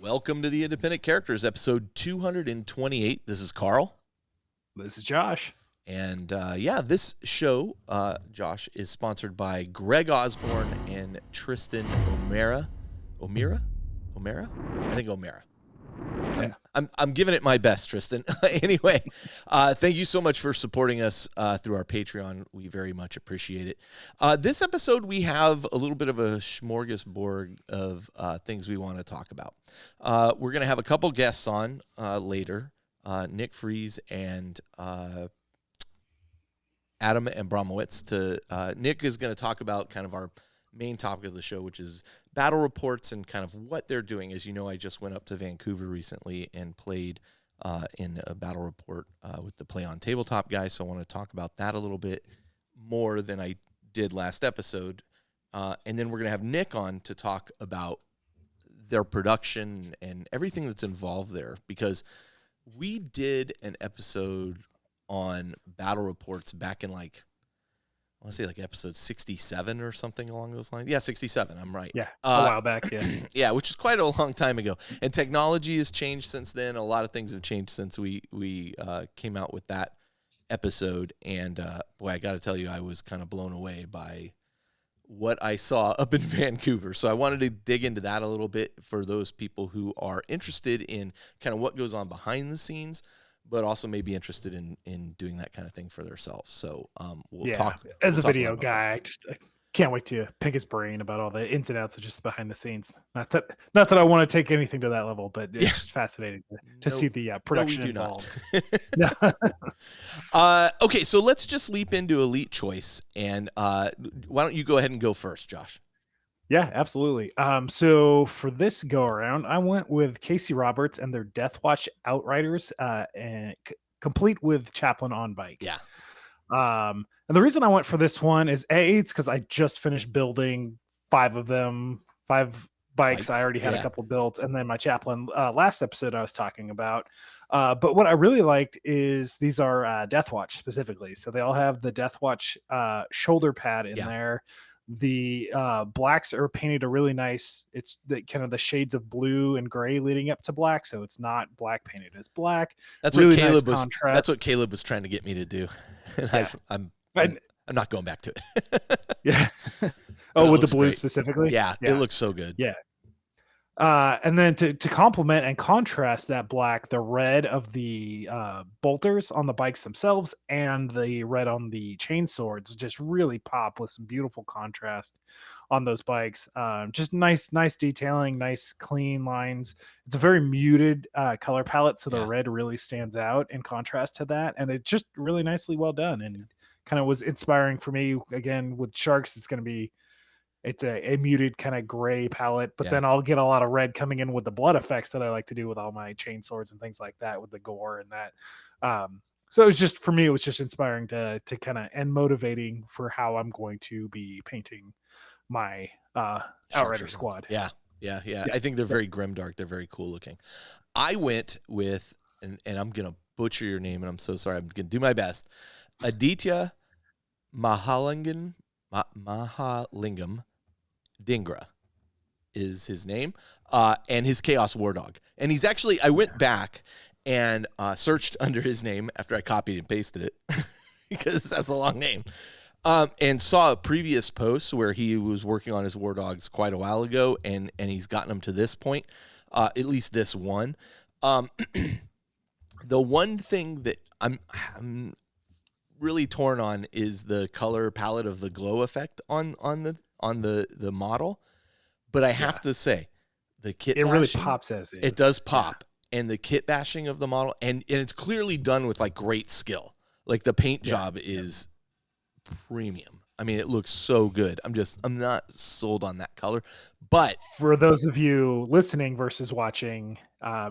Welcome to the Independent Characters, episode 228. This is Carl. This is Josh. And this show, Josh, is sponsored by Greg Osborne and Tristan O'Mara. O'Mara? I think O'Mara. Yeah. I'm giving it my best, Tristan. Anyway, thank you so much for supporting us through our Patreon. We very much appreciate it. This episode, we have a little bit of a smorgasbord of things we want to talk about. We're going to have a couple guests on later, Nick Froese and Adam Abramowicz. Nick is going to talk about kind of our main topic of the show, which is battle reports and kind of what they're doing. As you know, I just went up to Vancouver recently and played in a battle report with the PlayOn Tabletop guys, so I want to talk about that a little bit more than I did last episode. And then we're going to have Nick on to talk about their production and everything that's involved there, because we did an episode on battle reports back in I want to say episode 67 or something along those lines. Yeah, 67. I'm right. Yeah, a while back. Yeah, yeah, which is quite a long time ago. And technology has changed since then. A lot of things have changed since we came out with that episode. And boy, I got to tell you, I was kind of blown away by what I saw up in Vancouver. So I wanted to dig into that a little bit for those people who are interested in kind of what goes on behind the scenes, but also may be interested in doing that kind of thing for themselves. So we'll talk. As a video guy, I can't wait to pick his brain about all the ins and outs of just behind the scenes. Not that I want to take anything to that level, but it's just fascinating to see the production involved. Okay, so let's just leap into Elite Choice. And why don't you go ahead and go first, Josh? Yeah, absolutely. So for this go around, I went with Casey Roberts and their Death Watch Outriders, and complete with Chaplain on bike. Yeah. And the reason I went for this one is it's because I just finished building 5 bikes. I already had a couple built, and then my Chaplain last episode I was talking about. But what I really liked is these are Death Watch specifically. So they all have the Death Watch shoulder pad in there. The blacks are painted a really nice, it's the kind of the shades of blue and gray leading up to black, so it's not black painted as black. That's really that's what Caleb was trying to get me to do. And I'm not going back to it. Yeah. Oh, with the blue specifically? Yeah, it looks so good. Yeah. And then to complement and contrast that black, the red of the bolters on the bikes themselves and the red on the chain swords just really pop with some beautiful contrast on those bikes. Just nice detailing, nice clean lines. It's a very muted color palette, so the red really stands out in contrast to that, and it's just really nicely well done and kind of was inspiring for me. Again, with Sharks, it's a muted kind of gray palette, but then I'll get a lot of red coming in with the blood effects that I like to do with all my chain swords and things like that, with the gore and that. So it was just, for me, it was just inspiring to kind of, and motivating for how I'm going to be painting my Outrider squad. Yeah. I think they're very grimdark. They're very cool looking. I went with, and I'm going to butcher your name, and I'm so sorry. I'm going to do my best. Aditya Mahalingam Dhingra is his name, and his Chaos War Dog. And he's actually, I went back and searched under his name after I copied and pasted it, because that's a long name, and saw a previous post where he was working on his War Dogs quite a while ago, and he's gotten them to this point, at least this one. The one thing that I'm really torn on is the color palette of the glow effect on the model, but I have to say the kit bashing, really pops as is. It does pop, and the kit bashing of the model, and it's clearly done with great skill. The paint job is premium. I mean, it looks so good. I'm not sold on that color, but for those of you listening versus watching,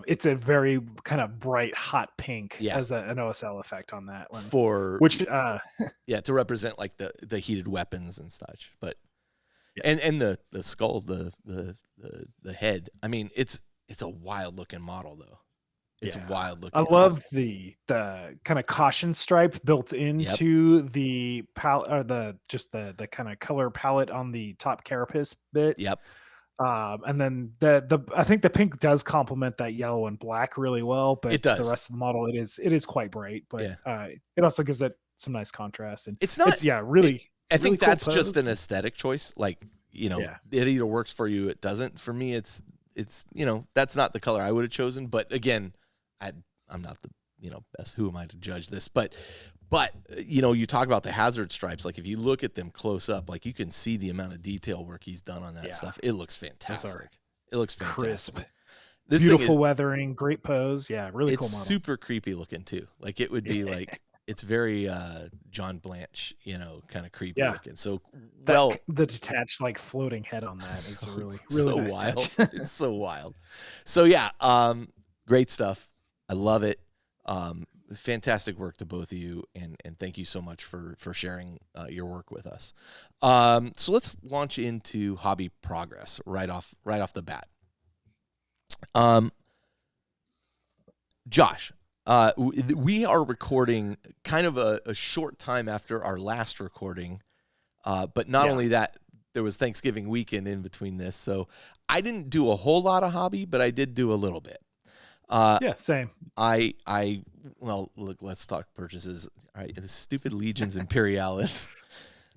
it's a very kind of bright hot pink as an OSL effect on that one, to represent the heated weapons and such. But and the skull, the head. I mean, it's a wild looking model though. It's wild looking. I love the kind of caution stripe built into the palette, or the kind of color palette on the top carapace bit. Yep. And then the I think the pink does complement that yellow and black really well, It but to the does. rest of the model, it is quite bright, but Yeah. it also gives it some nice contrast, and It's not, it's it, really I really think cool that's just pose. an aesthetic choice. Like, Yeah, it either works for you, it doesn't. For me, it's, that's not the color I would have chosen. But again, I'm not the, best. Who am I to judge this? But, you talk about the hazard stripes. Like if you look at them close up, like you can see the amount of detail work he's done on that yeah, stuff. It looks those are fantastic. It looks fantastic. crisp, This thing beautiful is, weathering, great pose. Yeah, really it's cool model. super creepy looking too. Like it would be like, it's very John Blanche, kind of creepy Yeah, looking. So that well, the detached like floating head on that is so, a really so nice wild. touch. It's so wild. So yeah, great stuff. I love it. Fantastic work to both of you, and thank you so much for sharing your work with us. So let's launch into hobby progress right off the bat. Josh, we are recording kind of a short time after our last recording, but not only that, there was Thanksgiving weekend in between this, so I didn't do a whole lot of hobby, but I did do a little bit. Yeah, same. Well, look, let's talk purchases. All right, the stupid Legions Imperialis.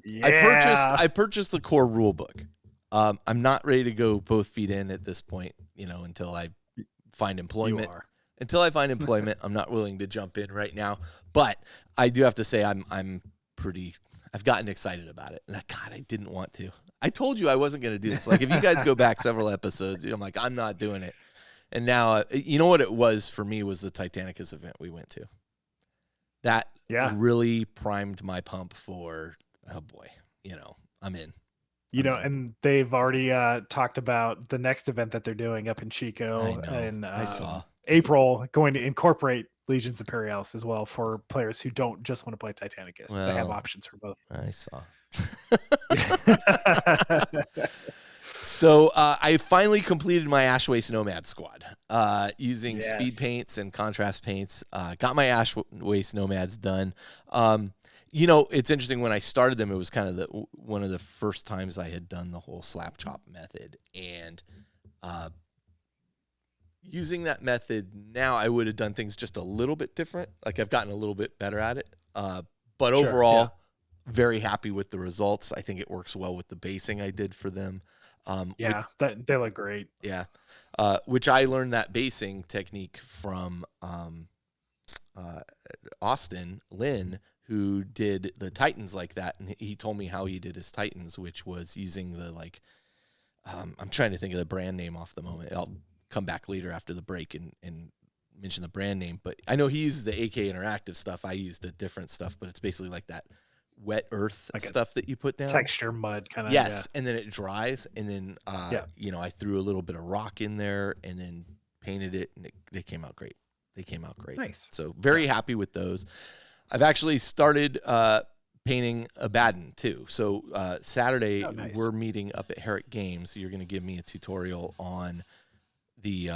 Yeah, I purchased the core rule book. I'm not ready to go both feet in at this point, until I find employment. you are. Until I find employment, I'm not willing to jump in right now. But I do have to say I've gotten excited about it. And God, I didn't want to. I told you I wasn't going to do this. Like if you guys go back several episodes, I'm like, I'm not doing it. And now, you know what it was for me was the Titanicus event we went to. That really primed my pump for, oh boy, I'm in. And they've already talked about the next event that they're doing up in Chico in I saw. April, going to incorporate Legions Imperialis as well for players who don't just want to play Titanicus. They have options for both. I saw. So I finally completed my Ash Waste Nomad squad using speed paints and contrast paints. Got my Ash Waste Nomads done. It's interesting. When I started them, it was kind of one of the first times I had done the whole slap chop method. And using that method now, I would have done things just a little bit different. Like I've gotten a little bit better at it. But overall, very happy with the results. I think it works well with the basing I did for them. They look great. Yeah. Which I learned that basing technique from Austin Lynn, who did the Titans like that. And he told me how he did his Titans, which was using the I'm trying to think of the brand name off the moment. I'll come back later after the break and mention the brand name. But I know he uses the AK Interactive stuff. I used the different stuff, but it's basically like that wet earth stuff that you put down. Texture mud kind of. Yes, and then it dries, and then I threw a little bit of rock in there and then painted it, and they came out great. Nice. So very happy with those. I've actually started painting Abaddon too. So Saturday we're meeting up at Herrick Games. You're going to give me a tutorial on the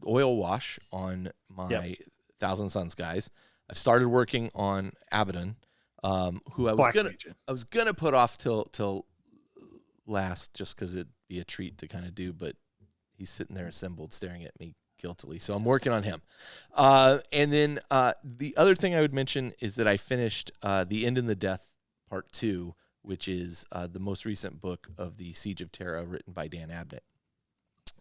oil wash on my Thousand Suns guys. I've started working on Abaddon, who I was gonna put off till last just because it'd be a treat to kind of do, but he's sitting there assembled, staring at me guiltily. So I'm working on him. And then the other thing I would mention is that I finished The End in the Death Part 2, which is the most recent book of the Siege of Terra, written by Dan Abnett.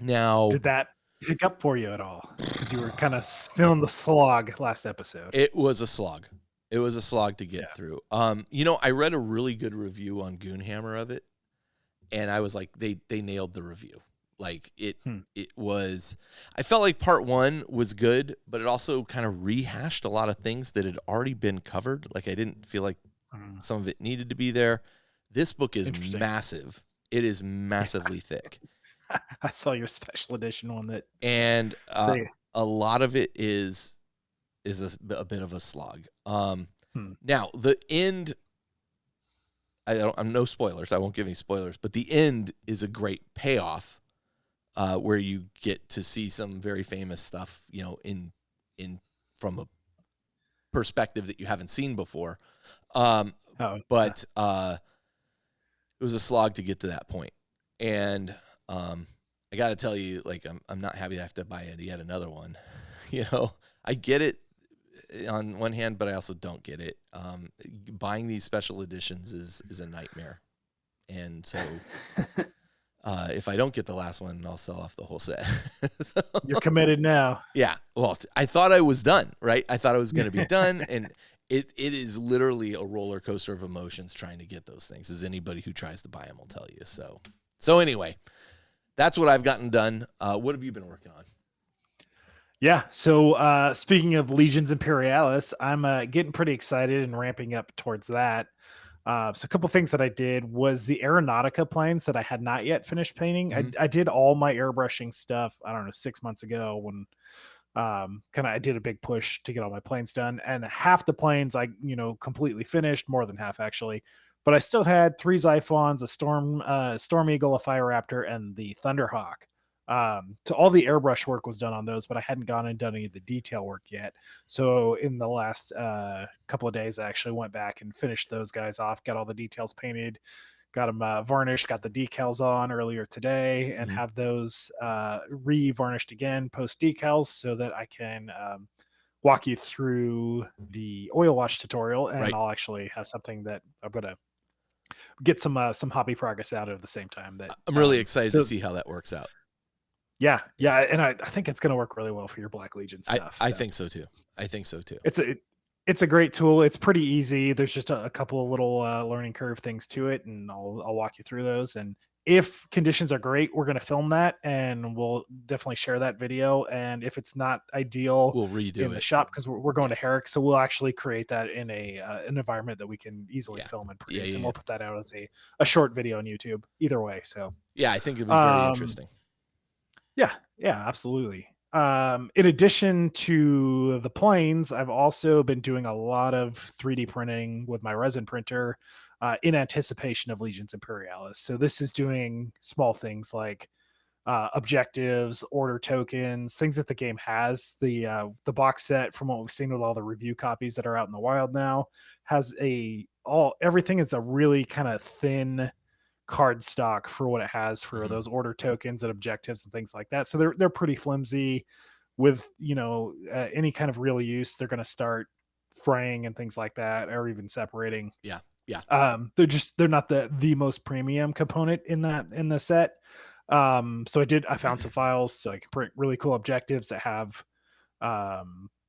Now, did that pick up for you at all? Because you were kind of feeling the slog last episode. It was a slog. It was a slog to get through. I read a really good review on Goonhammer of it, and I was like, they nailed the review. Like it was, I felt like part 1 was good, but it also kind of rehashed a lot of things that had already been covered. Like I didn't feel like some of it needed to be there. This book is massive. It is massively thick. I saw your special edition one that, and a lot of it is a bit of a slog. Now the end, I'm no spoilers. I won't give any spoilers, but the end is a great payoff, where you get to see some very famous stuff, in from a perspective that you haven't seen before. it was a slog to get to that point. And I got to tell you, like, I'm not happy to have to buy yet another one. You know, I get it on one hand, but I also don't get it. Buying these special editions is a nightmare. And so if I don't get the last one, I'll sell off the whole set. So, You're committed now. yeah. Well, I thought I was done, right? I thought I was going to be done. And it is literally a roller coaster of emotions trying to get those things, as anybody who tries to buy them will tell you. So anyway, that's what I've gotten done. What have you been working on? Yeah. So speaking of Legions Imperialis, I'm getting pretty excited and ramping up towards that. So a couple things that I did was the Aeronautica planes that I had not yet finished painting. Mhm. I did all my airbrushing stuff, I don't know, 6 months ago when I did a big push to get all my planes done, and half the planes I completely finished, more than half actually, but I still had 3 Xiphons, a Storm Eagle, a Fire Raptor, and the Thunderhawk. So all the airbrush work was done on those, but I hadn't gone and done any of the detail work yet. So in the last couple of days, I actually went back and finished those guys off, got all the details painted, got them varnished, got the decals on earlier today, and have those re-varnished again post decals so that I can walk you through the oil wash tutorial, and Right. I'll actually have something that I'm gonna get some hobby progress out of at the same time. That I'm really excited to see how that works out. Yeah, and I think it's going to work really well for your Black Legion stuff. I think so too. It's a great tool. It's pretty easy. There's just a couple of little learning curve things to it, and I'll walk you through those. And if conditions are great, we're going to film that, and we'll definitely share that video. And if it's not ideal, we'll redo in the shop, because we're going to Herrick, so we'll actually create that in an environment that we can easily film and produce, and we'll put that out as a short video on YouTube. Either way, so yeah, I think it'd be very interesting. Yeah, absolutely. In addition to the planes, I've also been doing a lot of 3D printing with my resin printer in anticipation of Legions Imperialis. So this is doing small things like objectives, order tokens, things that the game has. The box set, from what we've seen with all the review copies that are out in the wild now, has everything is a really kind of thin card stock for what it has for those order tokens and objectives and things like that. So they're pretty flimsy. With any kind of real use, they're going to start fraying and things like that, or even separating. Yeah. They're not the most premium component in the set. So I found some files so I can print really cool objectives that have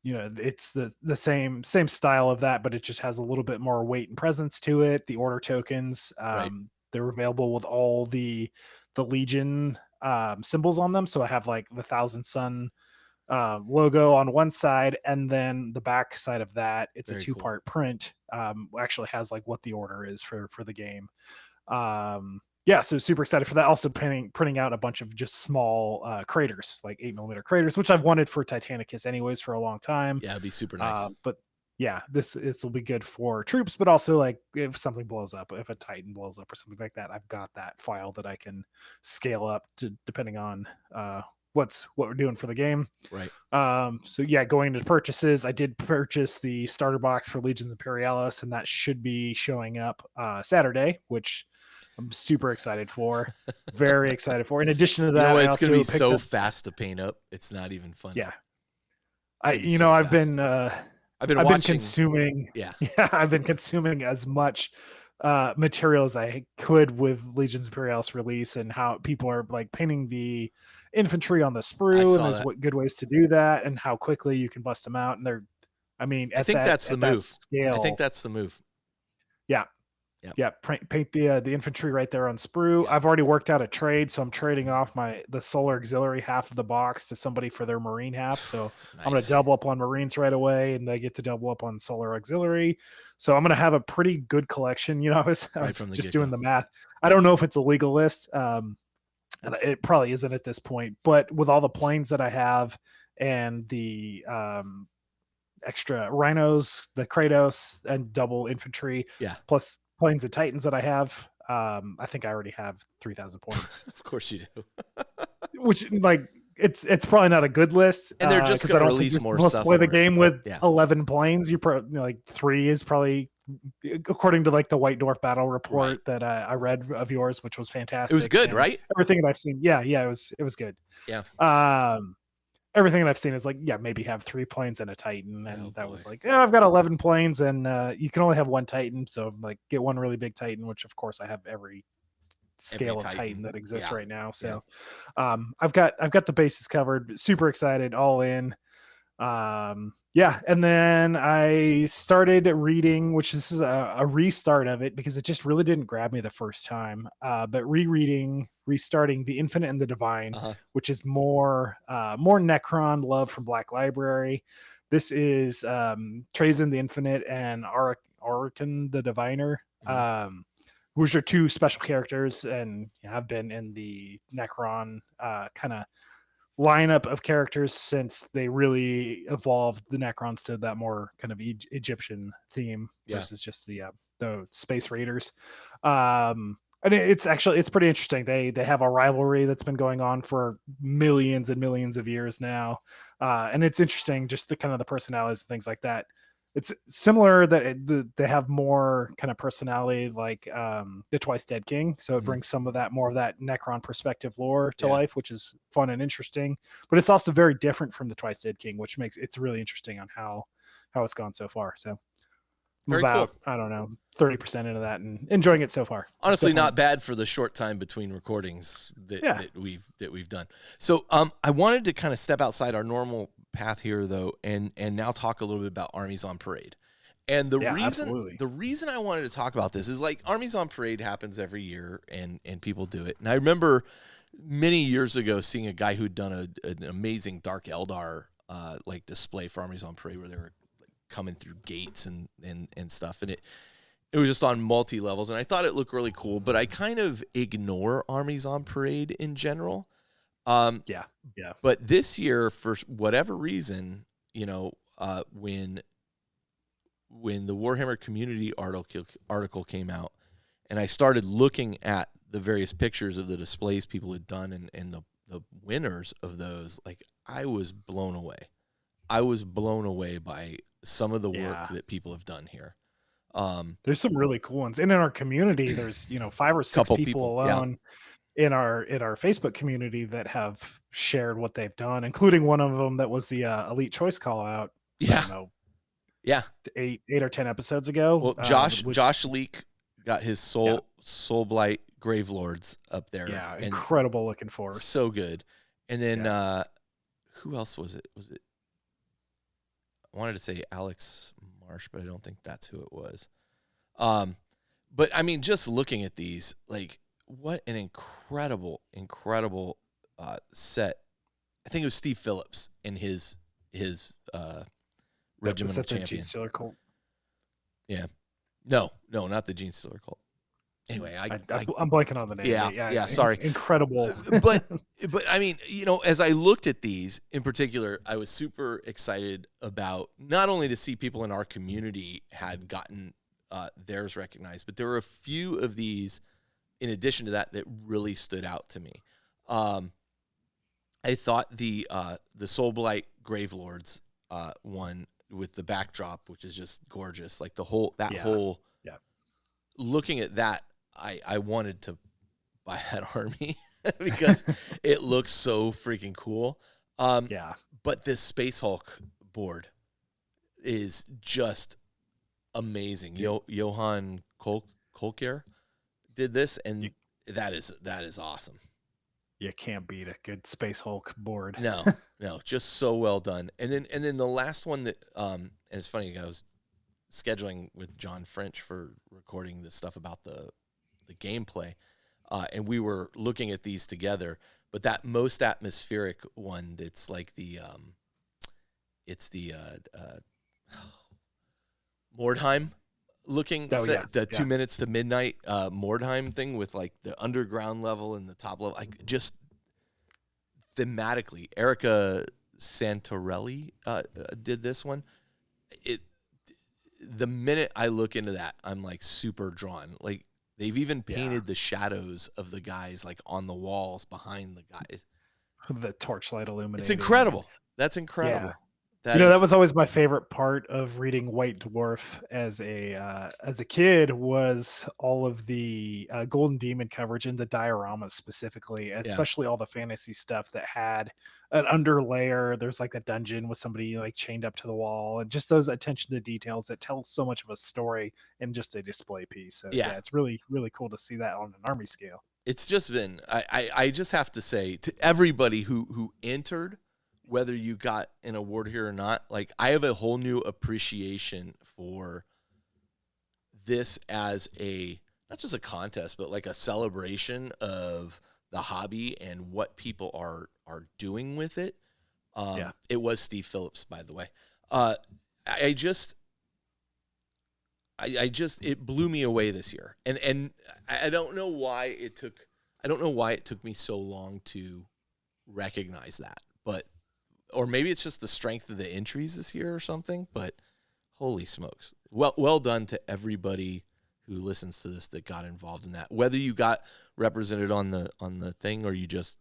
it's the same style of that, but it just has a little bit more weight and presence to it. The order tokens, they're available with all the Legion symbols on them. So I have like the Thousand Sun logo on one side, and then the back side of that, it's very a 2-part print. Actually has like what the order is for the game. So super excited for that. Also printing out a bunch of just small craters, like 8mm craters, which I've wanted for Titanicus anyways for a long time. Yeah, it'd be super nice. But yeah, this will be good for troops, but also like if something blows up, if a Titan blows up or something like that, I've got that file that I can scale up to depending on what we're doing for the game. Right. So yeah, going into purchases, I did purchase the starter box for Legions Imperialis, and that should be showing up Saturday, which I'm super excited for. Very excited for. In addition to that, it's going to be so fast to paint up. It's not even funny. Yeah. I've been consuming. Yeah. I've been consuming as much material as I could with Legions Imperialis release, and how people are like painting the infantry on the sprue, and there's good ways to do that, and how quickly you can bust them out. And I think that's the move. Scale, I think that's the move. Yeah. Yep. Yeah, paint the infantry right there on sprue. I've already worked out a trade, so I'm trading off the solar auxiliary half of the box to somebody for their marine half. So nice. I'm going to double up on marines right away, and they get to double up on solar auxiliary. So I'm going to have a pretty good collection. I was just doing the math. I don't know if it's a legal list, and it probably isn't at this point. But with all the planes that I have and the extra rhinos, the Kratos, and double infantry, plus planes and Titans that I have, I think I already have 3,000 points. Of course you do. Which, like, it's probably not a good list, And they're just because I going to don't think release more let's stuff play the for it. game with Yeah. 11 planes. You probably like 3 is probably, according to like the White Dwarf battle report that I read of yours, which was fantastic. It was good, and right? everything that I've seen, yeah, it was good. Yeah. Everything that I've seen is like, yeah, maybe have 3 planes and a Titan, and that boy. was like, yeah, I've got 11 planes, and you can only have 1 Titan, so like get one really big Titan, which of course I have every scale of Titan that exists right now. So I've got the bases covered. Super excited, all in. And then I started reading, which this is a restart of it because it just really didn't grab me the first time. But restarting The Infinite and the Divine, which is more Necron love from Black Library. This is Trazyn the Infinite and Aurican the Diviner, which are 2 special characters and have been in the Necron kind of lineup of characters since they really evolved the Necrons to that more kind of Egyptian theme versus just the Space Raiders. And it's pretty interesting. They have a rivalry that's been going on for millions and millions of years now, and it's interesting just the kind of the personalities and things like that. It's similar that they have more kind of personality like the Twice Dead King. So it brings some of that, more of that Necron perspective lore to life, which is fun and interesting. But it's also very different from the Twice Dead King, which makes it's really interesting on how it's gone so far. So I'm about, I don't know, 30% into that and enjoying it so far. Honestly, not bad for the short time between recordings that we've done. So I wanted to kind of step outside our normal path here though, and now talk a little bit about Armies on Parade. And the reason I wanted to talk about this is like Armies on Parade happens every year and people do it. And I remember many years ago seeing a guy who'd done an amazing Dark Eldar like display for Armies on Parade where they were like coming through gates and stuff, and it was just on multi levels, and I thought it looked really cool. But I kind of ignore Armies on Parade in general. But this year, for whatever reason, when the Warhammer community article came out, and I started looking at the various pictures of the displays people had done and the winners of those, like I was blown away. I was blown away by some of the work that people have done here. There's some really cool ones. And in our community, there's 5 or 6 people alone in our Facebook community that have shared what they've done, including one of them that was the Elite Choice call out. I don't know, 8 or 10 episodes ago. Well, Josh Leak got his Soul Blight Gravelords up there. Yeah, incredible looking force. So good. And then who else was it? I wanted to say Alex Marsh, but I don't think that's who it was. But I mean, just looking at these, like, what an incredible set. I think it was Steve Phillips in his regimental champion. Gene Stealer cult. Yeah. No, not the Gene Stealer cult. Anyway, I'm blanking on the name. Yeah, sorry. Incredible. but I mean, as I looked at these in particular, I was super excited about not only to see people in our community had gotten theirs recognized, but there were a few of these in addition to that really stood out to me. I thought the Soulblight Gravelords one with the backdrop, which is just gorgeous, like the whole looking at that, I wanted to buy that army because it looks so freaking cool. But this Space Hulk board is just amazing. Johan Kolker did this, and that is awesome. You can't beat a good Space Hulk board. No, just so well done. And then the last one that and it's funny, I was scheduling with John French for recording the stuff about the gameplay, and we were looking at these together. But that most atmospheric one, that's like it's the Mordheim looking set, 2 minutes to midnight Mordheim thing with like the underground level and the top level. Like just thematically, Erica Santorelli did this one. The minute I look into that, I'm like super drawn. Like they've even painted the shadows of the guys like on the walls behind the guys. the torchlight illuminating. It's incredible. That's incredible. Yeah. That That was always my favorite part of reading White Dwarf as a kid, was all of the Golden Demon coverage and the dioramas specifically, especially all the fantasy stuff that had an underlayer. There's like a dungeon with somebody like chained up to the wall, and just those attention to details that tell so much of a story in just a display piece. So yeah, it's really, really cool to see that on an army scale. It's just been, I just have to say to everybody who entered, whether you got an award here or not, like I have a whole new appreciation for this as not just a contest, but like a celebration of the hobby and what people are doing with it. It was Steve Phillips, by the way. It blew me away this year. And I don't know why it took me so long to recognize that, or maybe it's just the strength of the entries this year or something, but holy smokes. Well done to everybody who listens to this that got involved in that. Whether you got represented on the thing or you just,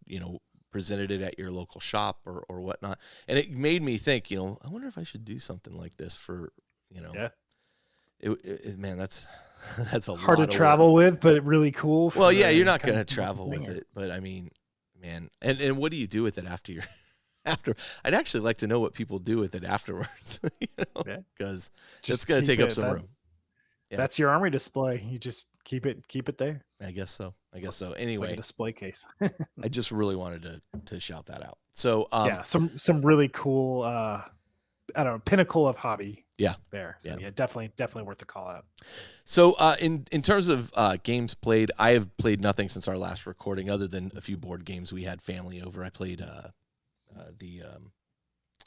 presented it at your local shop or whatnot. And it made me think, I wonder if I should do something like this for, man, that's a hard lot to travel with, but really cool. Well, yeah, you're not going to travel with it, but I mean, man, and what do you do with it after I'd actually like to know what people do with it afterwards, because it's going to take up some room. Yeah. That's your army display. You just keep it there. I guess so. Anyway, like a display case. I just really wanted to shout that out. So some really cool, I don't know, pinnacle of hobby. Yeah. There. So definitely worth the call out. So in terms of games played, I have played nothing since our last recording, other than a few board games. We had family over. I played the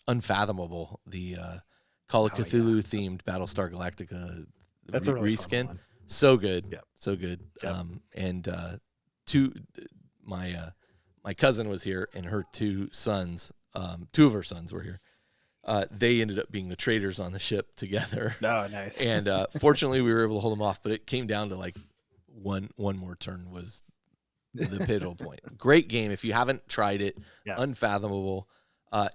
Unfathomable, the Call of Cthulhu themed Battlestar Galactica. That's a really reskin. Fun one. So good. Yep. So good. Yep. And my cousin was here, and her two of her sons were here. They ended up being the traders on the ship together. Oh, nice. And fortunately, we were able to hold them off, but it came down to like one more turn was the pivotal point. Great game. If you haven't tried it, Unfathomable.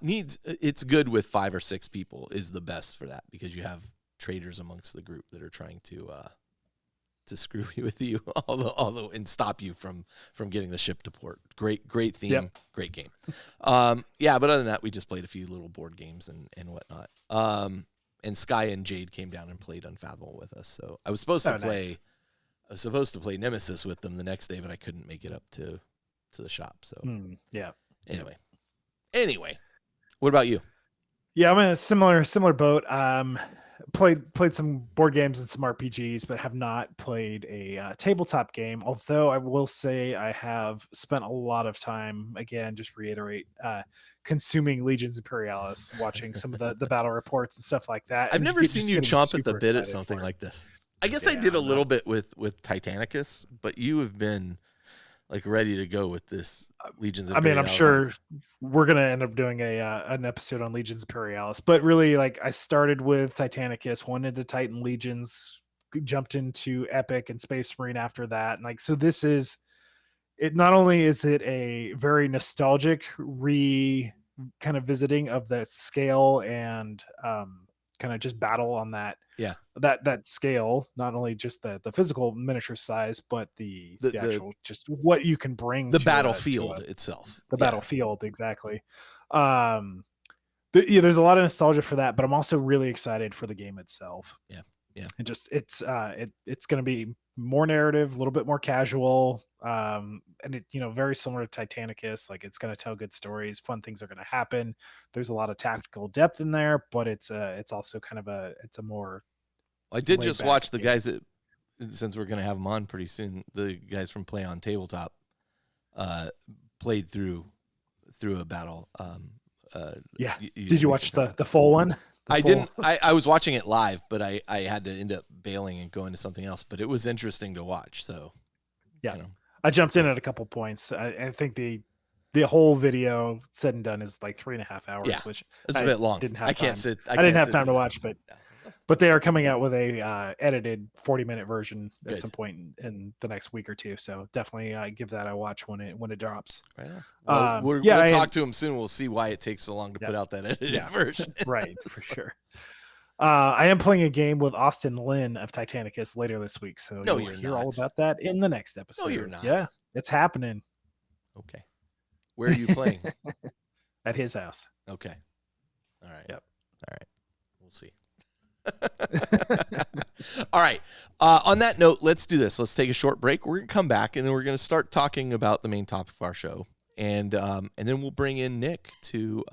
It's good with 5 or 6 people is the best for that, because you have traders amongst the group that are trying to screw with you, although and stop you from getting the ship to port. Great theme, great game. But other than that, we just played a few little board games and whatnot. And Sky and Jade came down and played Unfathomable with us. So I was supposed to play Nemesis with them the next day, but I couldn't make it up to the shop. So Anyway, what about you? Yeah, I'm in a similar boat. Played some board games and some RPGs, but have not played a tabletop game. Although I will say I have spent a lot of time, again, just reiterate, consuming Legions Imperialis, watching some of the battle reports and stuff like that. I've never seen you chomp at the bit at something like this. I guess I did a little bit with Titanicus, but you have been like ready to go with this Legions Imperialis. I mean, I'm sure we're going to end up doing an episode on Legions Imperialis, but really, like, I started with Titanicus, went into Titan Legions, jumped into Epic and Space Marine after that. And like, so this is it. Not only is it a very nostalgic kind of visiting of the scale and kind of just battle on that. Yeah. That scale, not only just the physical miniature size, but the actual just what you can bring the battlefield itself. The battlefield, exactly. There's a lot of nostalgia for that, but I'm also really excited for the game itself. Yeah. Yeah. And just it's going to be more narrative, a little bit more casual, and it very similar to Titanicus. Like, it's going to tell good stories, fun things are going to happen. There's a lot of tactical depth in there, but it's also kind of a more. I did just watch the guys that, since we're going to have them on pretty soon, the guys from PlayOn Tabletop played through a battle. Did you watch the full one? I didn't. I was watching it live, but I had to end up bailing and going to something else. But it was interesting to watch. So, I jumped in at a couple points. I think the whole video said and done is like 3.5 hours, which it's a bit long. Didn't have I time. can't sit. I didn't have time to watch, but But they are coming out with a edited 40-minute version at Good. some point in the next week or two. So definitely give that a watch when it drops. Right on. Well, we'll talk to him soon. We'll see why it takes so long to put out that edited version. Right, for sure. I am playing a game with Austin Lynn of Titanicus later this week, so No, you'll you're hear not. all about that in the next episode. No, you're not. Yeah, it's happening. Okay. Where are you playing? At his house. Okay. All right. Yep. All right. We'll see. All right. On that note, let's do this. Let's take a short break. We're going to come back, and then we're going to start talking about the main topic of our show. And then we'll bring in Nick to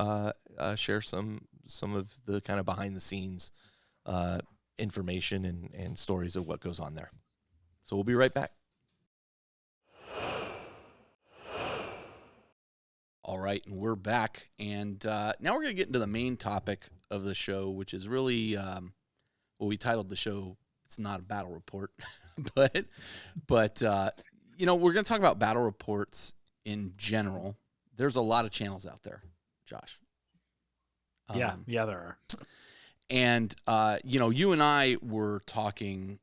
share some of the kind of behind the scenes information and stories of what goes on there. So we'll be right back. All right, and we're back, and now we're going to get into the main topic of the show, which is really what we titled the show. It's not a battle report, but you know, we're going to talk about battle reports in general. There's a lot of channels out there, Josh. Yeah, there are. And you know, you and I were talking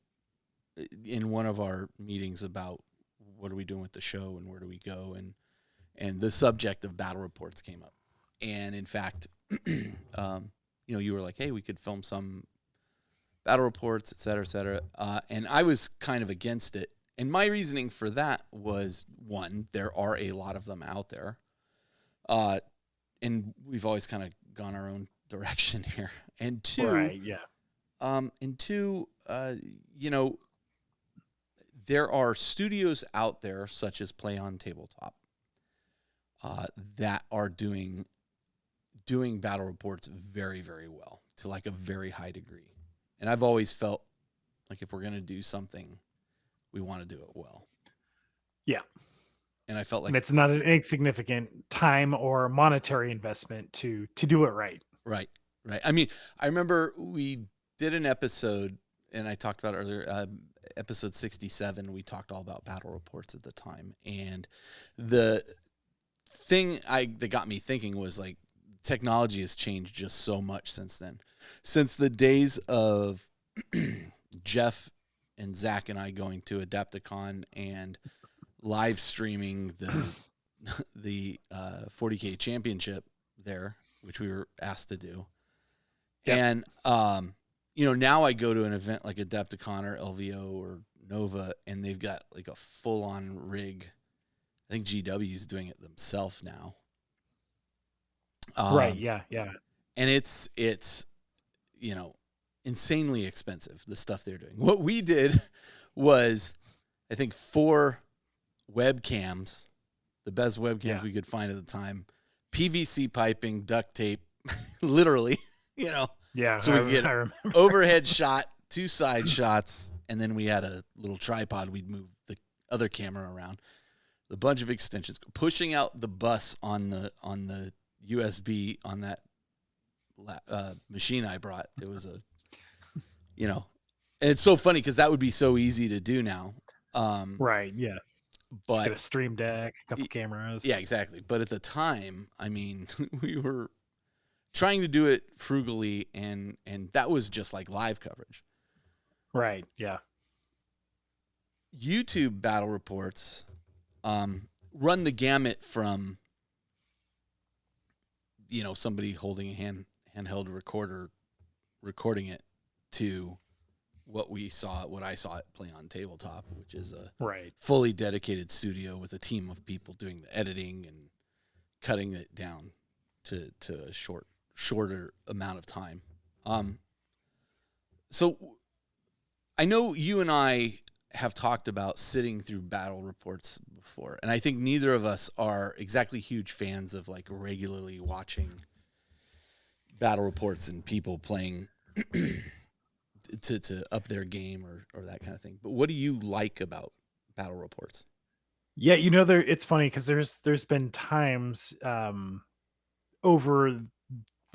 in one of our meetings about what are we doing with the show and where do we go, and the subject of battle reports came up. And in fact, you know, you were like, hey, we could film some battle reports, et cetera, et cetera. And I was kind of against it. And my reasoning for that was, one, there are a lot of them out there. And we've always kind of gone our own direction here. And two, right, yeah. And two, you know, there are studios out there such as PlayOn Tabletop that are doing battle reports very, very well to like a very high degree. And I've always felt like if we're going to do something, we want to do it well. Yeah. And I felt like and it's not an insignificant time or monetary investment to do it right. Right. I mean, I remember we did an episode, and I talked about it earlier, episode 67. We talked all about battle reports at the time. And the thing that got me thinking was like, technology has changed just so much since then. Since the days of Jeff and Zach and I going to Adepticon and live streaming the 40K championship there, which we were asked to do. Yep. And, you know, now I go to an event like Adepticon or LVO or Nova, and they've got like a full-on rig. I think GW is doing it themselves now. Right. Yeah. And it's, you know, insanely expensive, the stuff they're doing. What we did was, I think, 4 webcams, the best webcams we could find at the time, PVC piping, duct tape, literally, you know. Yeah. So we could get overhead shot, 2 side shots, and then we had a little tripod. We'd move the other camera around. A bunch of extensions, pushing out the bus on the USB on that machine I brought. It was a, you know, and it's so funny because that would be so easy to do now. Right. Yeah. But just get a stream deck, a couple cameras. Yeah, exactly. But at the time, I mean, we were trying to do it frugally, and that was just like live coverage. Right. Yeah. YouTube battle reports run the gamut from, you know, somebody holding a handheld recorder recording it to what I saw at PlayOn Tabletop, which is a fully dedicated studio with a team of people doing the editing and cutting it down to a shorter amount of time. So I know you and I have talked about sitting through battle reports before, and I think neither of us are exactly huge fans of like regularly watching battle reports and people playing to up their game or that kind of thing. But what do you like about battle reports? Yeah, you know, it's funny because there's been times over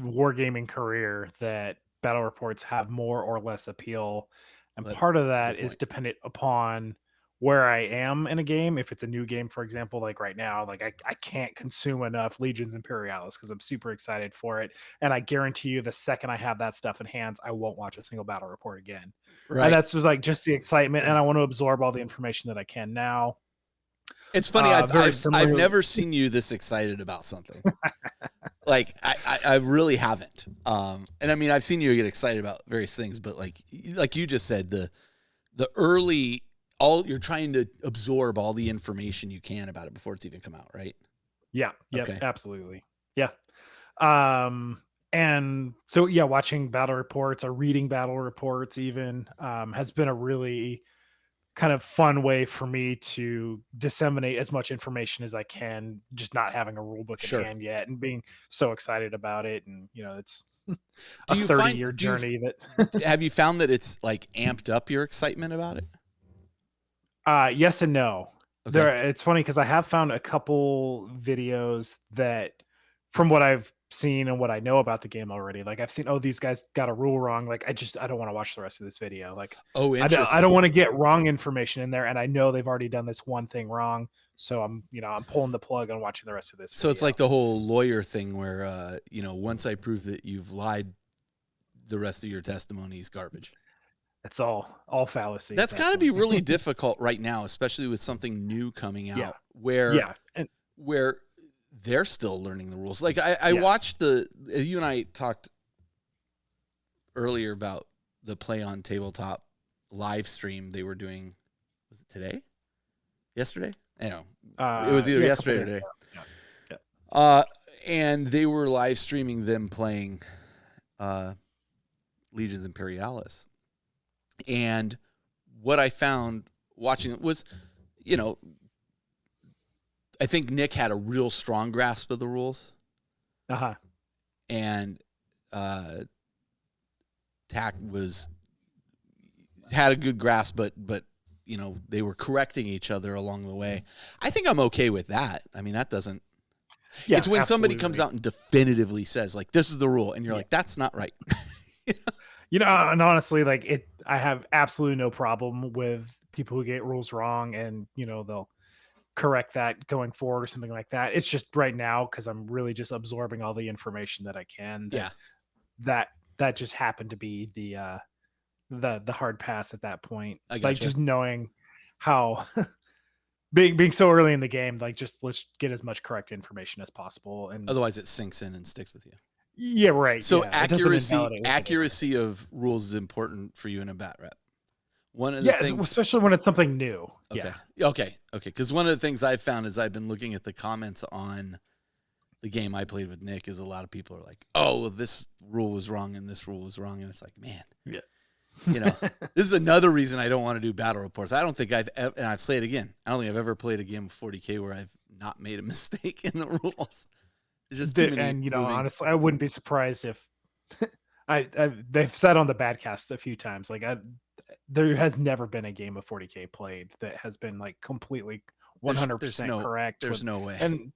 wargaming career that battle reports have more or less appeal, and part of that is dependent upon where I am in a game. If it's a new game, for example, like right now, like I can't consume enough Legions Imperialis because I'm super excited for it. And I guarantee you the second I have that stuff in hands, I won't watch a single battle report again. And Right. that's just like just the excitement. And I want to absorb all the information that I can now. It's funny. Very I've similar. never seen you this excited about something. Like I really haven't. And I mean, I've seen you get excited about various things, but like you just said, the early, you're trying to absorb all the information you can about it before it's even come out, right? Yeah. Yep. Okay. Absolutely. Yeah. And so, yeah, watching battle reports or reading battle reports even has been a really kind of fun way for me to disseminate as much information as I can, just not having a rule book in Sure. hand yet and being so excited about it. And, you know, it's Do a you 30-year journey that have you found that it's like amped up your excitement about it? yes and no. Okay. It's funny because I have found a couple videos that, from what I've seen and what I know about the game already, like I've seen, oh, these guys got a rule wrong. Like I don't want to watch the rest of this video. Like Oh, I interesting. don't want to get wrong information in there, and I know they've already done this one thing wrong, so I'm pulling the plug on watching the rest of this. So it's like the whole lawyer thing where once I prove that you've lied, the rest of your testimony is garbage. It's all fallacy. That's got to be really difficult right now, especially with something new coming out where they're still learning the rules. Like I watched you and I talked earlier about the PlayOn Tabletop live stream they were doing. Was it today? Yesterday? I know. It was either yesterday or today. Yeah. And they were live streaming them playing Legions Imperialis. And what I found watching it was, I think Nick had a real strong grasp of the rules. Uh-huh. And Tack had a good grasp, but they were correcting each other along the way. I think I'm okay with that. I mean, that doesn't. Yeah, it's when somebody comes out and definitively says, like, this is the rule, and you're like, that's not right. And honestly, like I have absolutely no problem with people who get rules wrong, and they'll correct that going forward or something like that. It's just right now because I'm really just absorbing all the information that I can. That just happened to be the hard pass at that point. Like just knowing how being so early in the game, like just let's get as much correct information as possible, and otherwise it sinks in and sticks with you. Yeah, right. So accuracy of rules is important for you in a bat rep. One of the things, especially when it's something new. Okay. Yeah. Okay. Because one of the things I've found is I've been looking at the comments on the game I played with Nick is a lot of people are like, oh, well, this rule was wrong and this rule was wrong. And it's like, man, this is another reason I don't want to do battle reports. I don't think and I'll say it again, I don't think I've ever played a game of 40K where I've not made a mistake in the rules. It's just too many. And honestly, I wouldn't be surprised if they've said on the Badcast a few times, like there has never been a game of 40K played that has been like completely 100% correct. There's no way. And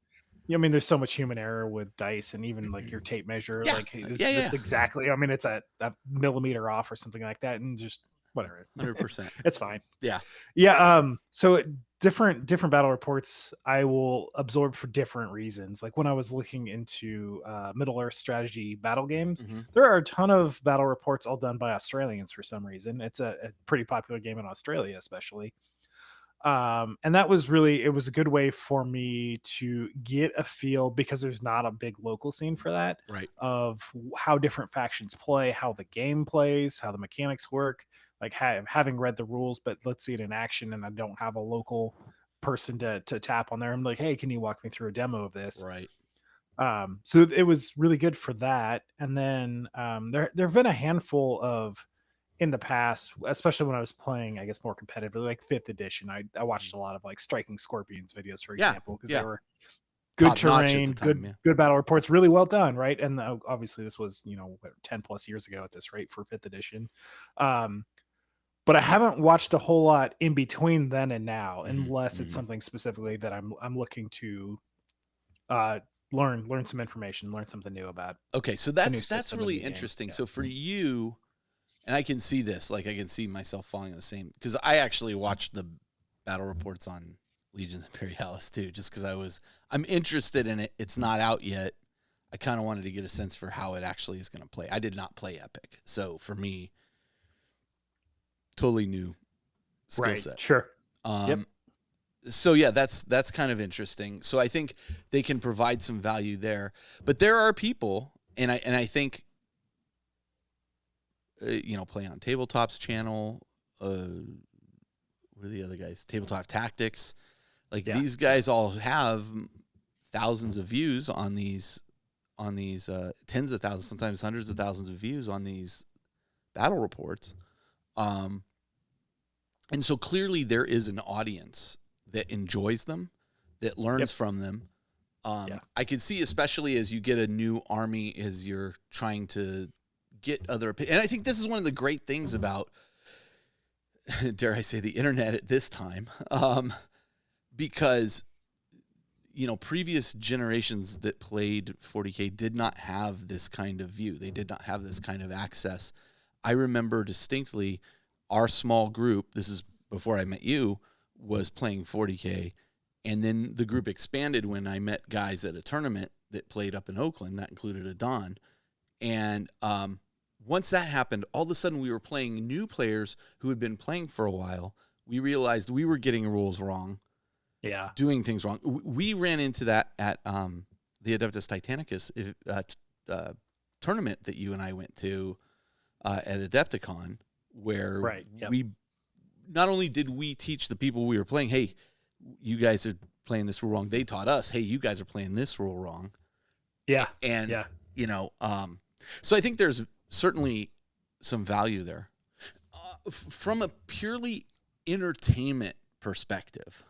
I mean, there's so much human error with dice and even like your tape measure. Like this exactly. I mean, it's a millimeter off or something like that, and just whatever. 100%. It's fine. Yeah. So different battle reports I will absorb for different reasons. Like when I was looking into Middle Earth strategy battle games, there are a ton of battle reports all done by Australians for some reason. It's a pretty popular game in Australia, especially. And that was it was a good way for me to get a feel, because there's not a big local scene for that, right, of how different factions play, how the game plays, how the mechanics work. Like having read the rules, but let's see it in action, and I don't have a local person to tap on there. I'm like, hey, can you walk me through a demo of this? Right. So it was really good for that. And then there have been a handful of, in the past, especially when I was playing, I guess more competitively, like 5th edition, I watched a lot of like Striking Scorpions videos, for example, because they were good terrain, good battle reports, really well done, right? And obviously this was 10 plus years ago at this rate for 5th edition. But I haven't watched a whole lot in between then and now, unless it's something specifically that I'm looking to learn some information, learn something new about. Okay, so that's really interesting. Yeah. So for you, and I can see this, like I can see myself falling in the same, because I actually watched battle reports on Legions Imperialis too, just because I'm interested in it. It's not out yet. I kind of wanted to get a sense for how it actually is going to play. I did not play Epic, so for me, totally new skill set. Sure. Yep. So yeah, that's kind of interesting. So I think they can provide some value there. But there are people, and I think, PlayOn Tabletop's channel. What are the other guys? Tabletop Tactics. These guys all have thousands of views on these tens of thousands, sometimes hundreds of thousands of views on these battle reports. And so clearly there is an audience that enjoys them, that learns from them. I could see, especially as you get a new army, as you're trying to get other opinions. And I think this is one of the great things about, dare I say, the internet at this time, because previous generations that played 40K did not have this kind of view. They did not have this kind of access. I remember distinctly our small group, this is before I met you, was playing 40K. And then the group expanded when I met guys at a tournament that played up in Oakland. That included a Don. And once that happened, all of a sudden we were playing new players who had been playing for a while. We realized we were getting rules wrong. Yeah. Doing things wrong. We ran into that at the Adeptus Titanicus tournament that you and I went to at Adepticon, where we not only did we teach the people we were playing, hey, you guys are playing this rule wrong. They taught us, hey, you guys are playing this rule wrong. Yeah. And, so I think there's certainly some value there. From a purely entertainment perspective,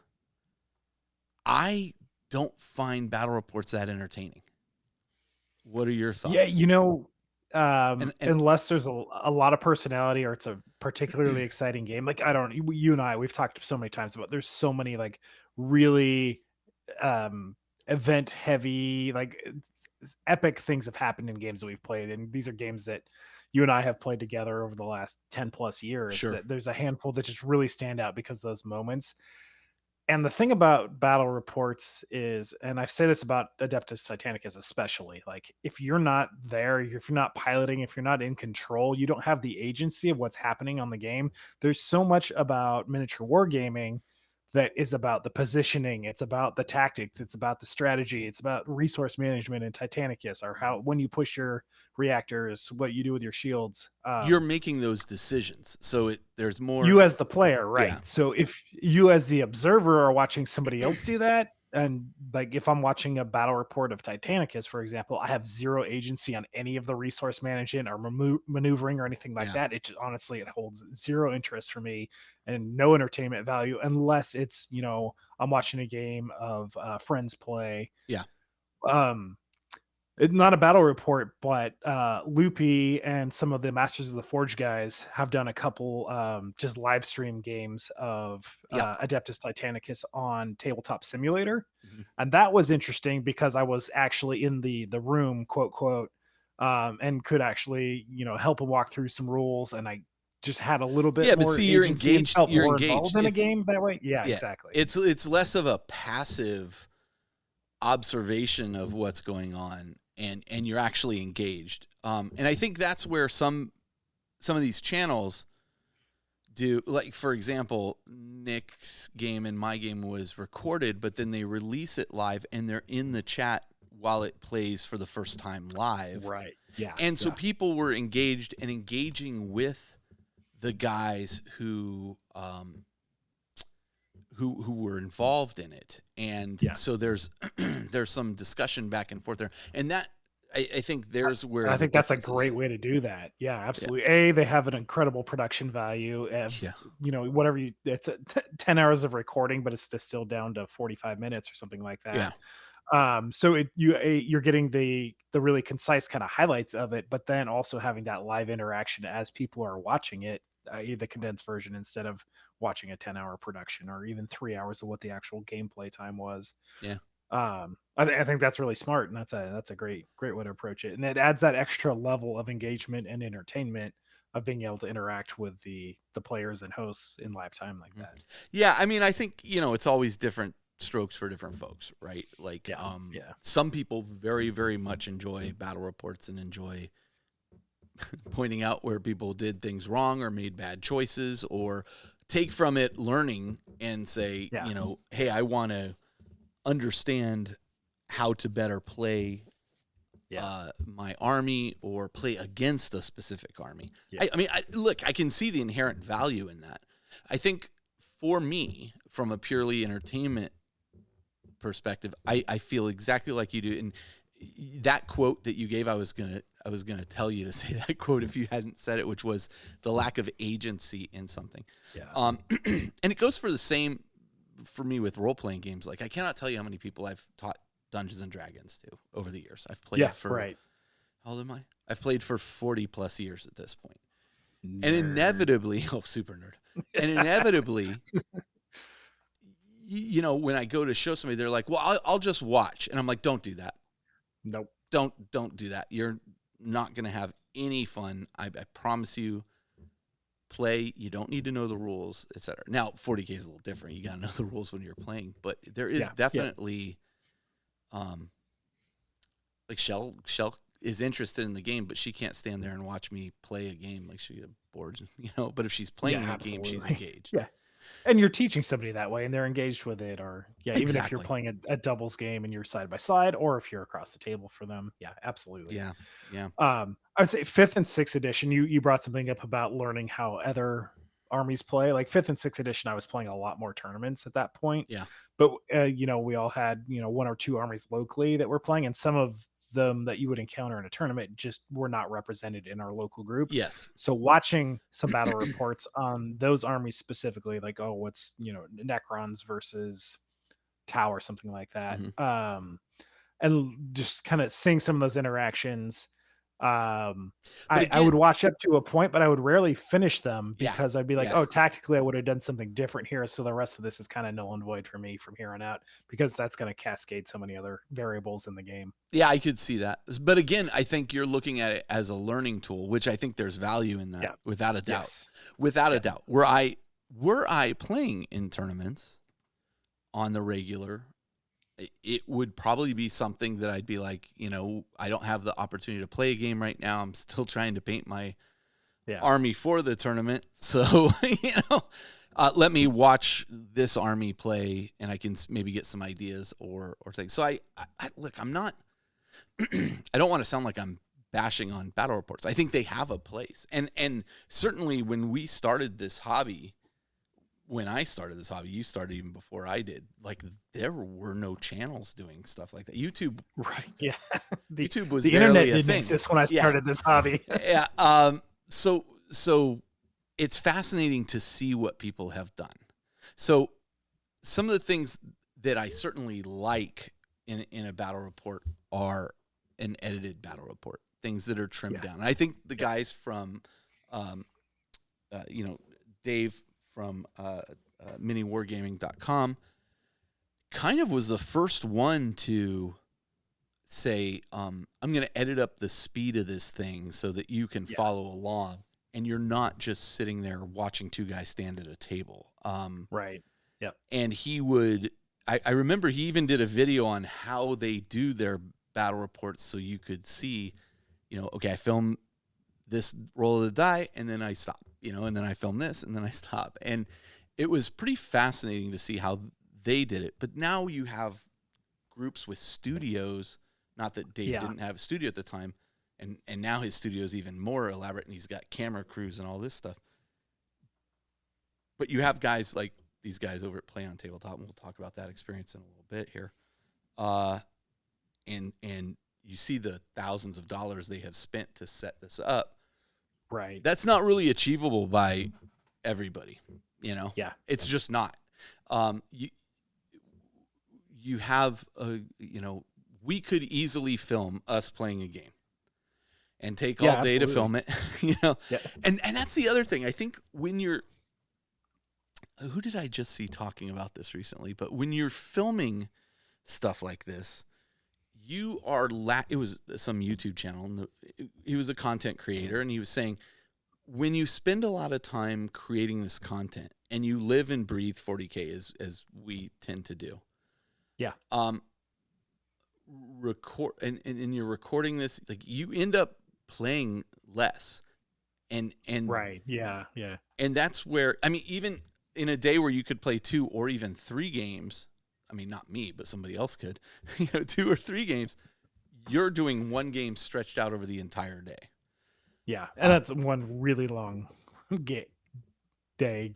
I don't find battle reports that entertaining. What are your thoughts? Yeah, unless there's a lot of personality or it's a particularly exciting game. Like, you and I, we've talked so many times about, there's so many like really event heavy, like epic things have happened in games that we've played. And these are games that you and I have played together over the last 10 plus years. Sure. That there's a handful that just really stand out because of those moments. And the thing about battle reports is, and I say this about Adeptus Titanicus especially, like if you're not there, if you're not piloting, if you're not in control, you don't have the agency of what's happening on the game. There's so much about miniature wargaming that is about the positioning. It's about the tactics. It's about the strategy. It's about resource management in Titanicus, or how, when you push your reactors, what you do with your shields. You're making those decisions. So there's more. You as the player, right? Yeah. So if you as the observer are watching somebody else do that, and like if I'm watching a battle report of Titanicus, for example, I have zero agency on any of the resource management or maneuvering or anything like that. It just, honestly, it holds zero interest for me and no entertainment value unless it's, I'm watching a game of friends play. Yeah. Not a battle report, but Loopy and some of the Masters of the Forge guys have done a couple just live stream games of Adeptus Titanicus on Tabletop Simulator. Mm-hmm. And that was interesting because I was actually in the room, quote, quote, and could actually, help them walk through some rules. And I just had a little bit more you're engaged. You're engaged involved in a game that way. Yeah, exactly. It's less of a passive observation of what's going on. And you're actually engaged. And I think that's where some of these channels do, like, for example, Nick's game and my game was recorded, but then they release it live and they're in the chat while it plays for the first time live. Right. Yeah. And so people were engaged and engaging with the guys who were involved in it. And so there's some discussion back and forth there. And that, I think there's where I think that's a great way to do that. Yeah, absolutely. Yeah. They have an incredible production value. Whatever it's 10 hours of recording, but it's distilled down to 45 minutes or something like that. Yeah. So you're getting the really concise kind of highlights of it, but then also having that live interaction as people are watching it, the condensed version, instead of watching a 10-hour production or even 3 hours of what the actual gameplay time was. Yeah. I think that's really smart, and that's a great way to approach it, and it adds that extra level of engagement and entertainment of being able to interact with the players and hosts in live time like that. Yeah, I mean, I think, it's always different strokes for different folks, right? Like, some people very, very much enjoy battle reports and enjoy pointing out where people did things wrong or made bad choices, or take from it learning and say, hey, I want to understand how to better play my army or play against a specific army. Yeah. I mean, look, I can see the inherent value in that. I think for me, from a purely entertainment perspective, I feel exactly like you do. And that quote that you gave, I was gonna tell you to say that quote if you hadn't said it, which was the lack of agency in something. Yeah. And it goes for the same for me with role playing games. Like, I cannot tell you how many people I've taught Dungeons and Dragons to over the years. I've played for how old am I? I've played for 40 plus years at this point. Nerd. And inevitably, super nerd. And inevitably, when I go to show somebody, they're like, "Well, I'll just watch," and I'm like, "Don't do that. Nope. Don't do that. You're not going to have any fun. I promise you. Play. You don't need to know the rules, etc." Now, 40K is a little different. You got to know the rules when you're playing, but there is definitely, like Shell is interested in the game, but she can't stand there and watch me play a game. Like, she gets bored, But if she's playing a game, she's engaged. Yeah. And you're teaching somebody that way and they're engaged with it, or even if you're playing a doubles game and you're side by side, or if you're across the table for them. Yeah, absolutely. Yeah. I would say 5th and 6th edition, you brought something up about learning how other armies play. Like 5th and 6th edition, I was playing a lot more tournaments at that point. Yeah. But we all had, 1 or 2 armies locally that were playing, and some of them that you would encounter in a tournament just were not represented in our local group. Yes. So watching some battle reports on those armies specifically, like, what's, Necrons versus Tau or something like that. Mm-hmm. And just kind of seeing some of those interactions. I would watch up to a point, but I would rarely finish them because I'd be like, tactically I would have done something different here. So the rest of this is kind of null and void for me from here on out, because that's going to cascade so many other variables in the game. Yeah, I could see that. But again, I think you're looking at it as a learning tool, which I think there's value in that, without a doubt. Yes. Without a doubt. Were I playing in tournaments on the regular, it would probably be something that I'd be like, I don't have the opportunity to play a game right now. I'm still trying to paint my army for the tournament. So, let me watch this army play and I can maybe get some ideas or things. So I look, I'm not, I don't want to sound like I'm bashing on battle reports. I think they have a place. And certainly when we started this hobby, you started even before I did. Like, there were no channels doing stuff like that. YouTube, right? Yeah, YouTube was the internet didn't exist when I started this hobby. Yeah. So it's fascinating to see what people have done. So some of the things that I certainly like in a battle report are an edited battle report, things that are trimmed down. And I think the guys from, Dave from miniwargaming.com kind of was the first one to say, I'm going to edit up the speed of this thing so that you can follow along and you're not just sitting there watching 2 guys stand at a table. Right. Yep. And he would, I remember he even did a video on how they do their battle reports so you could see, okay, I film this roll of the die and then I stop, and then I film this and then I stop. And it was pretty fascinating to see how they did it. But now you have groups with studios, not that Dave didn't have a studio at the time, and now his studio is even more elaborate and he's got camera crews and all this stuff. But you have guys like these guys over at PlayOn Tabletop, and we'll talk about that experience in a little bit here. And you see the thousands of dollars they have spent to set this up. Right. That's not really achievable by everybody, Yeah. It's just not. You have we could easily film us playing a game and take all day to film it, Yeah. And that's the other thing. I think when you're, who did I just see talking about this recently? But when you're filming stuff like this, you are it was some YouTube channel, and he was a content creator, and he was saying, when you spend a lot of time creating this content and you live and breathe 40K as we tend to do. Yeah. Record and you're recording this, like you end up playing less. And right. Yeah. Yeah. And that's where, I mean, even in a day where you could play 2 or even 3 games, I mean, not me, but somebody else could, 2 or 3 games, you're doing 1 game stretched out over the entire day. Yeah. And that's one really long game. Yeah.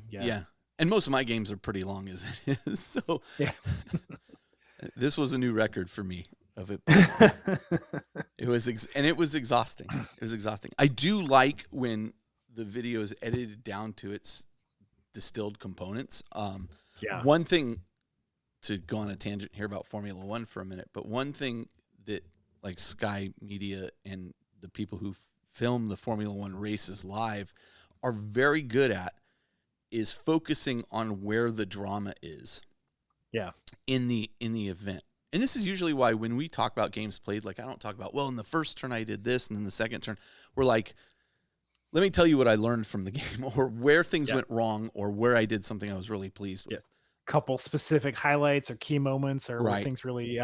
Yeah. And most of my games are pretty long as it is. So yeah. This was a new record for me of it. It was exhausting. It was exhausting. I do like when the video is edited down to its distilled components. Yeah. One thing, to go on a tangent here about Formula One for a minute, but one thing that like Sky Media and the people who film the Formula One races live are very good at is focusing on where the drama is. Yeah. In the event. And this is usually why when we talk about games played, like I don't talk about, well, in the first turn I did this, and then the second turn, we're like, let me tell you what I learned from the game, or where things went wrong, or where I did something I was really pleased with. Couple specific highlights or key moments, or where things really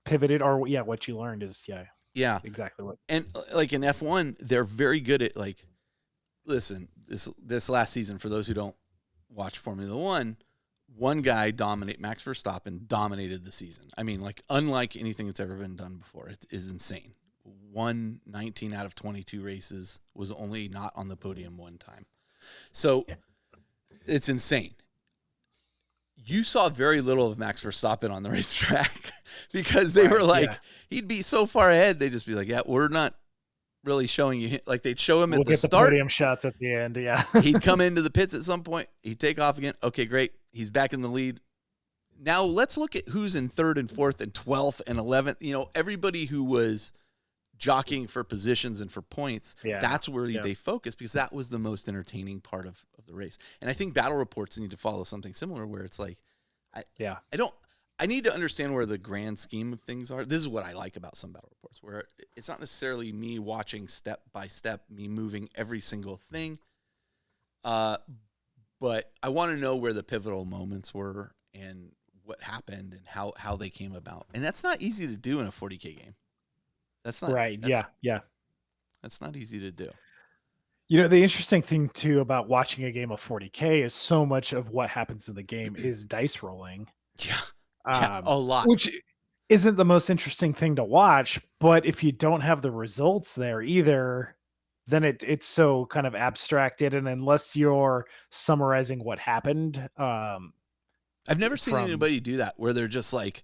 pivoted, or what you learned is exactly what. And like in F1, they're very good at like, listen, this last season, for those who don't watch Formula One guy Max Verstappen dominated the season. I mean, like unlike anything that's ever been done before. It is insane. 19 out of 22 races, was only not on the podium 1 time. So it's insane. You saw very little of Max Verstappen on the racetrack because they were like, he'd be so far ahead. They'd just be like, yeah, we're not really showing you. Like they'd show him at the start. The podium shots at the end. Yeah. He'd come into the pits at some point. He'd take off again. Okay, great. He's back in the lead. Now let's look at who's in 3rd and 4th and 12th and 11th. Everybody who was jockeying for positions and for points. Yeah. That's where they focus, because that was the most entertaining part of the race. And I think battle reports need to follow something similar, where it's like, I need to understand where the grand scheme of things are. This is what I like about some battle reports, where it's not necessarily me watching step by step, me moving every single thing. But I want to know where the pivotal moments were and what happened and how they came about. And that's not easy to do in a 40K game. That's not right. Yeah. That's not easy to do. The interesting thing too about watching a game of 40K is so much of what happens in the game is dice rolling. Yeah, a lot. Which isn't the most interesting thing to watch, but if you don't have the results there either, then it's so kind of abstracted, and unless you're summarizing what happened, I've never seen anybody do that, where they're just like,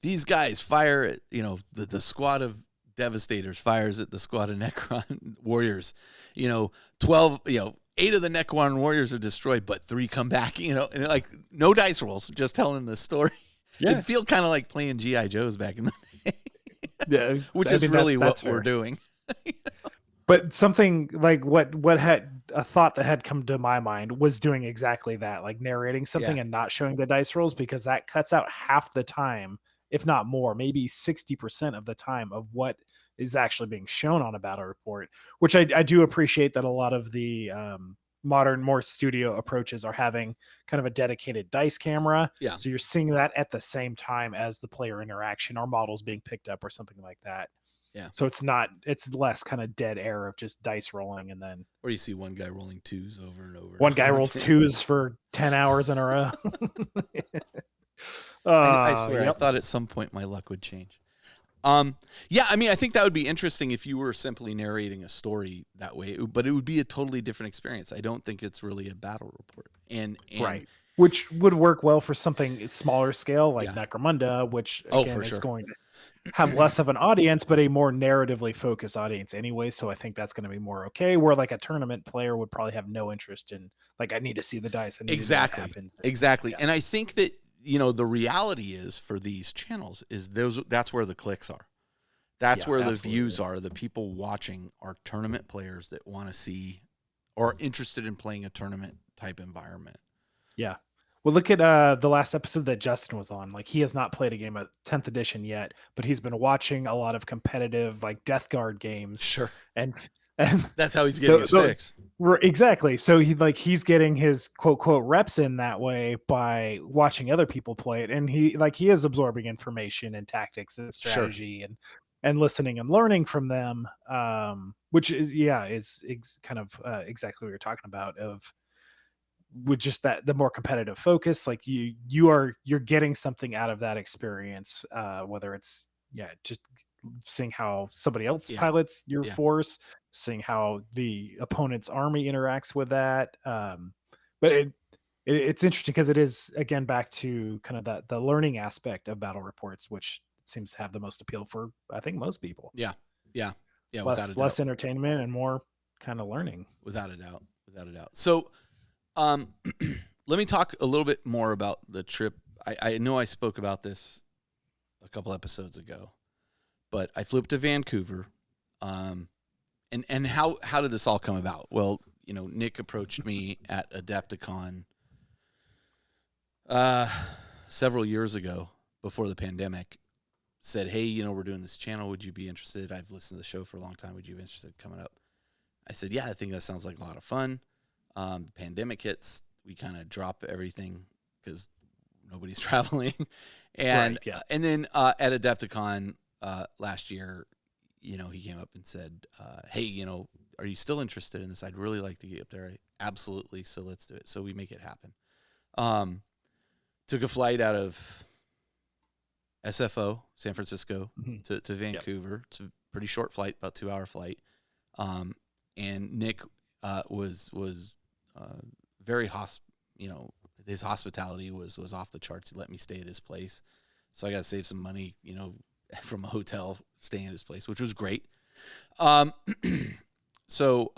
these guys fire at, the squad of Devastators fires at the squad of Necron Warriors, 12, 8 of the Necron Warriors are destroyed, but 3 come back, and like no dice rolls, just telling the story. Yeah. It'd feel kind of like playing G.I. Joes back in the day. Yeah, which is really what we're doing. But something like what had a thought that had come to my mind was doing exactly that, like narrating something and not showing the dice rolls, because that cuts out half the time, if not more, maybe 60% of the time of what is actually being shown on a battle report, which I do appreciate that a lot of the modern, more studio approaches are having kind of a dedicated dice camera. Yeah. So you're seeing that at the same time as the player interaction or models being picked up or something like that. Yeah. So it's less kind of dead air of just dice rolling, and then. Or you see one guy rolling 2s over and over. One guy rolls 2s for 10 hours in a row. I swear, I thought at some point my luck would change. I mean, I think that would be interesting if you were simply narrating a story that way, but it would be a totally different experience. I don't think it's really a battle report. And right. Which would work well for something smaller scale like Necromunda, which again is going to have less of an audience, but a more narratively focused audience anyway. So I think that's going to be more okay. Where like a tournament player would probably have no interest in, like, I need to see the dice. Exactly. Exactly. And I think that, the reality is for these channels is that's where the clicks are. That's where the views are. The people watching are tournament players that want to see or are interested in playing a tournament type environment. Yeah. Well, look at the last episode that Justin was on. Like, he has not played a game of 10th edition yet, but he's been watching a lot of competitive, like, Death Guard games. Sure. And And that's how he's getting his fix. Exactly. So he's getting his quote reps in that way by watching other people play it, and he is absorbing information and tactics and strategy and listening and learning from them, which is kind of exactly what you're talking about, of with just that the more competitive focus. Like you're getting something out of that experience, whether it's just seeing how somebody else pilots your force, seeing how the opponent's army interacts with that. But it's interesting because it is, again, back to kind of the learning aspect of battle reports, which seems to have the most appeal for, I think, most people. Yeah. Less entertainment and more kind of learning. Without a doubt. So, let me talk a little bit more about the trip. I know I spoke about this a couple episodes ago, but I flew up to Vancouver. And how did this all come about? Well, Nick approached me at Adepticon several years ago before the pandemic, said, hey, we're doing this channel. Would you be interested? I've listened to the show for a long time. Would you be interested in coming up? I said, yeah, I think that sounds like a lot of fun. The pandemic hits, we kind of drop everything because nobody's traveling. And and then at Adepticon last year, he came up and said, hey, are you still interested in this? I'd really like to get up there. Absolutely. So let's do it. So we make it happen. Took a flight out of SFO, San Francisco, to Vancouver. It's a pretty short flight, about 2-hour flight. And Nick was very his hospitality was off the charts. He let me stay at his place, so I got to save some money, from a hotel staying at his place, which was great. So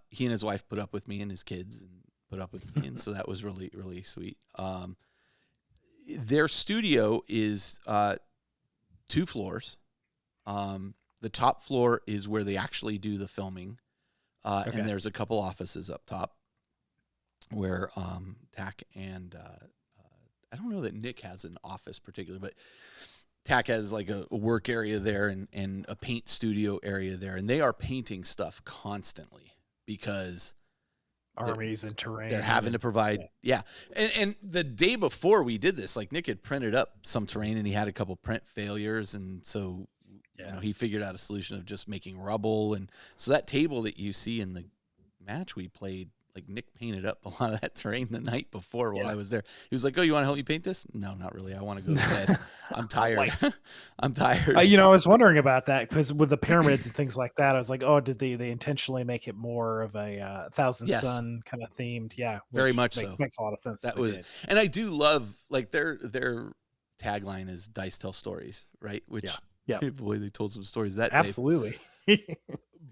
he and his wife put up with me, and his kids and put up with me, and so that was really, really sweet. Their studio is 2 floors. The top floor is where they actually do the filming. And there's a couple offices up top where Tack and I don't know that Nick has an office particularly, but Tack has like a work area there and a paint studio area there. And they are painting stuff constantly because armies and terrain. They're having to provide. Yeah. And the day before we did this, like Nick had printed up some terrain and he had a couple print failures. And so he figured out a solution of just making rubble. And so that table that you see in the match we played, like Nick painted up a lot of that terrain the night before while I was there. He was like, oh, you want to help me paint this? No, not really. I want to go to bed. I'm tired. I'm tired. I was wondering about that because with the pyramids and things like that, I was like, oh, did they intentionally make it more of a Thousand Sun kind of themed? Yeah. Very much so. Makes a lot of sense. That was, and I do love, like their tagline is Dice Tell Stories, right? Which, boy, they told some stories that Absolutely.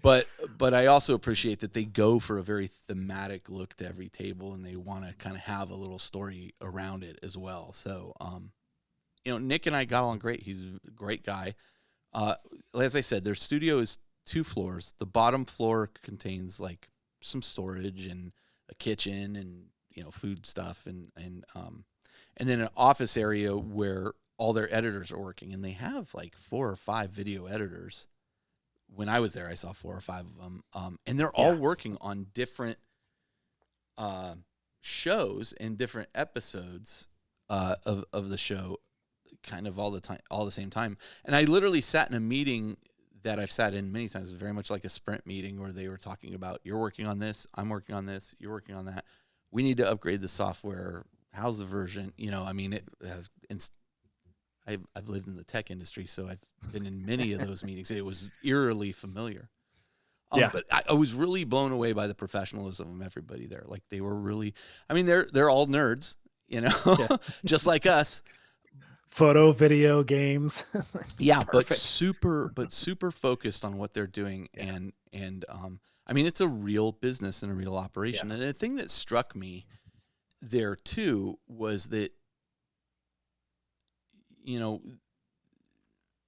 But I also appreciate that they go for a very thematic look to every table, and they want to kind of have a little story around it as well. So, Nick and I got along great. He's a great guy. As I said, their studio is 2 floors. The bottom floor contains like some storage and a kitchen and food stuff, and then an office area where all their editors are working, and they have like 4 or 5 video editors. When I was there, I saw 4 or 5 of them, and they're all working on different shows and different episodes of the show, kind of all the same time. And I literally sat in a meeting that I've sat in many times, very much like a sprint meeting, where they were talking about, you're working on this, I'm working on this, you're working on that. We need to upgrade the software. How's the version? I've lived in the tech industry, so I've been in many of those meetings. It was eerily familiar. But I was really blown away by the professionalism of everybody there. Like they were really, they're all nerds, just like us. Photo, video, games. but super focused on what they're doing. Yeah. And it's a real business and a real operation. Yeah. And the thing that struck me there too was that,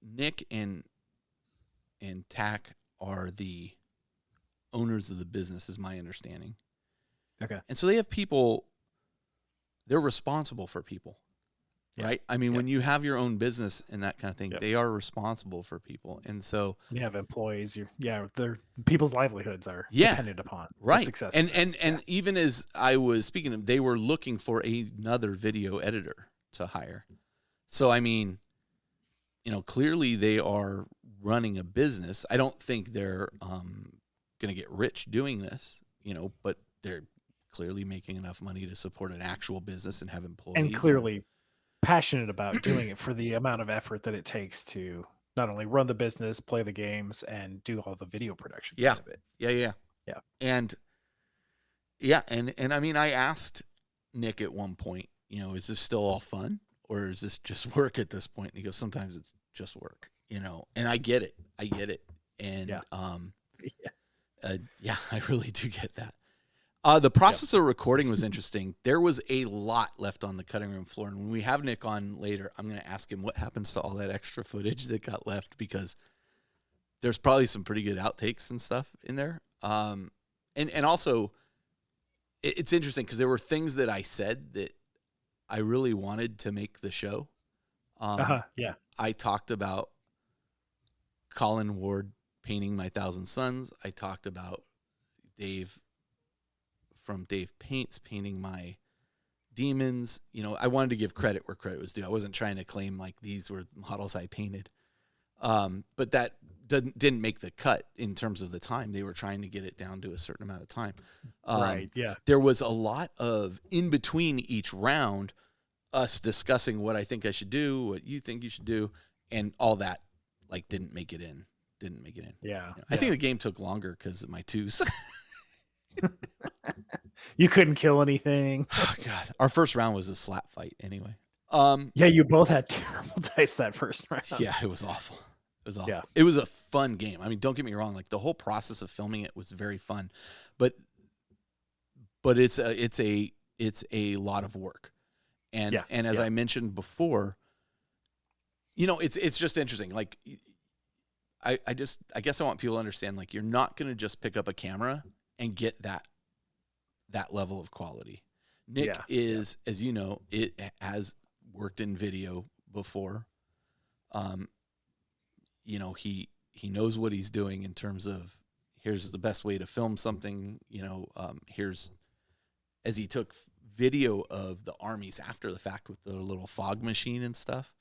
Nick and Tack are the owners of the business, is my understanding. Okay. And so they have people, they're responsible for people. right? I mean, when you have your own business and that kind of thing, they are responsible for people. And so you have employees, their people's livelihoods are dependent upon the success. And even as I was speaking to them, they were looking for another video editor to hire. So, I mean, clearly they are running a business. I don't think they're going to get rich doing this, but they're clearly making enough money to support an actual business and have employees. And clearly passionate about doing it for the amount of effort that it takes to not only run the business, play the games, and do all the video production side of it. Yeah. And I mean, I asked Nick at one point, is this still all fun or is this just work at this point? And he goes, sometimes it's just work, and I get it. And, I really do get that. The process of recording was interesting. There was a lot left on the cutting room floor. And when we have Nick on later, I'm going to ask him what happens to all that extra footage that got left, because there's probably some pretty good outtakes and stuff in there. And also, it's interesting because there were things that I said that I really wanted to make the show. I talked about Colin Ward painting my 1,000 Suns. I talked about Dave from Dave Paints painting my demons. I wanted to give credit where credit was due. I wasn't trying to claim like these were models I painted. But that didn't make the cut in terms of the time. They were trying to get it down to a certain amount of time. There was a lot of in between each round, us discussing what I think I should do, what you think you should do, and all that like didn't make it in. I think the game took longer because of my twos. You couldn't kill anything. Oh God. Our first round was a slap fight anyway. You both had terrible dice that first round. Yeah, it was awful. Yeah. It was a fun game. I mean, don't get me wrong, like the whole process of filming it was very fun. But it's a lot of work. And as I mentioned before, it's just interesting. Like I guess I want people to understand, like, you're not going to just pick up a camera and get that level of quality. Nick is, as you know, it has worked in video before. He knows what he's doing in terms of here's the best way to film something. Here's, as he took video of the armies after the fact with the little fog machine and stuff.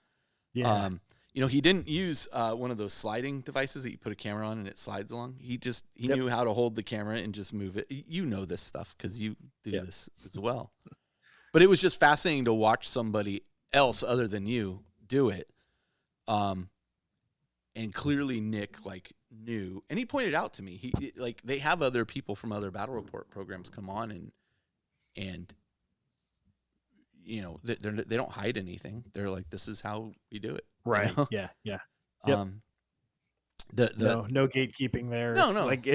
Yeah. He didn't use one of those sliding devices that you put a camera on and it slides along. He knew how to hold the camera and just move it. You know this stuff because you do this as well. But it was just fascinating to watch somebody else other than you do it. And clearly Nick knew, and he pointed out to me, they have other people from other battle report programs come on and they don't hide anything. They're like, this is how we do it. Right. Yeah. Yep. No gatekeeping there. No. Like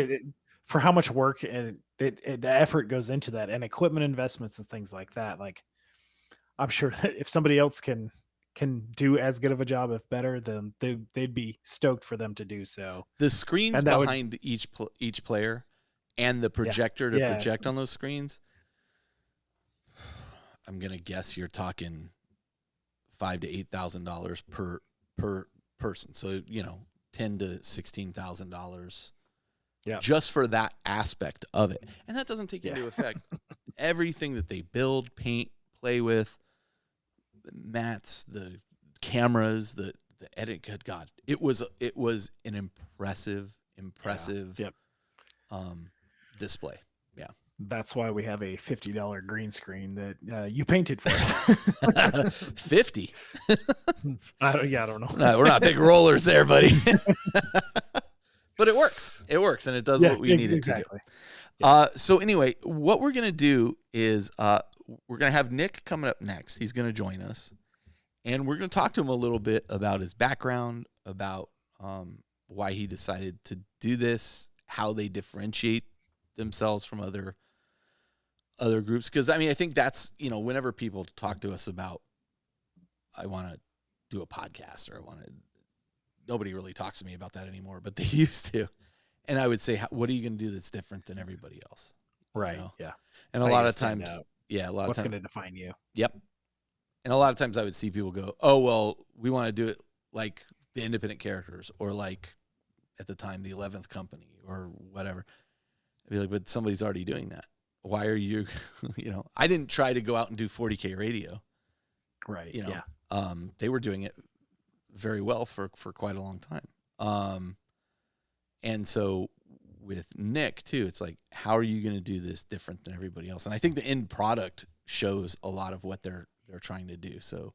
for how much work and the effort goes into that, and equipment investments and things like that. Like, I'm sure that if somebody else can do as good of a job, if better, then they'd be stoked for them to do so. The screens behind each player and the projector to project on those screens, I'm gonna guess you're talking $5,000 to $8,000 per person. So $10,000 to $16,000. Yeah. Just for that aspect of it, and that doesn't take into effect everything that they build, paint, play with, the mats, the cameras, the edit. Good God, it was an impressive display. Yeah. That's why we have a $50 green screen that you painted for us. 50. I don't know. No, we're not big rollers there, buddy. But it works. It works, and it does what we need it to do. So anyway, what we're gonna do is we're gonna have Nick coming up next. He's gonna join us, and we're gonna talk to him a little bit about his background, about why he decided to do this, how they differentiate themselves from other groups. Because I think that's whenever people talk to us about, I want to do a podcast, or nobody really talks to me about that anymore, but they used to. And I would say, what are you going to do that's different than everybody else? Right. Yeah. And a lot of times, what's going to define you? Yep. And a lot of times I would see people go, oh, well, we want to do it like the independent characters or like at the time, the 11th Company or whatever. I'd be like, but somebody's already doing that. Why are you, I didn't try to go out and do 40K radio. Right. They were doing it very well for quite a long time. And so with Nick too, it's like, how are you going to do this different than everybody else? And I think the end product shows a lot of what they're trying to do. So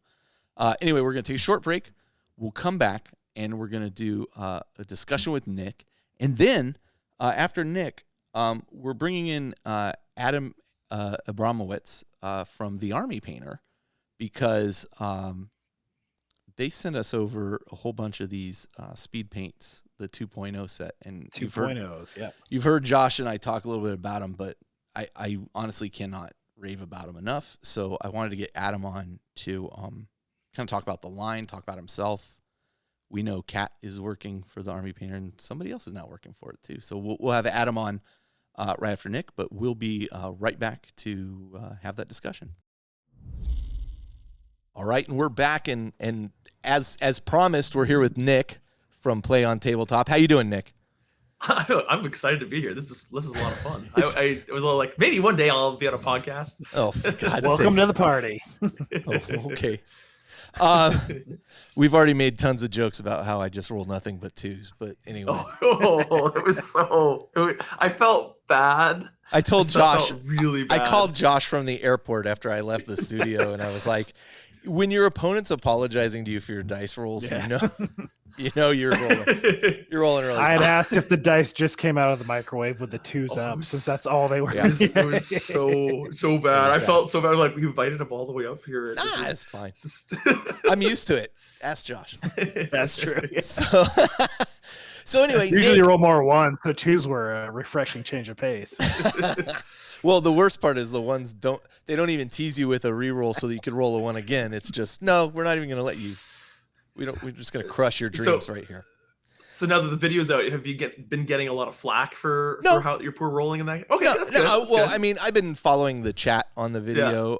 anyway, we're going to take a short break. We'll come back and we're going to do a discussion with Nick. And then after Nick, we're bringing in Adam Abramowicz from The Army Painter, because they sent us over a whole bunch of these Speedpaints, the 2.0 set. And 2.0s, yeah. You've heard Josh and I talk a little bit about them, but I honestly cannot rave about them enough. So I wanted to get Adam on to kind of talk about the line, talk about himself. We know Kat is working for the Army Painter, and somebody else is now working for it too. So we'll have Adam on right after Nick, but we'll be right back to have that discussion. All right, and we're back, and as promised, we're here with Nick from PlayOn Tabletop. How you doing, Nick? I'm excited to be here. This is a lot of fun. I was a little like, maybe one day I'll be on a podcast. Oh, for God's Welcome sakes. to the party. Oh, okay. We've already made tons of jokes about how I just rolled nothing but twos, but anyway. It was I felt bad. I told Josh, really bad. I called Josh from the airport after I left the studio, and I was like, when your opponent's apologizing to you for your dice rolls, you know you're rolling really I had asked if the dice just came out of the microwave with the twos up, since that's all they were. Yeah. It was so bad. I felt so bad. Like, we invited him all the way up here. It's fine. I'm used to it. Ask Josh. That's true. Yeah. So anyway, usually you roll more ones, so twos were a refreshing change of pace. Well, the worst part is the ones don't even tease you with a reroll so that you could roll a one again. It's just, no, we're not even going to let you. We're just going to crush your dreams right here. So now that the video's out, have you been getting a lot of flack for how you're poor rolling in that? Okay, that's good. That's good. I mean, I've been following the chat on the video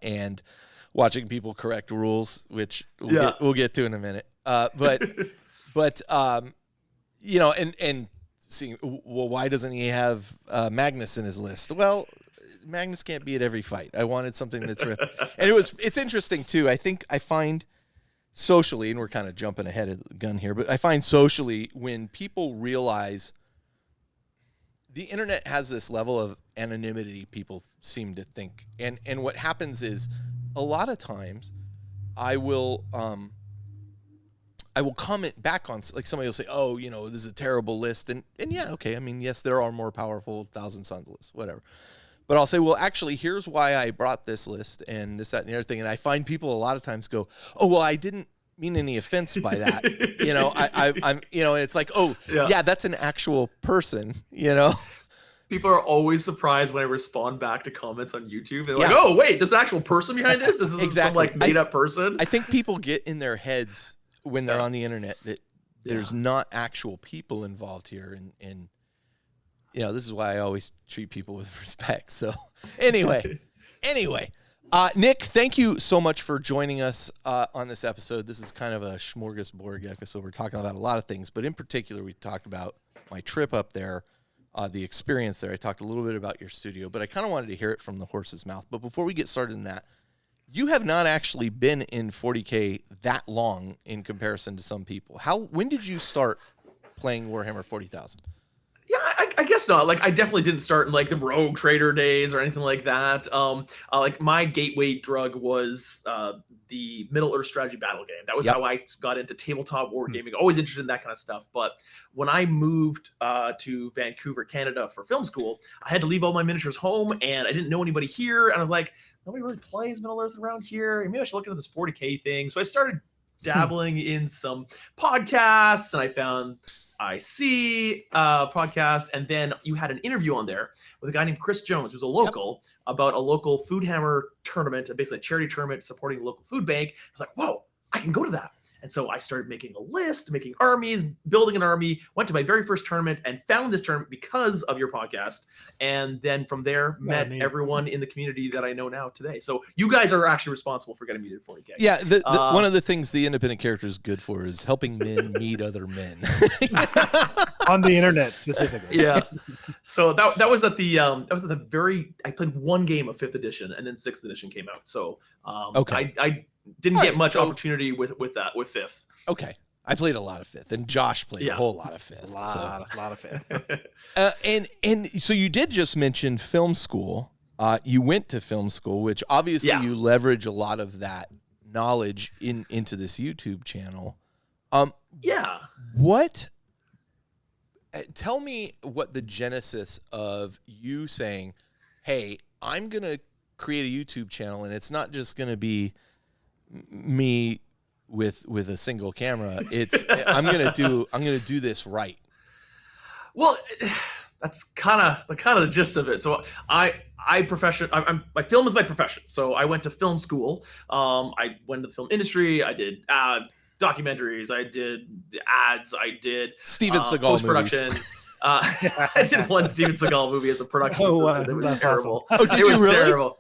and watching people correct rules, which we'll get to in a minute. But and seeing, well, why doesn't he have Magnus in his list? Well, Magnus can't be at every fight. I wanted something that's and it's interesting too. I find socially, and we're kind of jumping ahead of the gun here, but I find socially, when people realize the internet has this level of anonymity, people seem to think, and what happens is a lot of times I will comment back on, like, somebody will say, oh, this is a terrible list, and yeah, okay, I mean, yes, there are more powerful Thousand Sons lists, whatever. But I'll say, well, actually, here's why I brought this list and this, that, and the other thing. And I find people a lot of times go, oh, well, I didn't mean any offense by that. I'm and it's like, oh, yeah, that's an actual person, People are always surprised when I respond back to comments on YouTube. They're like, oh, wait, there's an actual person behind this? This is some like made up person? I think people get in their heads when they're on the internet that there's not actual people involved here. And this is why I always treat people with respect. So anyway, Nick, thank you so much for joining us on this episode. This is kind of a smorgasbord episode. We're talking about a lot of things, but in particular, we talked about my trip up there, the experience there. I talked a little bit about your studio, but I kind of wanted to hear it from the horse's mouth. But before we get started in that, you have not actually been in 40K that long in comparison to some people. When did you start playing Warhammer 40,000? Yeah, I guess not. Like, I definitely didn't start in like the Rogue Trader days or anything like that. Like, my gateway drug was the Middle Earth strategy battle game. That was how I got into tabletop wargaming. Always interested in that kind of stuff. But when I moved to Vancouver, Canada for film school, I had to leave all my miniatures home, and I didn't know anybody here. And I was like, nobody really plays Middle Earth around here. Maybe I should look into this 40K thing. So I started dabbling in some podcasts, and I found IC podcast, and then you had an interview on there with a guy named Chris Jones, who's a local, about a local Food Hammer tournament, basically a charity tournament supporting the local food bank. I was like, whoa, I can go to that. And so I started making a list, making armies, building an army, went to my very first tournament and found this tournament because of your podcast. And then from there, met everyone in the community that I know now today. So you guys are actually responsible for getting me to 40K. Yeah, one of the things the independent character is good for is helping men meet other men. On the internet specifically. Yeah. So that was at the very, I played one game of 5th edition and then 6th edition came out. So okay. I didn't get much opportunity with 5th. Okay. I played a lot of 5th, and Josh played a whole lot of 5th. A lot of 5th. And so you did just mention film school. You went to film school, which obviously you leverage a lot of that knowledge into this YouTube channel. What? Tell me what the genesis of you saying, "Hey, I'm gonna create a YouTube channel, and it's not just gonna be me with a single camera. It's I'm gonna do this right." Well, that's kind of the gist of it. So my film is my profession. So I went to film school. I went to the film industry. I did documentaries. I did ads. I did Steven Seagal post-production. I did one Steven Seagal movie as a production assistant. It was terrible. Awesome. Oh, did you really? Terrible.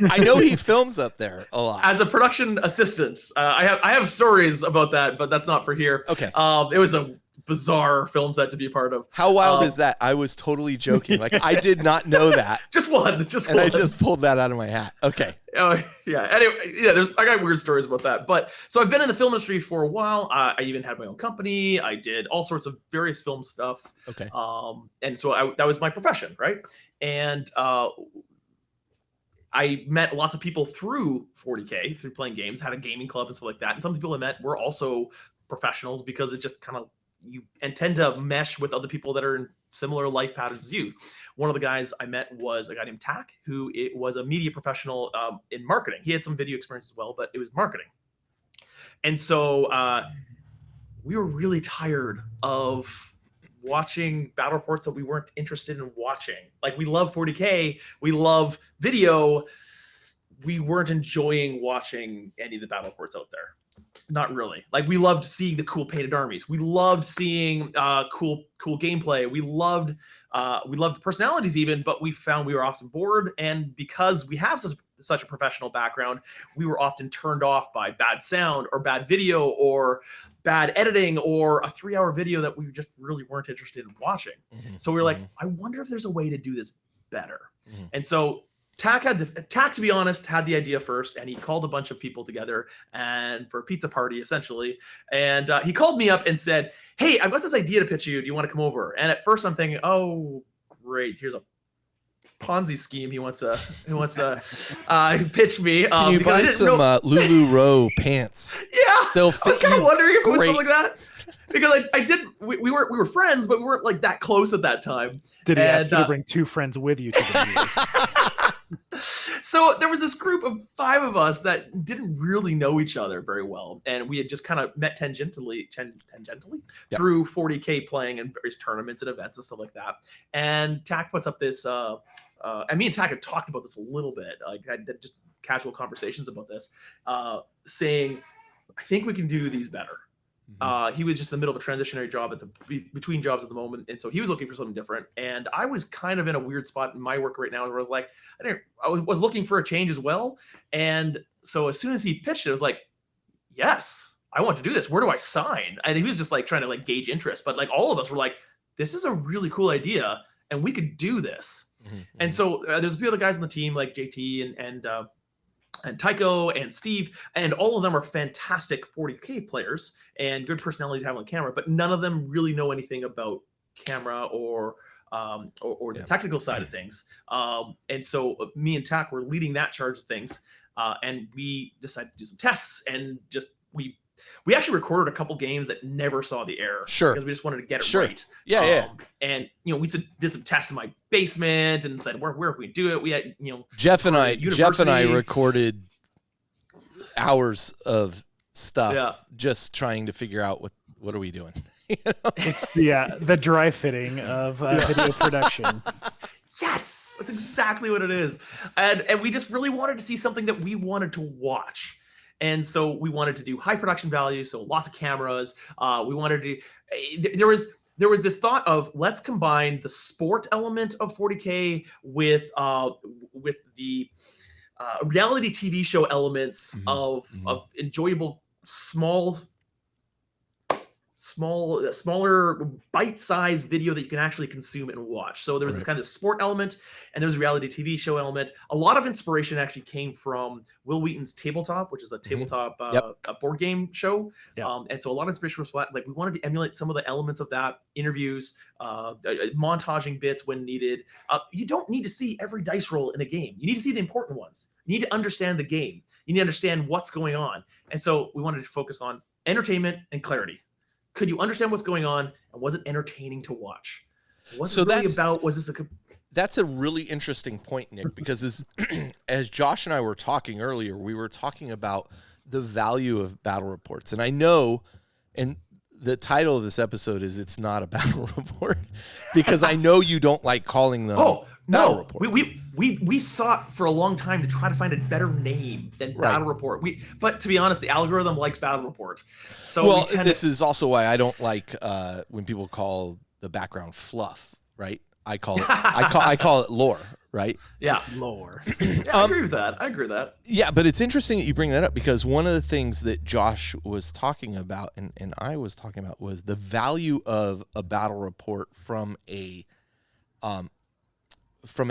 I know he films up there a lot. As a production assistant, I have stories about that, but that's not for here. Okay. It was a bizarre film set to be a part of. How wild is that? I was totally joking. Like, I did not know that. Just one. And I just pulled that out of my hat. Okay. Yeah. Anyway, I got weird stories about that. But so I've been in the film industry for a while. I even had my own company. I did all sorts of various film stuff. Okay. And so that was my profession, right? And I met lots of people through 40K, through playing games, had a gaming club and stuff like that. And some people I met were also professionals because it just kind of you tend to mesh with other people that are in similar life patterns as you. One of the guys I met was a guy named Tak, who was a media professional in marketing. He had some video experience as well, but it was marketing. And so we were really tired of watching battle reports that we weren't interested in watching. Like, we love 40K, we love video. We weren't enjoying watching any of the battle reports out there. Not really. Like, we loved seeing the cool painted armies. We loved seeing cool gameplay. We loved the personalities even, but we found we were often bored. And because we have such a professional background, we were often turned off by bad sound or bad video or bad editing or a 3-hour video that we just really weren't interested in watching. Mm-hmm. So we were like, I wonder if there's a way to do this better. Mm-hmm. And so Tak, to be honest, had the idea first, and he called a bunch of people together and for a pizza party, essentially. And he called me up and said, "Hey, I've got this idea to pitch you. Do you want to come over?" And at first, I'm thinking, "Oh, great! Here's a Ponzi scheme. He wants to pitch me." Can you buy some LuLaRoe pants? Yeah, they'll fit. I was kind of wondering if it was great. something like that. Because I did, we were friends, but we weren't like that close at that time. Did he ask you to bring 2 friends with you to the meeting? So there was this group of 5 of us that didn't really know each other very well, and we had just kind of met tangentially through 40K playing in various tournaments and events and stuff like that. And Tak puts up this, and me and Tak had talked about this a little bit, like I had just casual conversations about this, saying, "I think we can do these better." He was just in the middle of a transitionary job between jobs at the moment. And so he was looking for something different. And I was kind of in a weird spot in my work right now where I was like, I was looking for a change as well. And so as soon as he pitched it, I was like, yes, I want to do this. Where do I sign? And he was just like trying to like gauge interest. But like all of us were like, this is a really cool idea and we could do this. Mm-hmm. And so there's a few other guys on the team like JT and Tycho and Steve, and all of them are fantastic 40K players and good personalities to have on camera, but none of them really know anything about camera or the technical side of things. And so me and Tak were leading that charge of things, and we decided to do some tests and just we actually recorded a couple games that never saw the air. Sure. Because we just wanted to get it right. Yeah. And we did some tests in my basement and said where can we do it? We had Jeff and I recorded hours of stuff just trying to figure out what are we doing. It's the dry fitting of video production. Yes, that's exactly what it is. And we just really wanted to see something that we wanted to watch. And so we wanted to do high production value, so lots of cameras. We wanted to. There was this thought of let's combine the sport element of 40K with the reality TV show elements of enjoyable smaller bite-sized video that you can actually consume and watch. So there was this kind of sport element, and there was a reality TV show element. A lot of inspiration actually came from Will Wheaton's Tabletop, which is a tabletop a board game show. And so a lot of inspiration was like we wanted to emulate some of the elements of that, interviews, montaging bits when needed. You don't need to see every dice roll in a game. You need to see the important ones. You need to understand the game. You need to understand what's going on. And so we wanted to focus on entertainment and clarity. Could you understand what's going on, and was it entertaining to watch? What's it really about? Was this That's a really interesting point, Nick, because as Josh and I were talking earlier, we were talking about the value of battle reports. And I know, and the title of this episode is It's Not a Battle Report, because I know you don't like calling them battle reports. We sought for a long time to try to find a better name than battle report. But to be honest, the algorithm likes battle report. So this is also why I don't like when people call the background fluff, right? I call it lore, right? Yeah, it's lore. I agree with that. Yeah, but it's interesting that you bring that up, because one of the things that Josh was talking about and I was talking about was the value of a battle report from an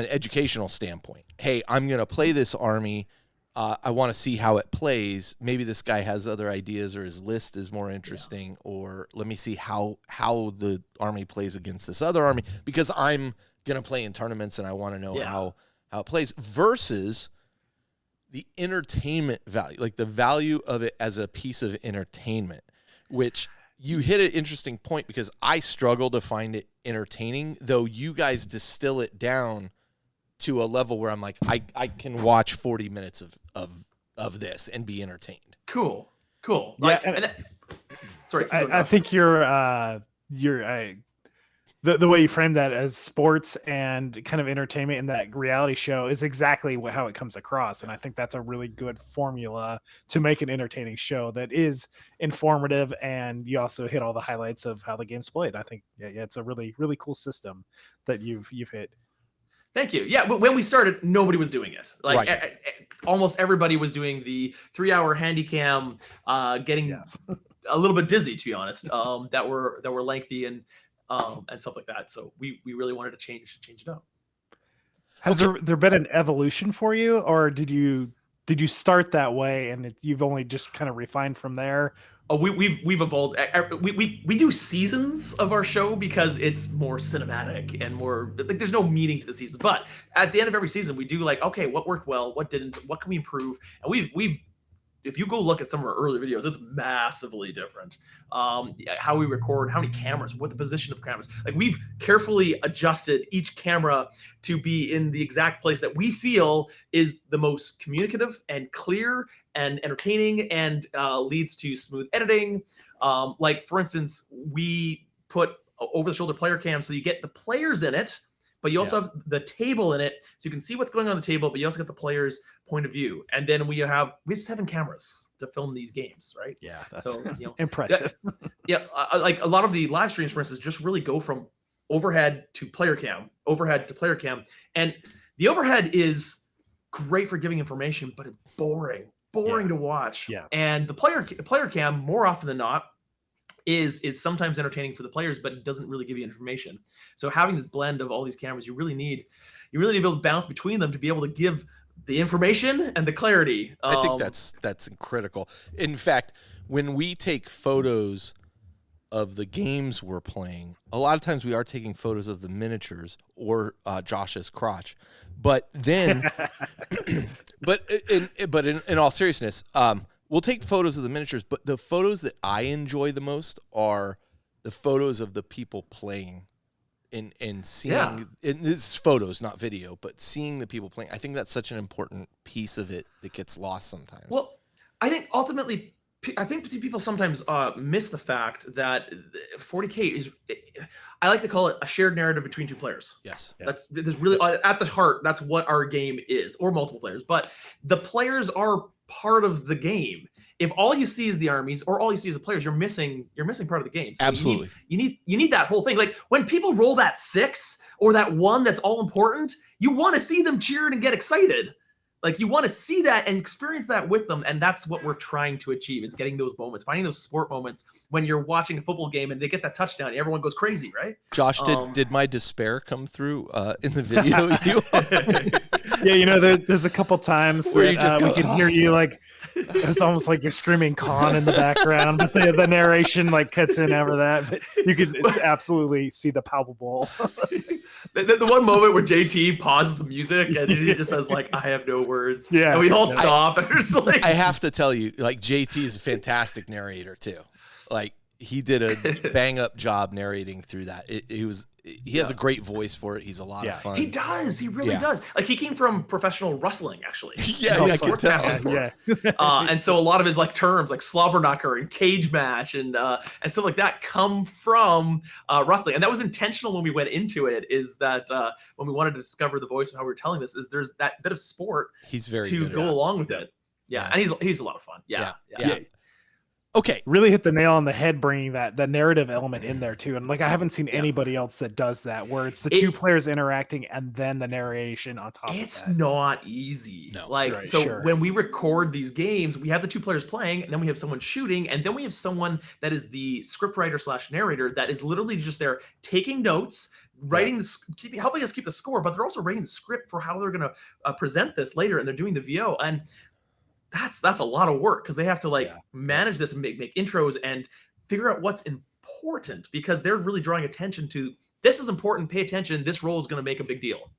educational standpoint. Hey, I'm going to play this army. I want to see how it plays. Maybe this guy has other ideas, or his list is more interesting, or let me see how the army plays against this other army, because I'm going to play in tournaments and I want to know how it plays, versus the entertainment value, like the value of it as a piece of entertainment, which you hit an interesting point, because I struggle to find it entertaining, though you guys distill it down to a level where I'm like, I can watch 40 minutes of this and be entertained. Cool. Yeah, I think the way you frame that as sports and kind of entertainment in that reality show is exactly how it comes across. And I think that's a really good formula to make an entertaining show that is informative, and you also hit all the highlights of how the game's played. I think, it's a really, really cool system that you've hit. Thank you. Yeah, but when we started, nobody was doing it. Almost everybody was doing the 3-hour handycam, getting a little bit dizzy, to be honest, that were lengthy and stuff like that. So we really wanted to change it up. Has there been an evolution for you, or did you start that way and you've only just kind of refined from there? Oh, we've evolved. We do seasons of our show because it's more cinematic and more like there's no meaning to the season. But at the end of every season, we do like, okay, what worked well, what didn't, what can we improve? And we've if you go look at some of our early videos, it's massively different. How we record, how many cameras, what the position of cameras. Like we've carefully adjusted each camera to be in the exact place that we feel is the most communicative and clear and entertaining and leads to smooth editing. Like for instance, we put over-the-shoulder player cam so you get the players in it, but you also have the table in it, so you can see what's going on the table, but you also get the player's point of view. And then we have 7 cameras to film these games, right? Yeah, that's so impressive. Like a lot of the live streams, for instance, just really go from overhead to player cam, and the overhead is great for giving information, but it's boring to watch. Yeah, and the player cam, more often than not, is sometimes entertaining for the players, but it doesn't really give you information. So having this blend of all these cameras, you really need to be able to bounce between them to be able to give the information and the clarity. I think that's critical. In fact, when we take photos of the games we're playing, a lot of times we are taking photos of the miniatures or Josh's crotch. But then, but in all seriousness, we'll take photos of the miniatures, but the photos that I enjoy the most are the photos of the people playing and seeing, and this is photos, not video, but seeing the people playing. I think that's such an important piece of it that gets lost sometimes. Well, I think ultimately, people sometimes miss the fact that 40K is, I like to call it a shared narrative between 2 players. Yes. That's really at the heart. That's what our game is, or multiple players, but the players are part of the game. if all you see is the armies or all you see is the players, you're missing part of the game. So Absolutely. You need that whole thing. Like when people roll that 6 or that 1 that's all important, you want to see them cheer and get excited. Like you want to see that and experience that with them. And that's what we're trying to achieve, is getting those moments, finding those sport moments when you're watching a football game and they get that touchdown. Everyone goes crazy, right? Josh, did my despair come through in the video? Yeah, there's a couple times where that you just we can hear you like, it's almost like you're screaming "Con" in the background, but the narration like cuts in over that. But it's absolutely see the palpable. The one moment where JT pauses the music and he just says like, "I have no words." Yeah, and we all stop and it's like. I have to tell you, like JT is a fantastic narrator too. Like he did a bang up job narrating through that. He has a great voice for it. He's a lot of fun. He does. He really does. Like he came from professional wrestling, actually. I can tell. And so a lot of his like terms, like slobber knocker and cage match and stuff like that, come from wrestling. And that was intentional when we went into it. Is that when we wanted to discover the voice of how we were telling this, is there's that bit of sport. He's very to good go along with it. Yeah, and he's a lot of fun. Yeah. Okay. Really hit the nail on the head, bringing the narrative element in there too. And like, I haven't seen anybody else that does that, where it's the two players interacting and then the narration on top of that. It's not easy. No. When we record these games, we have the two players playing, and then we have someone shooting, and then we have someone that is the scriptwriter / narrator that is literally just there taking notes, writing, helping us keep the score, but they're also writing the script for how they're going to present this later, and they're doing the VO. And that's a lot of work, because they have to manage this and make intros and figure out what's important, because they're really drawing attention to this is important. Pay attention. This role is going to make a big deal,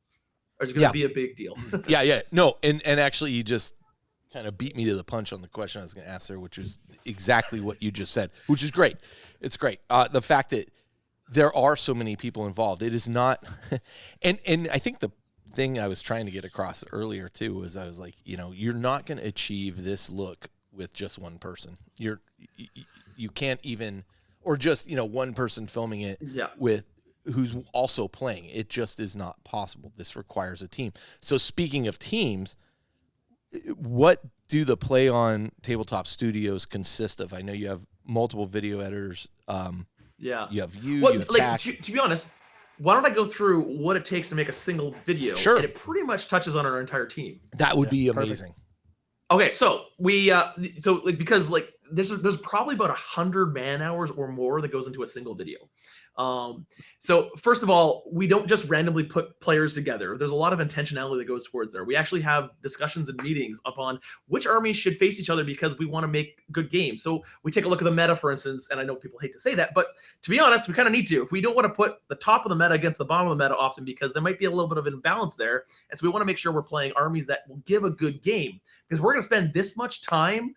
or it's going to be a big deal. No. And actually you just kind of beat me to the punch on the question I was going to ask there, which was exactly what you just said, which is great. It's great. The fact that there are so many people involved, it is not, and I think the thing I was trying to get across earlier too was I was like, you're not going to achieve this look with just one person. You can't even, or just one person filming it with who's also playing. It just is not possible. This requires a team. So speaking of teams, what do the PlayOn Tabletop studios consist of? I know you have multiple video editors. You have you have Tack. To be honest, why don't I go through what it takes to make a single video? Sure. And it pretty much touches on our entire team. That would be amazing. Okay, so we because there's probably about 100 man hours or more that goes into a single video. So first of all, we don't just randomly put players together. There's a lot of intentionality that goes towards there. We actually have discussions and meetings upon which armies should face each other, because we want to make good games. So we take a look at the meta, for instance, and I know people hate to say that, but to be honest, we kind of need to. If we don't want to put the top of the meta against the bottom of the meta often, because there might be a little bit of an imbalance there. And so we want to make sure we're playing armies that will give a good game, because we're going to spend this much time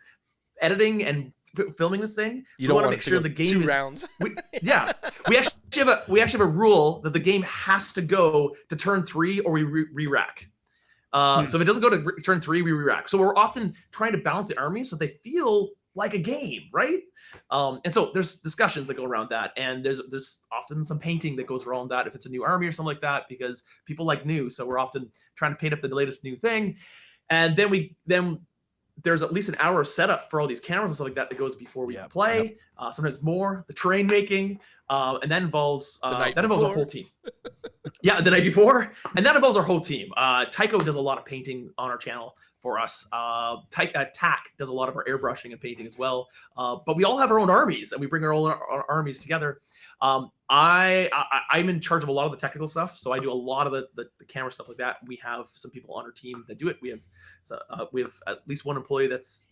editing and filming this thing. You don't want want to make sure the game 2 rounds. We actually have a rule that the game has to go to turn 3 or we re-rack. So if it doesn't go to turn 3, we re-rack. So we're often trying to balance the armies so they feel like a game, right? And so there's discussions that go around that, and there's often some painting that goes around that if it's a new army or something like that, because people like new. So we're often trying to paint up the latest new thing, and then there's at least an hour of setup for all these cameras and stuff like that goes before we play. Sometimes more. The terrain making, and that involves our whole team. The night before, and that involves our whole team. Tycho does a lot of painting on our channel for us. Tack does a lot of our airbrushing and painting as well. But we all have our own armies, and we bring our own armies together. I'm in charge of a lot of the technical stuff, so I do a lot of the camera stuff like that. We have some people on our team that do it. We have at least one employee that's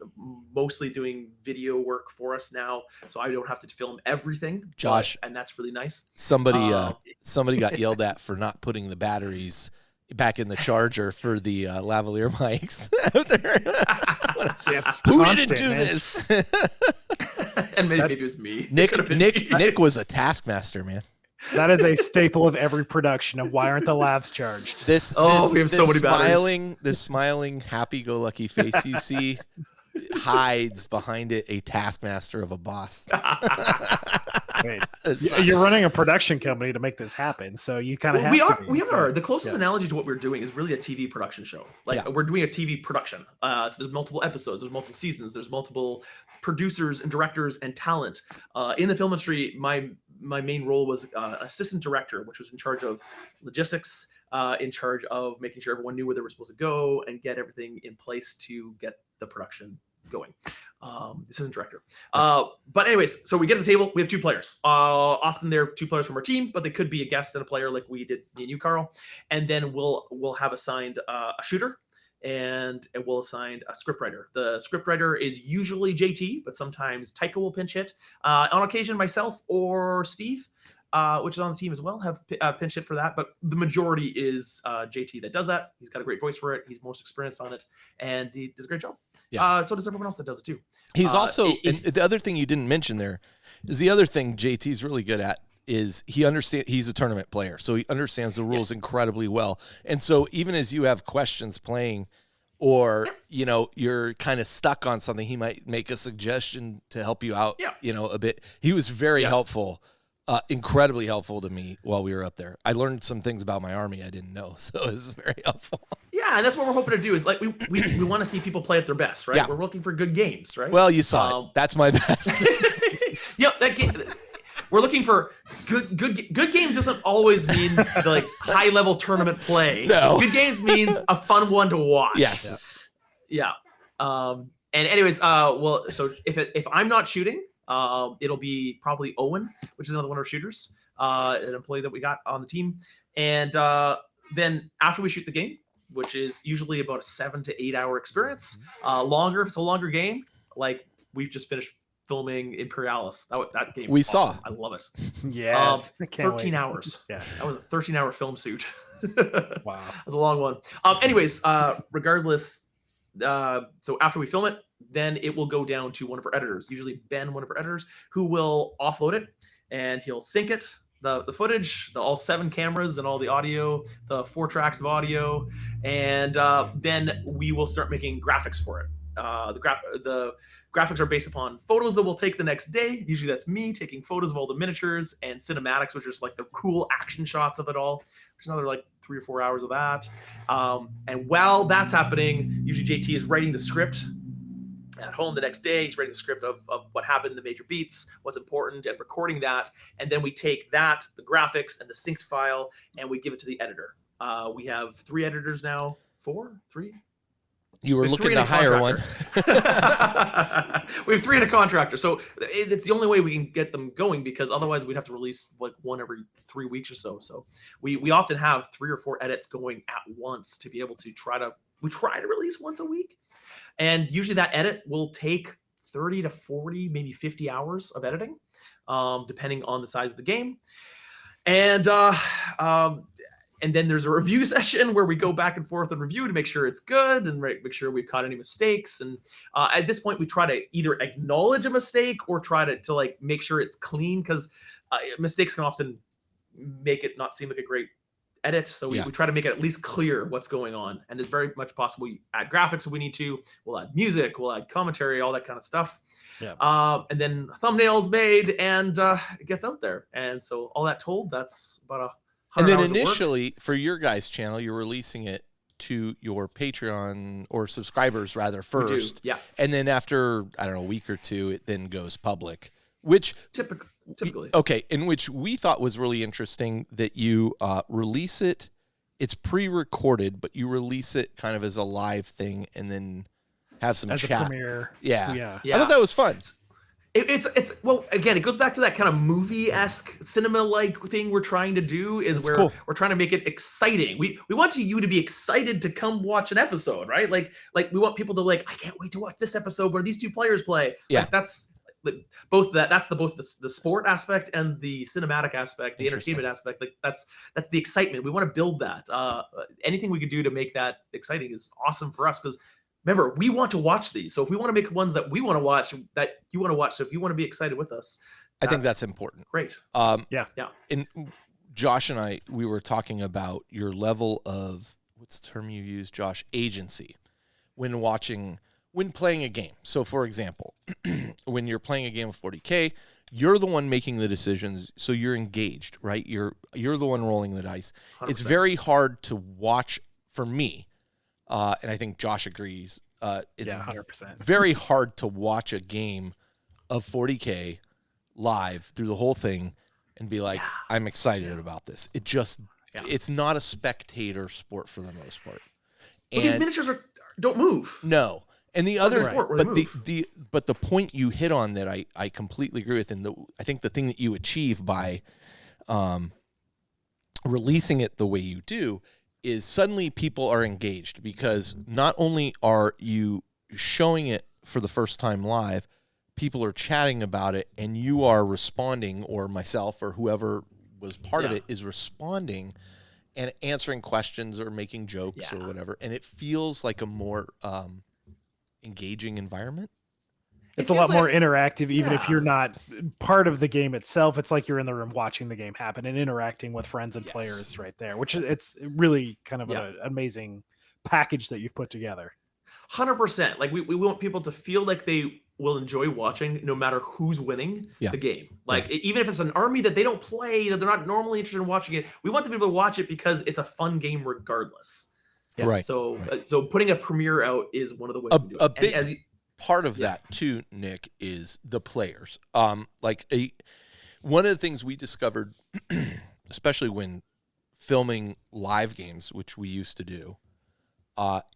mostly doing video work for us now, so I don't have to film everything. Josh, and that's really nice. Somebody got yelled at for not putting the batteries back in the charger for the lavalier mics out there. Who didn't do this? And maybe it was me. Nick was a taskmaster, man. That is a staple of every production of Why Aren't the Lavs Charged? We have so many batteries. This smiling, happy-go-lucky face you see hides behind it a taskmaster of a boss. Wait, you're running a production company to make this happen, so you kind of have to be. We are. The closest analogy to what we're doing is really a TV production show. Like we're doing a TV production. So there's multiple episodes, there's multiple seasons, there's multiple producers and directors and talent. In the film industry, my main role was assistant director, which was in charge of logistics, in charge of making sure everyone knew where they were supposed to go and get everything in place to get the production going. Assistant director. But anyways, so we get to the table. We have 2 players. Often they're 2 players from our team, but they could be a guest and a player like we did, me and you, Carl. And then we'll have assigned a shooter, and we'll assign a scriptwriter. The scriptwriter is usually JT, but sometimes Taika will pinch hit. On occasion, myself or Steve, which is on the team as well, have pinch hit for that. But the majority is JT that does that. He's got a great voice for it. He's most experienced on it, and he does a great job. Yeah. So does everyone else that does it too. He's also, and the other thing you didn't mention there is the other thing JT's really good at is he's a tournament player, so he understands the rules incredibly well. And so even as you have questions playing, or you're kind of stuck on something, he might make a suggestion to help you out. A bit. He was very helpful. Incredibly helpful to me while we were up there. I learned some things about my army I didn't know, so it was very helpful. Yeah, and that's what we're hoping to do is like we want to see people play at their best, right? Yeah. We're looking for good games, right? Well, you saw it. That's my best. Yep, that game. We're looking for good games. Doesn't always mean like high level tournament play. No. Good games means a fun one to watch. Yes. Yeah. And anyways, so if I'm not shooting, it'll be probably Owen, which is another one of our shooters, an employee that we got on the team. And then after we shoot the game, which is usually about a 7 to 8 hour experience, longer if it's a longer game, like we've just finished filming Imperialis. That game we awesome. saw. I love it. Yes. 13 hours. Yeah. That was a 13-hour film suit. Wow. That was a long one. Anyways, regardless, so after we film it, then it will go down to one of our editors, usually Ben, one of our editors, who will offload it, and he'll sync it, the footage, all 7 cameras and all the audio, the 4 tracks of audio, and then we will start making graphics for it. The graphics are based upon photos that we'll take the next day. Usually that's me taking photos of all the miniatures, and cinematics, which is like the cool action shots of it all. There's another like 3 or 4 hours of that. And while that's happening, usually JT is writing the script at home the next day. He's writing the script of what happened, the major beats, what's important, and recording that. And then we take that, the graphics, and the synced file, and we give it to the editor. We have 3 editors now. 4? 3? You were looking to hire one. We have 3 and a contractor. So it's the only way we can get them going, because otherwise we'd have to release like one every 3 weeks or so. So we often have 3 or 4 edits going at once to be able to try to release once a week. And usually that edit will take 30 to 40, maybe 50 hours of editing, depending on the size of the game. And then there's a review session where we go back and forth and review to make sure it's good and make sure we've caught any mistakes. And at this point, we try to either acknowledge a mistake or try to like make sure it's clean, because mistakes can often make it not seem like a great edit. So we try to make it at least clear what's going on. And it's very much possible we add graphics if we need to. We'll add music, we'll add commentary, all that kind of stuff. Yeah. And then thumbnails made, and it gets out there. And so all that told, that's about and then initially for your guys' channel, you're releasing it to your Patreon or subscribers rather first. Yeah. And then after, I don't know, a week or 2, it then goes public, which typically. Okay. In which we thought was really interesting that you release it. It's pre-recorded, but you release it kind of as a live thing and then have some as chat. a premiere. Yeah. I thought that was fun. It's well, again, it goes back to that kind of movie-esque, cinema-like thing we're trying to do, is where cool. We're trying to make it exciting. We want you to be excited to come watch an episode, right? Like we want people to I can't wait to watch this episode where these 2 players play. Yeah. Like, that's both the sport aspect and the cinematic aspect, the entertainment aspect. Like that's the excitement. We want to build that. Anything we could do to make that exciting is awesome for us, because remember, we want to watch these. So if we want to make ones that we want to watch, that you want to watch, so if you want to be excited with us, I think that's important. Great. Yeah. And Josh and I, we were talking about your level of, what's the term you use, Josh? Agency when watching when playing a game. So, for example, when you're playing a game of 40K, you're the one making the decisions, so you're engaged, right? You're the one rolling the dice. 100%. It's very hard to watch for me, and I think Josh agrees. It's 100%. very hard to watch a game of 40K live through the whole thing and be like, I'm excited about this. It just, it's not a spectator sport for the most part. But these miniatures don't move. No. And the other, but the point you hit on that I completely agree with, and I think the thing that you achieve by releasing it the way you do is suddenly people are engaged, because not only are you showing it for the first time live, people are chatting about it, and you are responding, or myself or whoever was part of it is responding and answering questions or making jokes or whatever, and it feels like a more engaging environment. It's a lot more interactive, even if you're not part of the game itself. It's like you're in the room watching the game happen and interacting with friends and players right there, which it's really kind of an amazing package that you've put together. 100%. Like we want people to feel like they will enjoy watching no matter who's winning the game. Like even if it's an army that they don't play, that they're not normally interested in watching it, we want them to be able to watch it because it's a fun game regardless. Yeah. Right. So putting a premiere out is one of the ways we do it. A big part of that too, Nick, is the players. One of the things we discovered, especially when filming live games, which we used to do,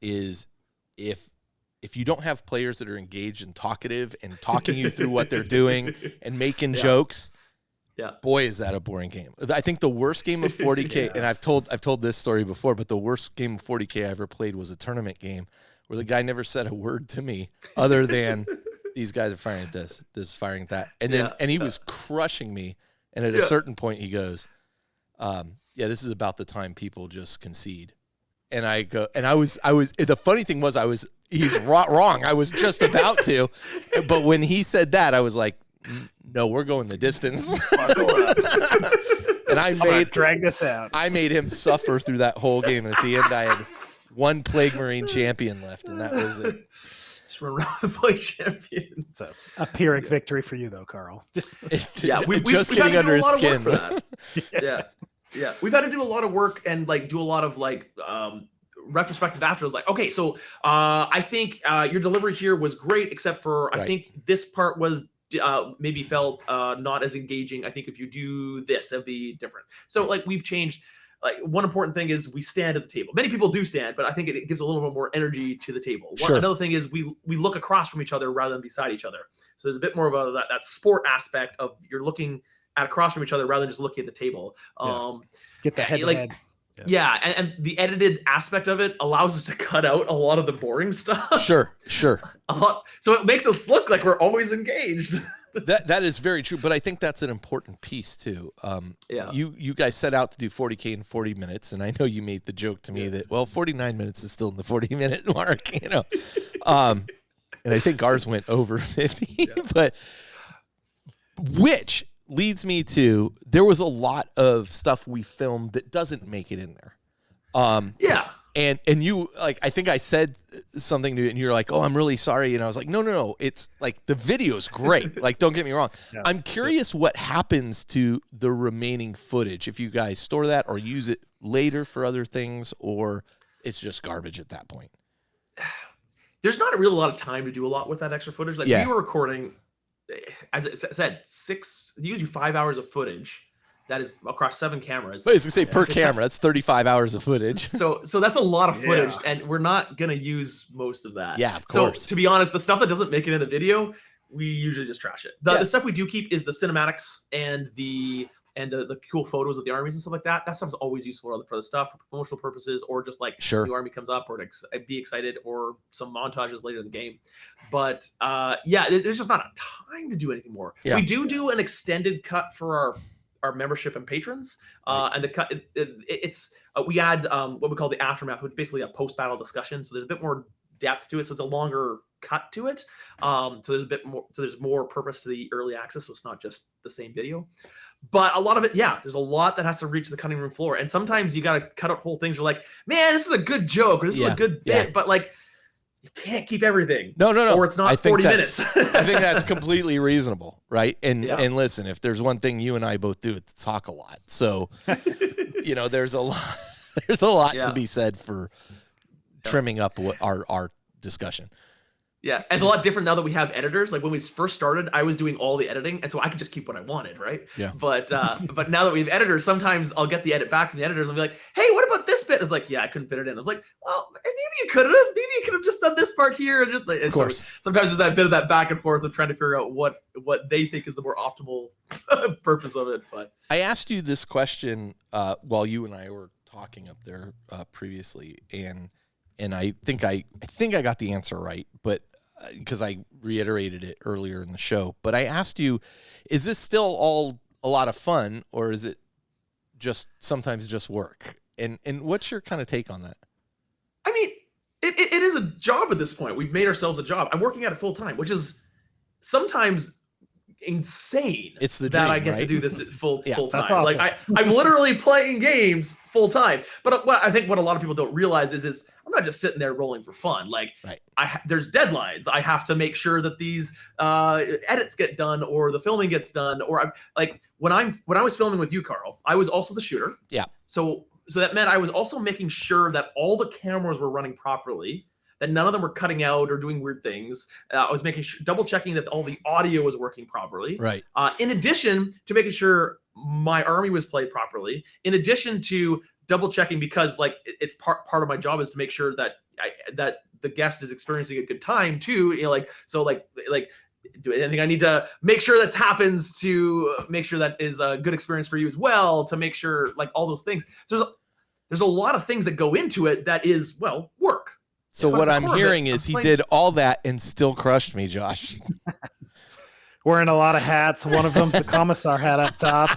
is if you don't have players that are engaged and talkative and talking you through what they're doing and making jokes, boy, is that a boring game. I think the worst game of 40K, and I've told this story before, but the worst game of 40K I ever played was a tournament game where the guy never said a word to me other than these guys are firing at this is firing at that. And then and he was crushing me. And at a certain point he goes, this is about the time people just concede. And I go, and I was the funny thing was he's wrong. I was just about to, but when he said that, I was like, no, we're going the distance. And I drag this out. I made him suffer through that whole game. And at the end, I had one Plague Marine champion left, and that was it. Just run around with the Plague champion. It's a Pyrrhic victory for you, though, Carl. We've just getting under his skin. We've had to do a lot of work and do a lot of retrospective after. Like, okay, so I think your delivery here was great, except for I think this part was maybe felt not as engaging. I think if you do this, that'd be different. So we've changed. One important thing is we stand at the table. Many people do stand, but I think it gives a little bit more energy to the table. Another thing is we look across from each other rather than beside each other. So there's a bit more of that sport aspect of you're looking at across from each other rather than just looking at the table. Get the head to head. Yeah, and the edited aspect of it allows us to cut out a lot of the boring stuff. Sure. A lot, so it makes us look like we're always engaged. That is very true, but I think that's an important piece too. You guys set out to do 40K in 40 minutes, and I know you made the joke to me that 49 minutes is still in the 40-minute mark, and I think ours went over 50, but which leads me to there was a lot of stuff we filmed that doesn't make it in there. And you I think I said something to you and you're like, oh, I'm really sorry. And I was like, no. It's the video's great. Don't get me wrong. I'm curious what happens to the remaining footage if you guys store that or use it later for other things, or it's just garbage at that point. There's not a lot of time to do a lot with that extra footage. We were recording, as it said, usually 5 hours of footage. That is across 7 cameras. I was gonna say per camera, that's 35 hours of footage. So that's a lot of footage, and we're not gonna use most of that. Yeah, of course. So to be honest, the stuff that doesn't make it in the video, we usually just trash it. The stuff we do keep is the cinematics and the cool photos of the armies and stuff like that. That stuff's always useful for the stuff for promotional purposes, or just the army comes up, or to be excited, or some montages later in the game. But there's just not a time to do anything more. We do an extended cut for our membership and patrons, and the cut it's we add what we call the aftermath, which is basically a post-battle discussion. So there's a bit more depth to it, so it's a longer cut to it. So there's a bit more, so there's more purpose to the early access, so it's not just the same video. But a lot of it, there's a lot that has to reach the cutting room floor, and sometimes you got to cut out whole things. You're like, man, this is a good joke, or this is a good bit, but you can't keep everything. No. Or it's not 40 minutes. I think that's completely reasonable, right? And listen, if there's one thing you and I both do, it's talk a lot. So, there's a lot to be said for trimming up our discussion. Yeah, and it's a lot different now that we have editors. Like when we first started, I was doing all the editing, and so I could just keep what I wanted, right? Yeah. But now that we have editors, sometimes I'll get the edit back from the editors and be like, "Hey, what about this bit?" It's like, "Yeah, I couldn't fit it in." I was like, "Well, maybe you could have. Maybe you could have just done this part here." And just of course. So sometimes there's that bit of that back and forth of trying to figure out what they think is the more optimal purpose of it. But I asked you this question while you and I were talking up there previously, and I think I got the answer right, but. Because I reiterated it earlier in the show, but I asked you, is this still all a lot of fun, or is it just sometimes just work? And what's your kind of take on that? I mean, it is a job at this point. We've made ourselves a job. I'm working at it full time, which is sometimes insane. It's the that dream, I get right? to do this full time. That's awesome. Like I'm literally playing games full time. But what I think what a lot of people don't realize is I'm not just sitting there rolling for fun. Like there's deadlines. I have to make sure that these edits get done or the filming gets done. Or when I was filming with you, Carl, I was also the shooter. Yeah. So that meant I was also making sure that all the cameras were running properly, that none of them were cutting out or doing weird things. I was double checking that all the audio was working properly. Right. In addition to making sure my army was played properly, in addition to double checking, because it's part of my job is to make sure that that the guest is experiencing a good time too. Do anything I need to make sure that happens to make sure that is a good experience for you as well, to make sure all those things. So there's a lot of things that go into it that is, work. So what I'm hearing is he did all that and still crushed me, Josh. Wearing a lot of hats. One of them's the commissar hat up top.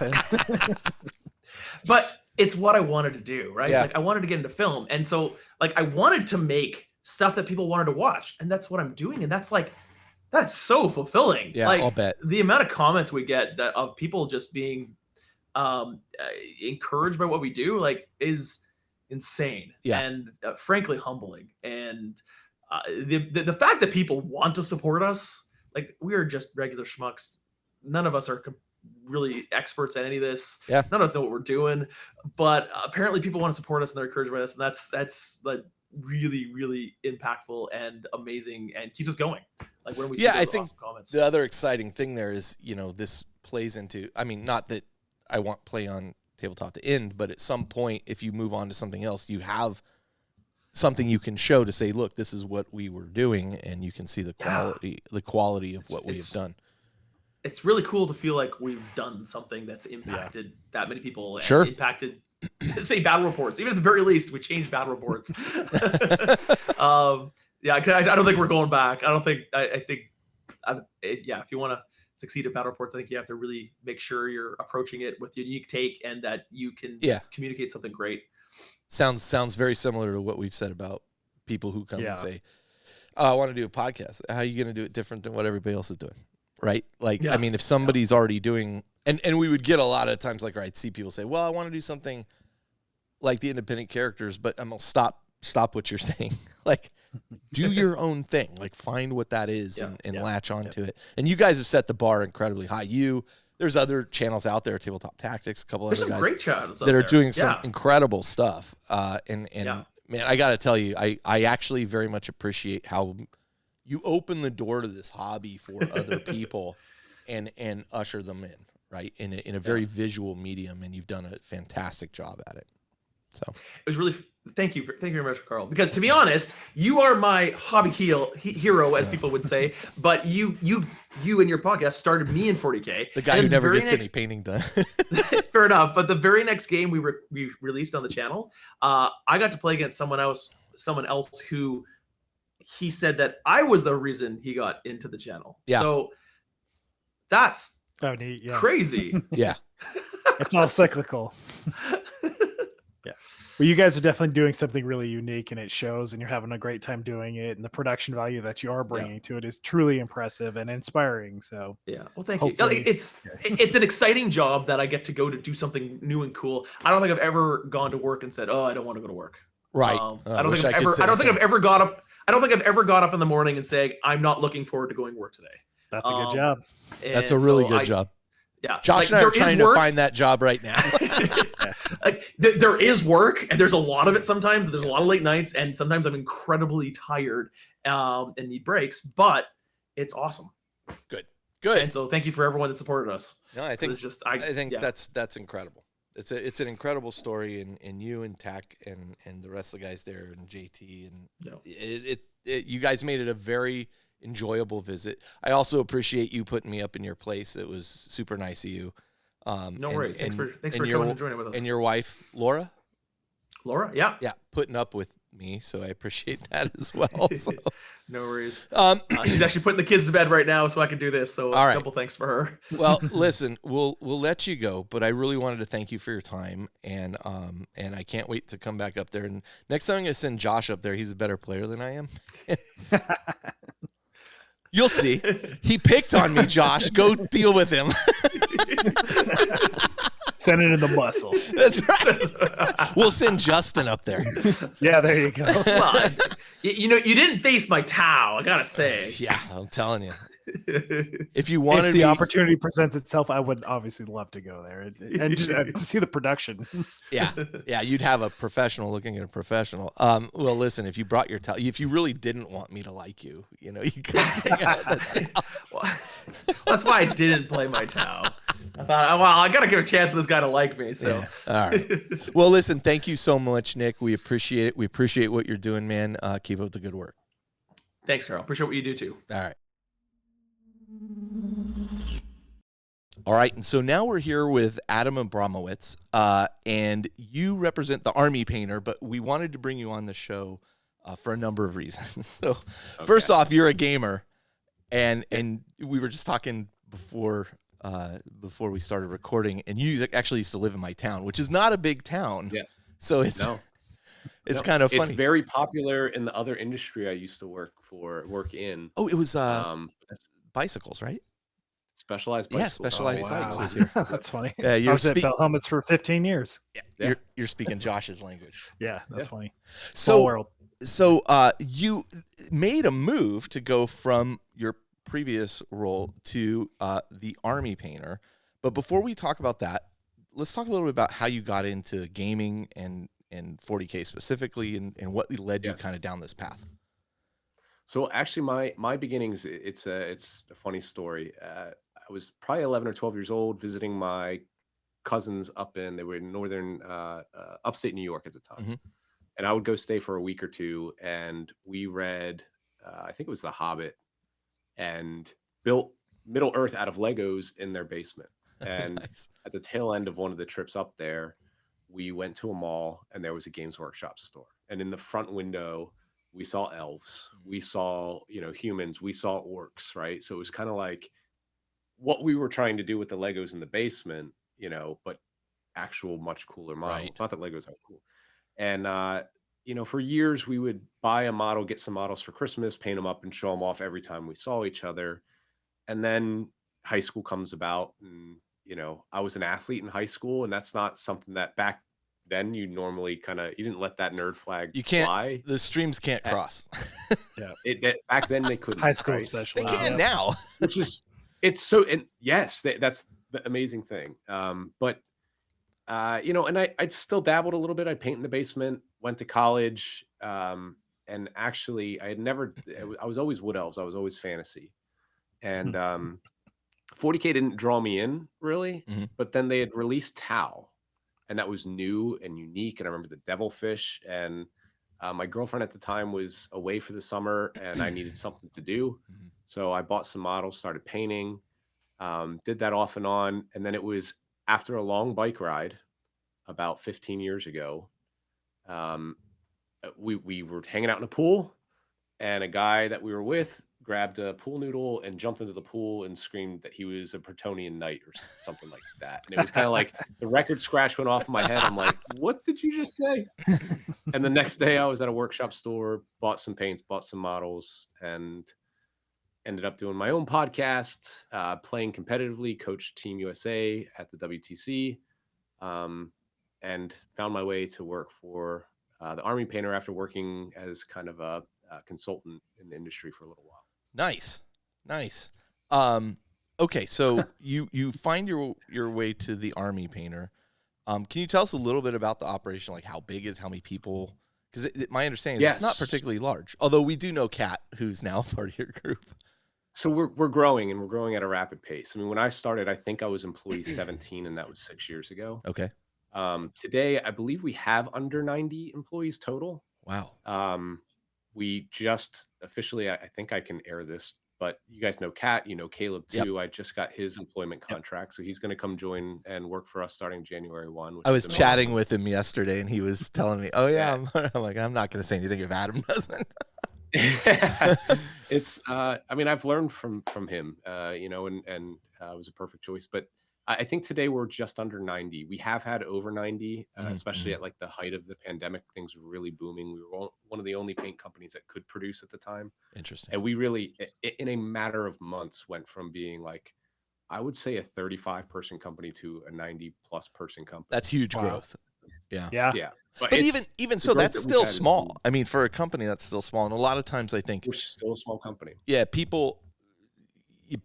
But it's what I wanted to do, right? Yeah. I wanted to get into film. And so I wanted to make stuff that people wanted to watch. And that's what I'm doing. And that's so fulfilling. Yeah, I'll bet. The amount of comments we get of people just being encouraged by what we do, is insane. Yeah. And frankly humbling. And the fact that people want to support us, we are just regular schmucks. None of us are really experts at any of this. Yeah. None of us know what we're doing, but apparently people want to support us and they're encouraged by us, and that's really, really impactful and amazing and keeps us going. When we see I those think awesome comments. The other exciting thing there is, this plays into, not that I want PlayOn Tabletop to end, but at some point, if you move on to something else, you have something you can show to say, look, this is what we were doing, and you can see the quality of what we have done. It's really cool to feel like we've done something that's impacted that many people. Sure. And impacted, say, battle reports. Even at the very least, we changed battle reports. I don't think we're going back. I think if you want to succeed at battle reports, I think you have to really make sure you're approaching it with a unique take and that you can communicate something great. Sounds very similar to what we've said about people who come and say, I want to do a podcast. How are you going to do it different than what everybody else is doing? Right? If somebody's already doing, and we would get a lot of times, I'd see people say, well, I want to do something like the independent characters, but I'm going to stop what you're saying. Do your own thing. Find what that is and latch onto it. And you guys have set the bar incredibly high. There's other channels out there, Tabletop Tactics, a couple other guys great channels that are doing some incredible stuff. Man, I got to tell you, I actually very much appreciate how you open the door to this hobby for other people and usher them in, right? In a very visual medium, and you've done a fantastic job at it. So it was really thank you very much, Carl. Because to be honest, you are my hobby hero, as people would say. But you and your podcast started me in 40K. The guy who never gets any painting done. Fair enough. But the very next game we released on the channel, I got to play against someone else who he said that I was the reason he got into the channel. Yeah. So that's neat. Yeah. Crazy. Yeah. It's all cyclical. Yeah. Well, you guys are definitely doing something really unique, and it shows, and you're having a great time doing it, and the production value that you are bringing to it is truly impressive and inspiring. So well, thank you. It's an exciting job that I get to go to do something new and cool. I don't think I've ever gone to work and said, "Oh, I don't want to go to work." Right. I don't think I've ever got up. I don't think I've ever got up in the morning and saying, I'm not looking forward to going to work today. That's a good job. That's a really good job. Yeah. Josh and I are trying to find that job right now. Like there is work, and there's a lot of it sometimes. There's a lot of late nights, and sometimes I'm incredibly tired and need breaks, but it's awesome. Good. And so thank you for everyone that supported us. No, I think that's incredible. It's an incredible story, and you and Tack and the rest of the guys there and JT and you guys made it a very enjoyable visit. I also appreciate you putting me up in your place. It was super nice of you. No worries. Thanks for coming and joining with us. And your wife, Laura, yeah, putting up with me, so I appreciate that as well. So. No worries. She's actually putting the kids to bed right now, so I can do this. So a couple thanks for her. Well, listen, we'll let you go, but I really wanted to thank you for your time, and I can't wait to come back up there. And next time I'm going to send Josh up there. He's a better player than I am. You'll see. He picked on me, Josh. Go deal with him. Send it in the muscle. That's right. We'll send Justin up there. Yeah, there you go. Well, you didn't face my Tau, I gotta say. Yeah, I'm telling you. If you wanted, if the opportunity presents itself, I would obviously love to go there and just see the production. Yeah, you'd have a professional looking at a professional. Well, listen, if you brought your Tau, if you really didn't want me to like you, you could bring out the Tau. Well, that's why I didn't play my Tau. I thought, well, I got to give a chance for this guy to like me. So, all right. Well, listen, thank you so much, Nick. We appreciate it. We appreciate what you're doing, man. Keep up the good work. Thanks, Carl. Appreciate what you do too. All right. All right. And so now we're here with Adam Abramowicz, and you represent the Army Painter, but we wanted to bring you on the show for a number of reasons. So, First off, you're a gamer, and we were just talking before we started recording, and you actually used to live in my town, which is not a big town. Yeah. So it's kind of funny. It's very popular in the other industry I used to work in. Oh, it was bicycles, right? Specialized Bikes. Yeah, Specialized Bikes was here. That's funny. Yeah, I was at Bell Helmets for 15 years. Yeah. You're speaking Josh's language. Yeah, that's funny. So, world. So you made a move to go from your previous role to the Army Painter. But before we talk about that, let's talk a little bit about how you got into gaming and 40K specifically, and what led you kind of down this path. So actually, my beginnings, it's a funny story. I was probably 11 or 12 years old, visiting my cousins they were in northern upstate New York at the time. Mm-hmm. And I would go stay for a week or two, and we read, I think it was The Hobbit, and built Middle Earth out of Legos in their basement. And nice. At the tail end of one of the trips up there, we went to a mall, and there was a Games Workshop store. And in the front window, we saw elves, we saw, humans, we saw orcs, right? So it was kind of like what we were trying to do with the Legos in the basement, but actual much cooler models. Right. Not that Legos aren't cool. And, for years we would buy a model, get some models for Christmas, paint them up and show them off every time we saw each other. And then high school comes about, and, I was an athlete in high school, and that's not something that back then you normally you didn't let that nerd flag fly. The streams can't cross. Yeah. Back then they couldn't. High school especially. They can now. Which is, it's so, and yes, that's the amazing thing. But and I'd still dabbled a little bit. I'd paint in the basement, went to college. And actually I was always Wood Elves. I was always fantasy. And 40K didn't draw me in really, but then they had released Tau, and that was new and unique. And I remember the Devilfish, and my girlfriend at the time was away for the summer, and I needed something to do. So I bought some models, started painting, did that off and on. And then it was after a long bike ride about 15 years ago, we were hanging out in a pool, and a guy that we were with grabbed a pool noodle and jumped into the pool and screamed that he was a Bretonian knight or something like that. And it was kind of like the record scratch went off in my head. I'm like, what did you just say? And the next day I was at a workshop store, bought some paints, bought some models, and ended up doing my own podcast, playing competitively, coached Team USA at the WTC, and found my way to work for the Army Painter after working as kind of a consultant in the industry for a little while. Nice. Okay, so you find your way to the Army Painter. Can you tell us a little bit about the operation, like how big is, how many people? Because my understanding is it's not particularly large, although we do know Kat, who's now part of your group. So we're growing, and we're growing at a rapid pace. I mean, when I started, I think I was employee 17, and that was 6 years ago. Okay. Today, I believe we have under 90 employees total. Wow. We just officially, I think I can air this, but you guys know Kat, you know Caleb too. Yep. I just got his employment contract, so he's going to come join and work for us starting January 1. I was chatting with him yesterday, and he was telling me, "Oh yeah." I'm like, I'm not going to say anything if Adam doesn't. It's I mean, I've learned from him, you know, and it was a perfect choice. But I think today we're just under 90. We have had over 90, especially at like the height of the pandemic. Things were really booming. We were one of the only paint companies that could produce at the time. Interesting. And we really, in a matter of months, went from being like, I would say, a 35-person company to a 90+ person company. That's huge growth. Yeah. But even so, that's still small. I mean, for a company, that's still small. And a lot of times, I think we're still a small company. Yeah, people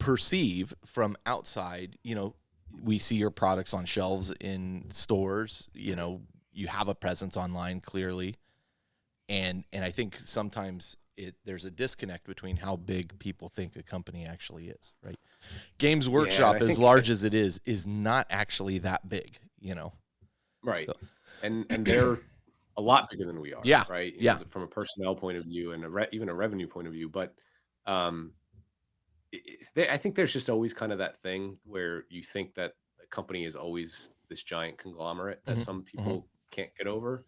perceive from outside. You know, we see your products on shelves in stores. You know, you have a presence online clearly, and I think sometimes there's a disconnect between how big people think a company actually is. Right? Games Workshop, as large as it is not actually that big. You know, right? So. And they're a lot bigger than we are. Yeah. Right. Yeah. From a personnel point of view and even a revenue point of view. But I think there's just always kind of that thing where you think that a company is always this giant conglomerate that some people can't get over.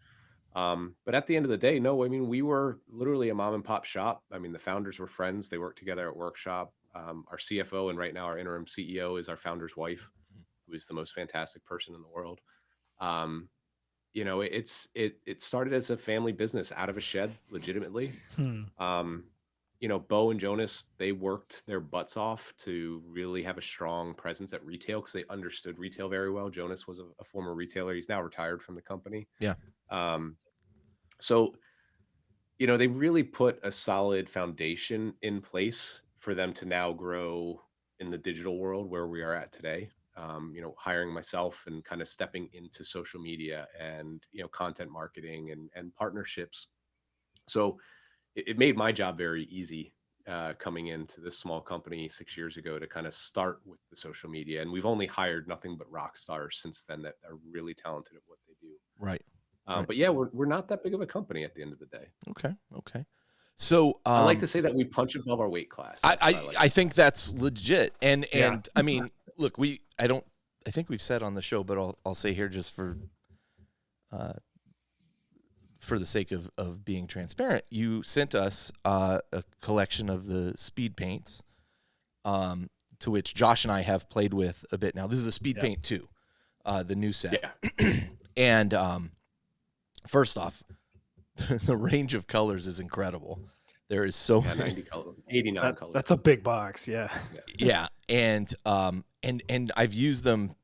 But at the end of the day, no, I mean, we were literally a mom and pop shop. I mean, the founders were friends. They worked together at Workshop. Our CFO and right now our interim CEO is our founder's wife, who is the most fantastic person in the world. You know, it started as a family business out of a shed, legitimately. You know, Bo and Jonas, they worked their butts off to really have a strong presence at retail because they understood retail very well. Jonas was a former retailer. He's now retired from the company. Yeah. So, you know, they really put a solid foundation in place for them to now grow in the digital world where we are at today. You know, hiring myself and kind of stepping into social media and, you know, content marketing and partnerships. So it made my job very easy coming into this small company 6 years ago to kind of start with the social media. And we've only hired nothing but rock stars since then that are really talented at what they do. Right. But yeah, we're not that big of a company at the end of the day. Okay. So I like to say that we punch above our weight class. I think that's legit. And I mean, look, I think we've said on the show, but I'll say here just for the sake of being transparent, you sent us a collection of the Speedpaints, to which Josh and I have played with a bit now. This is the Speedpaint 2, the new set. Yeah. And first off, the range of colors is incredible. There is so many. 90 colors, 89 colors. That's a big box. Yeah. And I've used them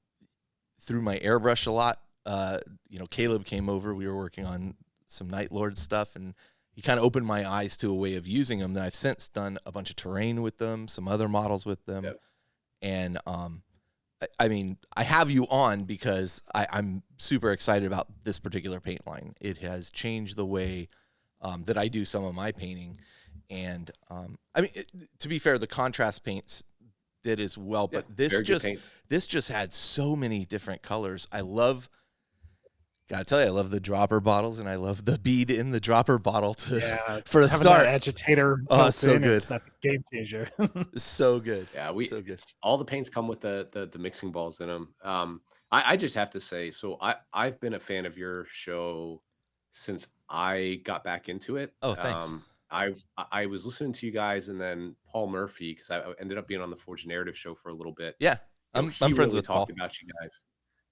through my airbrush a lot. You know, Caleb came over. We were working on some Night Lord stuff, and he kind of opened my eyes to a way of using them. That I've since done a bunch of terrain with them, some other models with them, and I mean, I have you on because I'm super excited about this particular paint line. It has changed the way that I do some of my painting. And I mean, to be fair, the contrast paints did as well, but this just had so many different colors. Gotta tell you, I love the dropper bottles, and I love the bead in the dropper bottle for a start. That agitator, so good. That's a game changer. So good. Yeah, so good. All the paints come with the mixing balls in them. I just have to say, so I've been a fan of your show since I got back into it. Oh, thanks. I was listening to you guys, and then Paul Murphy, because I ended up being on the Forge Narrative show for a little bit. Yeah, I'm friends with Paul. Talked about you guys.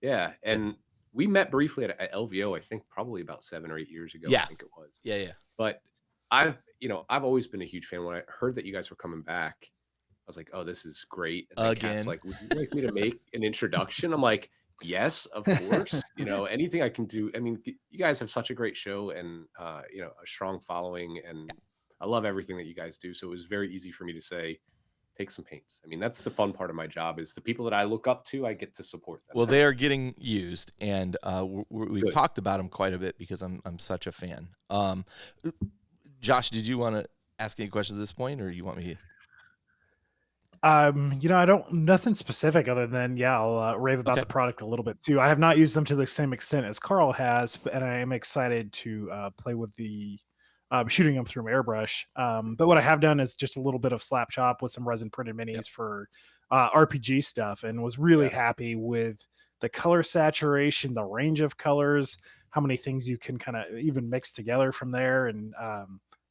Yeah, and we met briefly at LVO, I think probably about 7 or 8 years ago. Yeah. I think it was. Yeah. But I've always been a huge fan. When I heard that you guys were coming back, I was like, oh, this is great. And again, like, would you like me to make an introduction? I'm like, yes, of course. You know, anything I can do. I mean, you guys have such a great show and you know, a strong following, and I love everything that you guys do. So it was very easy for me to say, take some paints. I mean, that's the fun part of my job, is the people that I look up to, I get to support them. Well, they are getting used, and we've Good. talked about them quite a bit because I'm such a fan. Josh, did you want to ask any questions at this point, or you want me? I don't, nothing specific other than, I'll rave about Okay. the product a little bit too. I have not used them to the same extent as Carl has, and I am excited to play with the shooting them through my airbrush. But what I have done is just a little bit of slap chop with some resin printed minis for RPG stuff, and was really happy with the color saturation, the range of colors, how many things you can kind of even mix together from there. And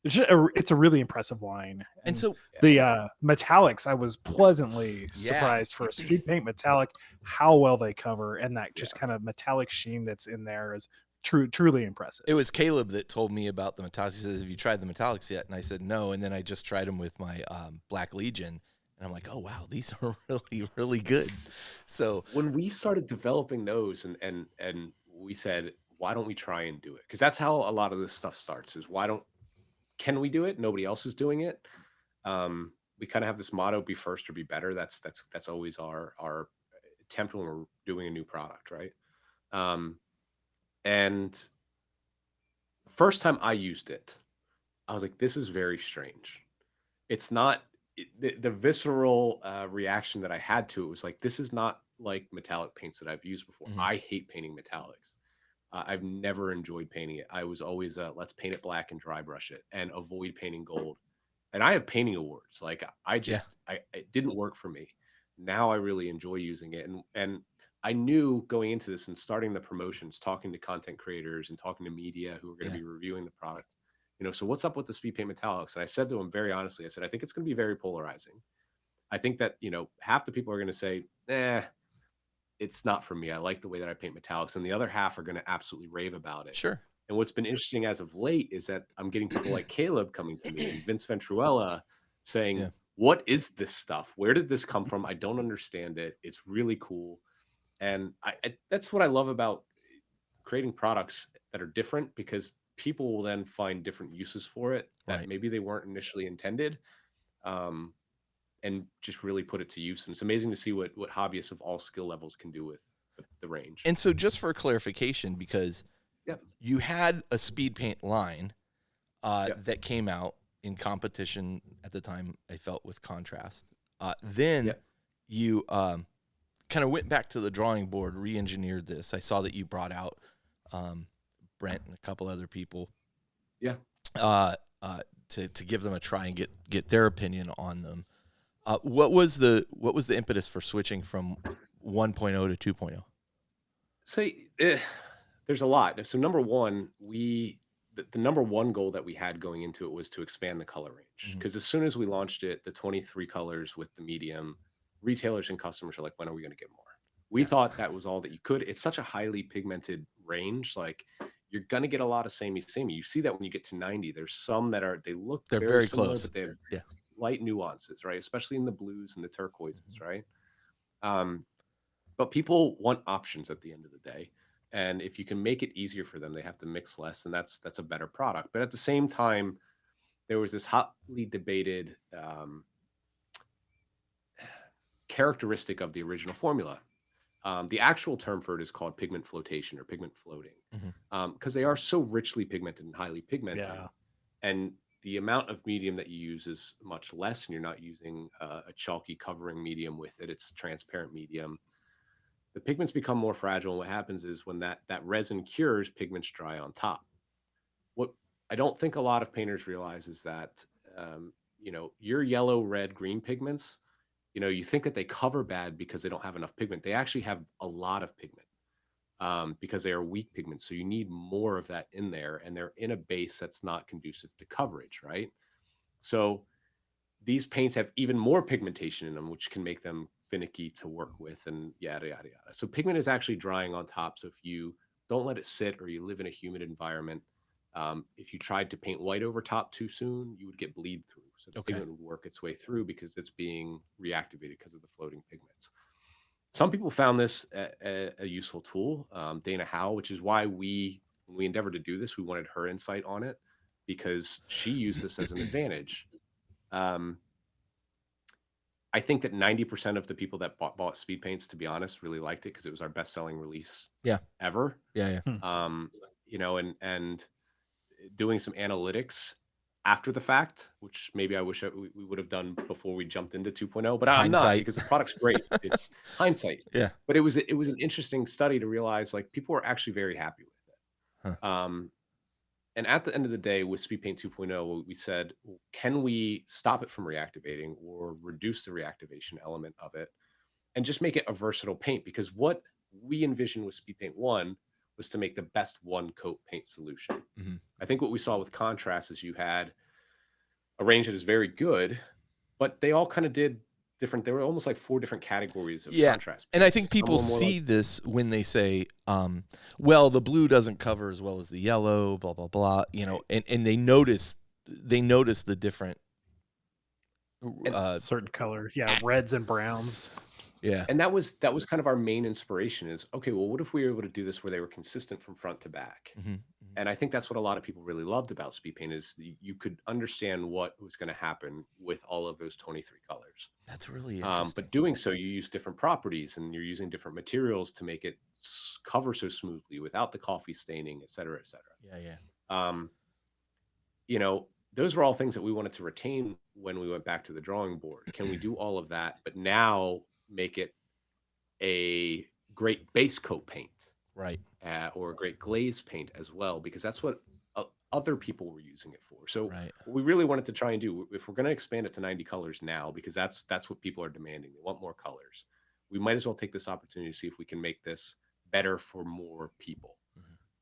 it's a really impressive line. And so the metallics, I was pleasantly surprised for a speed paint metallic, how well they cover, and that just kind of metallic sheen that's in there is truly impressive. It was Caleb that told me about the metallics. He says, "Have you tried the metallics yet?" And I said, "No." And then I just tried them with my Black Legion, and I'm like, "Oh wow, these are really, really good." So when we started developing those, and we said, why don't we try and do it? Because that's how a lot of this stuff starts, is can we do it? Nobody else is doing it. We kind of have this motto, be first or be better. That's always our attempt when we're doing a new product, right? And the first time I used it, I was like, this is very strange. It's not the visceral reaction that I had to it was like, this is not like metallic paints that I've used before. I hate painting metallics. I've never enjoyed painting it. I was always let's paint it black and dry brush it and avoid painting gold. And I have painting awards. Like it didn't work for me. Now I really enjoy using it. And I knew going into this and starting the promotions, talking to content creators and talking to media who are going to be reviewing the product, so what's up with the speed paint metallics? And I said to them very honestly, I said, I think it's going to be very polarizing. I think that, half the people are going to say, it's not for me. I like the way that I paint metallics. And the other half are going to absolutely rave about it. Sure. And what's been interesting as of late is that I'm getting people like Caleb coming to me and Vince Ventruella saying, what is this stuff? Where did this come from? I don't understand it. It's really cool. And that's what I love about creating products that are different, because people will then find different uses for it that maybe they weren't initially intended. And just really put it to use. And it's amazing to see what hobbyists of all skill levels can do with the range. And so just for clarification, because you had a speed paint line that came out in competition at the time, I felt, with Contrast. Then you kind of went back to the drawing board, re-engineered this. I saw that you brought out Brent and a couple other people to give them a try and get their opinion on them. What was the impetus for switching from 1.0 to 2.0? So there's a lot. So number one, the number one goal that we had going into it was to expand the color range. Because as soon as we launched it, the 23 colors with the medium, retailers and customers are like, when are we going to get more? We thought that was all that you could. It's such a highly pigmented range. Like, you're going to get a lot of samey. You see that when you get to 90. There's some that they're very similar, close, but they have light nuances, right? Especially in the blues and the turquoises, right? But people want options at the end of the day. And if you can make it easier for them, they have to mix less, and that's a better product. But at the same time, there was this hotly debated characteristic of the original formula. The actual term for it is called pigment flotation or pigment floating, because they are so richly pigmented and highly pigmented. And the amount of medium that you use is much less, and you're not using a chalky covering medium with it. It's transparent medium. The pigments become more fragile, and what happens is when that resin cures, pigments dry on top. What I don't think a lot of painters realize is that your yellow, red, green pigments, you think that they cover bad because they don't have enough pigment. They actually have a lot of pigment because they are weak pigments. So you need more of that in there, and they're in a base that's not conducive to coverage, right? So these paints have even more pigmentation in them, which can make them finicky to work with, and yada, yada, yada. So pigment is actually drying on top. So if you don't let it sit, or you live in a humid environment, if you tried to paint white over top too soon, you would get bleed through. So the pigment would work its way through because it's being reactivated because of the floating pigments. Some people found this a useful tool. Dana Howe, which is why when we endeavored to do this, we wanted her insight on it. because she used this as an advantage. I think that 90% of the people that bought Speedpaints, to be honest, really liked it because it was our best-selling release ever. Yeah. You know, and doing some analytics after the fact, which maybe I wish we would have done before we jumped into 2.0, but I'm not, because the product's great. It's hindsight. Yeah. But it was an interesting study to realize like people were actually very happy with it. And at the end of the day, with Speedpaint 2.0, we said, can we stop it from reactivating or reduce the reactivation element of it and just make it a versatile paint? Because what we envisioned with Speedpaint 1 was to make the best one coat paint solution. I think what we saw with Contrast is you had a range that is very good, but they all kind of did different. They were almost like 4 different categories of contrast. And I think people see this when they say, well, the blue doesn't cover as well as the yellow, blah, blah, blah, you know, and they notice the different certain colors. Yeah. Reds and browns. Yeah. And that was kind of our main inspiration is, okay, well, what if we were able to do this where they were consistent from front to back? And I think that's what a lot of people really loved about Speedpaint is you could understand what was going to happen with all of those 23 colors. That's really interesting. But doing so, you use different properties and you're using different materials to make it cover so smoothly without the coffee staining, et cetera, et cetera. Yeah. You know, those were all things that we wanted to retain when we went back to the drawing board. Can we do all of that, but now make it a great base coat paint? Right. Or a great glaze paint as well, because that's what other people were using it for. So what we really wanted to try and do, if we're going to expand it to 90 colors now, because that's what people are demanding, they want more colors, we might as well take this opportunity to see if we can make this better for more people.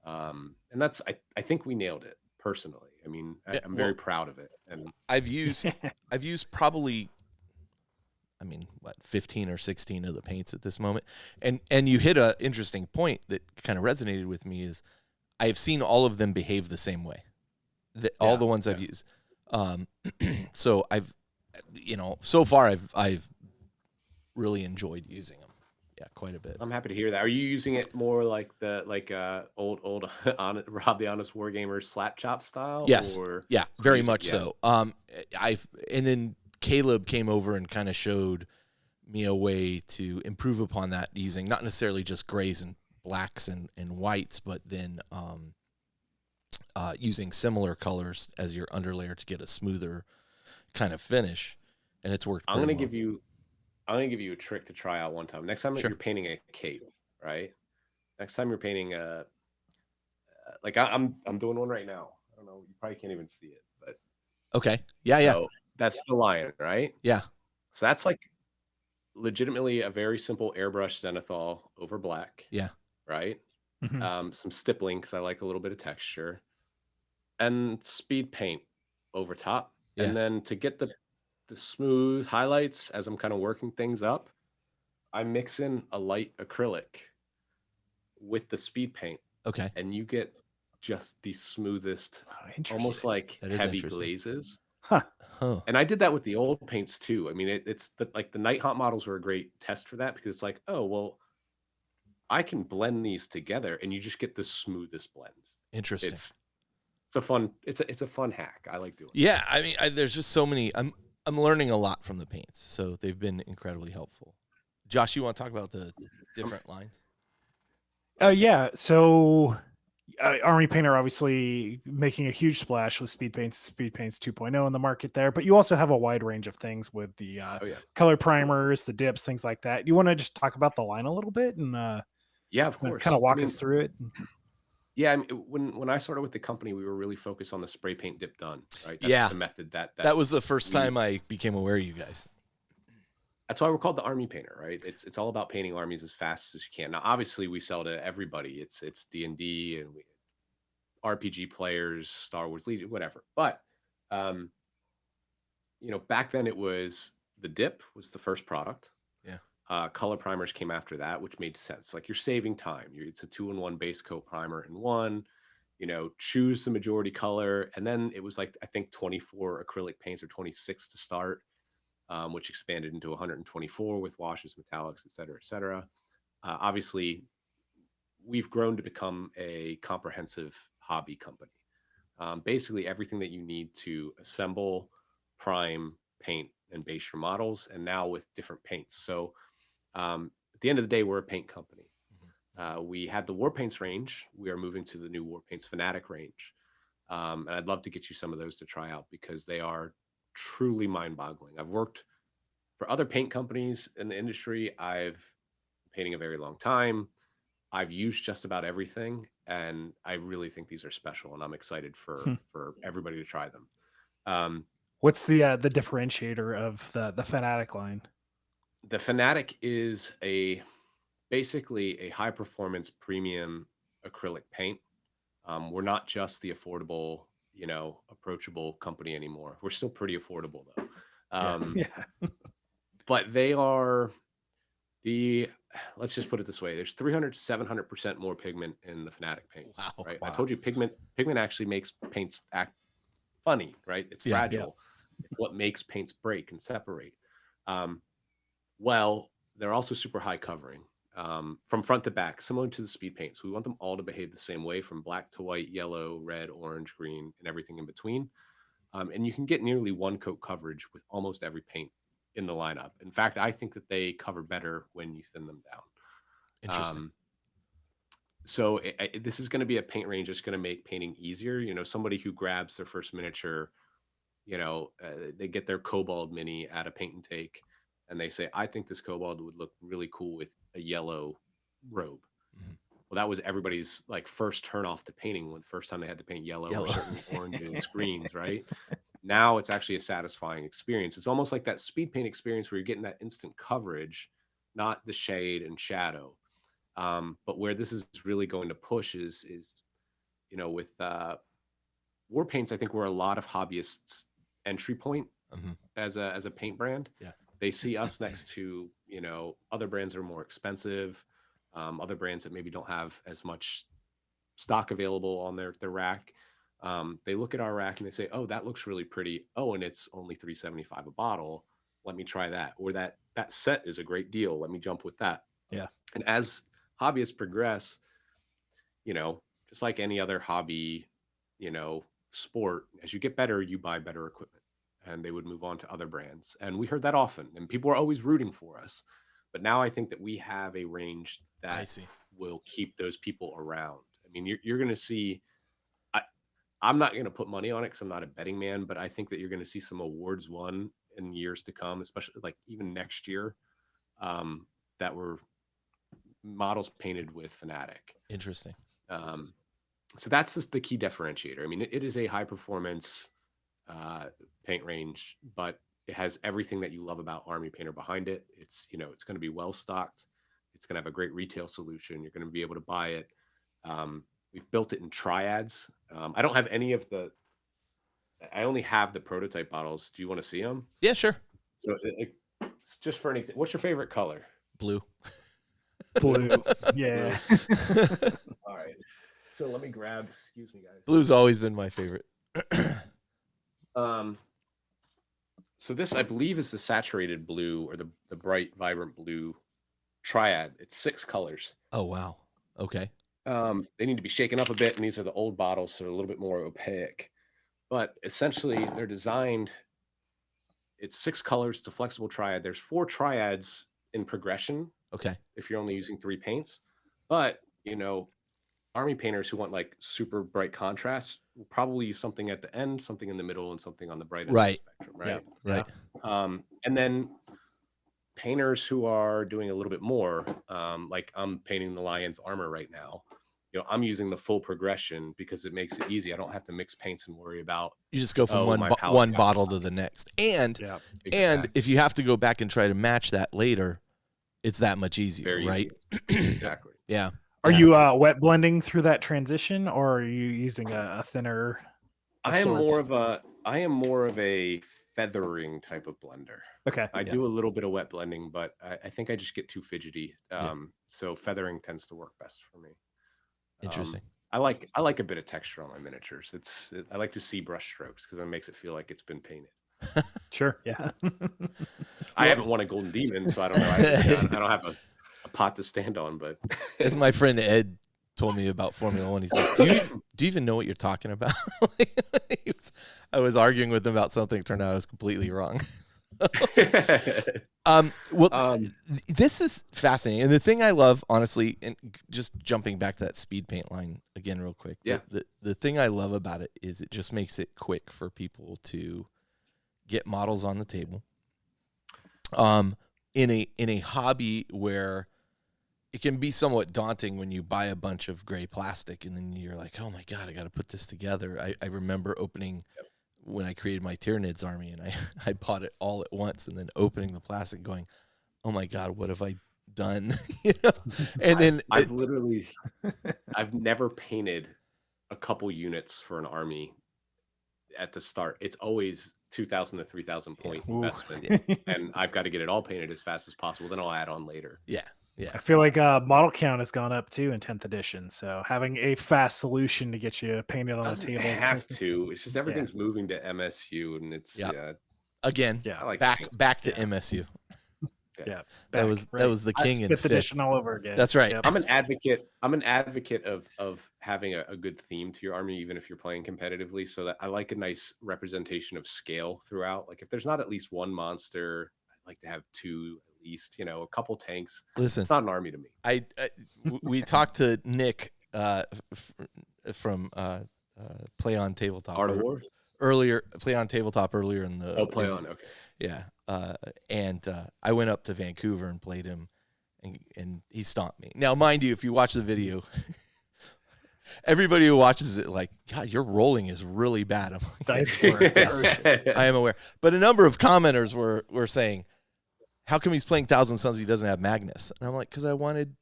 And that's, I think we nailed it personally. I mean, I'm very proud of it. And I've used probably, 15 or 16 of the paints at this moment. And you hit a interesting point that kind of resonated with me is I've seen all of them behave the same way. All the ones I've used. So I've, so far I've really enjoyed using them. Yeah, quite a bit. I'm happy to hear that. Are you using it more like old Rob the Honest Wargamer slap chop style? Yes. Or yeah, very much so. And then Caleb came over and kind of showed me a way to improve upon that using not necessarily just grays and blacks and whites, but then using similar colors as your underlayer to get a smoother kind of finish. And it's worked. I'm going to give you a trick to try out one time. Next time you're painting a cape, right? Next time you're painting like I'm doing one right now. I don't know. You probably can't even see it, but okay. Yeah. So that's the lion, right? Yeah. So that's like legitimately a very simple airbrush zenithal over black. Yeah. Right. Some stippling because I like a little bit of texture, and speed paint over top. Yeah. And then to get the smooth highlights as I'm kind of working things up, I mix in a light acrylic with the speed paint. Okay. And you get just the smoothest, almost like heavy glazes. Huh. And I did that with the old paints too. I mean, it's like the Night Haunt models were a great test for that because it's like, oh, well, I can blend these together and you just get the smoothest blends. Interesting. It's a fun hack. I like doing it. Yeah. I mean, there's just so many, I'm learning a lot from the paints, so they've been incredibly helpful. Josh, you want to talk about the different lines? Yeah. So Army Painter obviously making a huge splash with Speedpaints 2.0 in the market there, but you also have a wide range of things with the color primers, the dips, things like that. You want to just talk about the line a little bit and yeah, of course, kind of walk us through it. Yeah, I mean, when I started with the company, we were really focused on the spray paint dip done, right? That's yeah, the method that was the first time I became aware of you guys. That's why we're called the Army Painter, right? It's all about painting armies as fast as you can. Now, obviously, we sell to everybody. It's D&D and RPG players, Star Wars Legion, whatever. But back then it was the dip was the first product. Yeah. Color primers came after that, which made sense. Like you're saving time. It's a 2-in-1 base coat primer in one. Choose the majority color, and then it was like I think 24 acrylic paints or 26 to start. Which expanded into 124 with washes, metallics, et cetera, et cetera. Obviously, we've grown to become a comprehensive hobby company. Basically everything that you need to assemble, prime, paint, and base your models, and now with different paints. So at the end of the day, we're a paint company. We had the War Paints range. We are moving to the new War Paints Fanatic range. And I'd love to get you some of those to try out because they are truly mind-boggling. I've worked for other paint companies in the industry. I've been painting a very long time. I've used just about everything, and I really think these are special, and I'm excited for everybody to try them. What's the differentiator of the Fanatic line? The Fanatic is basically a high performance premium acrylic paint. We're not just the affordable, approachable company anymore. We're still pretty affordable though. But they are let's just put it this way. There's 300 to 700% more pigment in the Fanatic paints. Wow. Right. Wow. I told you pigment actually makes paints act funny, right? It's fragile. It's what makes paints break and separate. Well, they're also super high covering. From front to back, similar to the speed paints. We want them all to behave the same way, from black to white, yellow, red, orange, green, and everything in between. And you can get nearly one coat coverage with almost every paint in the lineup. In fact, I think that they cover better when you thin them down. Interesting. So this is going to be a paint range that's going to make painting easier. Somebody who grabs their first miniature, they get their Cobalt Mini at a paint and take, and they say, I think this Cobalt would look really cool with a yellow robe. Mm-hmm. Well, that was everybody's first turn off to painting when first time they had to paint yellow. Or certain oranges, greens, right? Now it's actually a satisfying experience. It's almost like that speed paint experience where you're getting that instant coverage, not the shade and shadow. But where this is really going to push is with War Paints, I think we're a lot of hobbyists' entry point as a paint brand. Yeah. They see us next to, other brands that are more expensive, other brands that maybe don't have as much stock available on their rack. They look at our rack and they say, oh, that looks really pretty. Oh, and it's only $3.75 a bottle. Let me try that. Or that set is a great deal. Let me jump with that. Yeah. And as hobbyists progress, just like any other hobby, sport, as you get better, you buy better equipment. And they would move on to other brands. And we heard that often, and people are always rooting for us. But now I think that we have a range that will keep those people around. I mean, you're going to see, I'm not going to put money on it because I'm not a betting man, but I think that you're going to see some awards won in years to come, especially even next year, that were models painted with Fanatic. Interesting. So that's just the key differentiator. I mean, it is a high performance paint range, but it has everything that you love about Army Painter behind it. It's it's going to be well stocked. It's going to have a great retail solution. You're going to be able to buy it. We've built it in triads. I don't have any of I only have the prototype bottles. Do you want to see them? Yeah, sure. So just for an example, what's your favorite color? Blue. Blue. Yeah. All right. So let me grab. Excuse me, guys. Blue's always been my favorite. So this, I believe, is the saturated blue or the bright, vibrant blue triad. It's 6 colors. Oh, wow. Okay. They need to be shaken up a bit, and these are the old bottles, so they're a little bit more opaque. But essentially, they're designed. It's 6 colors. It's a flexible triad. There's 4 triads in progression. Okay. If you're only using 3 paints, but Army painters who want super bright contrast will probably use something at the end, something in the middle, and something on the bright end of the spectrum, right? Yeah. Right. And then painters who are doing a little bit more, like I'm painting the Lion's armor right now. I'm using the full progression because it makes it easy. I don't have to mix paints and worry about. You just go from one bottle to the next, and if you have to go back and try to match that later, it's that much easier, right? Exactly. Yeah. Are you wet blending through that transition, or are you using a thinner? I am more of a feathering type of blender. Okay. I do a little bit of wet blending, but I think I just get too fidgety. So feathering tends to work best for me. Interesting. I like a bit of texture on my miniatures. I like to see brush strokes because it makes it feel like it's been painted. Sure. Yeah. I haven't won a Golden Demon, so I don't know. I don't have a pot to stand on, but as my friend Ed told me about Formula One. He's like, do you even know what you're talking about? I was arguing with him about something. Turned out I was completely wrong. This is fascinating. And the thing I love, honestly, and just jumping back to that speed paint line again real quick. Yeah. The thing I love about it is it just makes it quick for people to get models on the table. In a hobby where it can be somewhat daunting when you buy a bunch of gray plastic and then you're like, oh my God, I got to put this together. I remember opening when I created my Tyranids army, and I bought it all at once, and then opening the plastic going, oh my God, what have I done? And then I've never painted a couple units for an army at the start. It's always 2,000 to 3,000 point investment, and I've got to get it all painted as fast as possible. Then I'll add on later. Yeah. I feel like model count has gone up too in 10th edition. So having a fast solution to get you painted on the table. Have to. It's just everything's moving to MSU, and it's again. I like back to MSU. Yeah, that was the king and 5th edition all over again. That's right. Yep. I'm an advocate of having a good theme to your army, even if you're playing competitively. So that I like a nice representation of scale throughout. Like if there's not at least one monster, I'd like to have two at least. A couple tanks. Listen, it's not an army to me. We talked to Nick from PlayOn Tabletop Art of War earlier. PlayOn Tabletop earlier in the PlayOn. Okay. Yeah. And I went up to Vancouver and played him, and he stomped me. Now, mind you, if you watch the video, everybody who watches it like, God, your rolling is really bad. I'm like, dice were yes, I am aware. But a number of commenters were saying, how come he's playing Thousand Suns? He doesn't have Magnus. And I'm like, because I wanted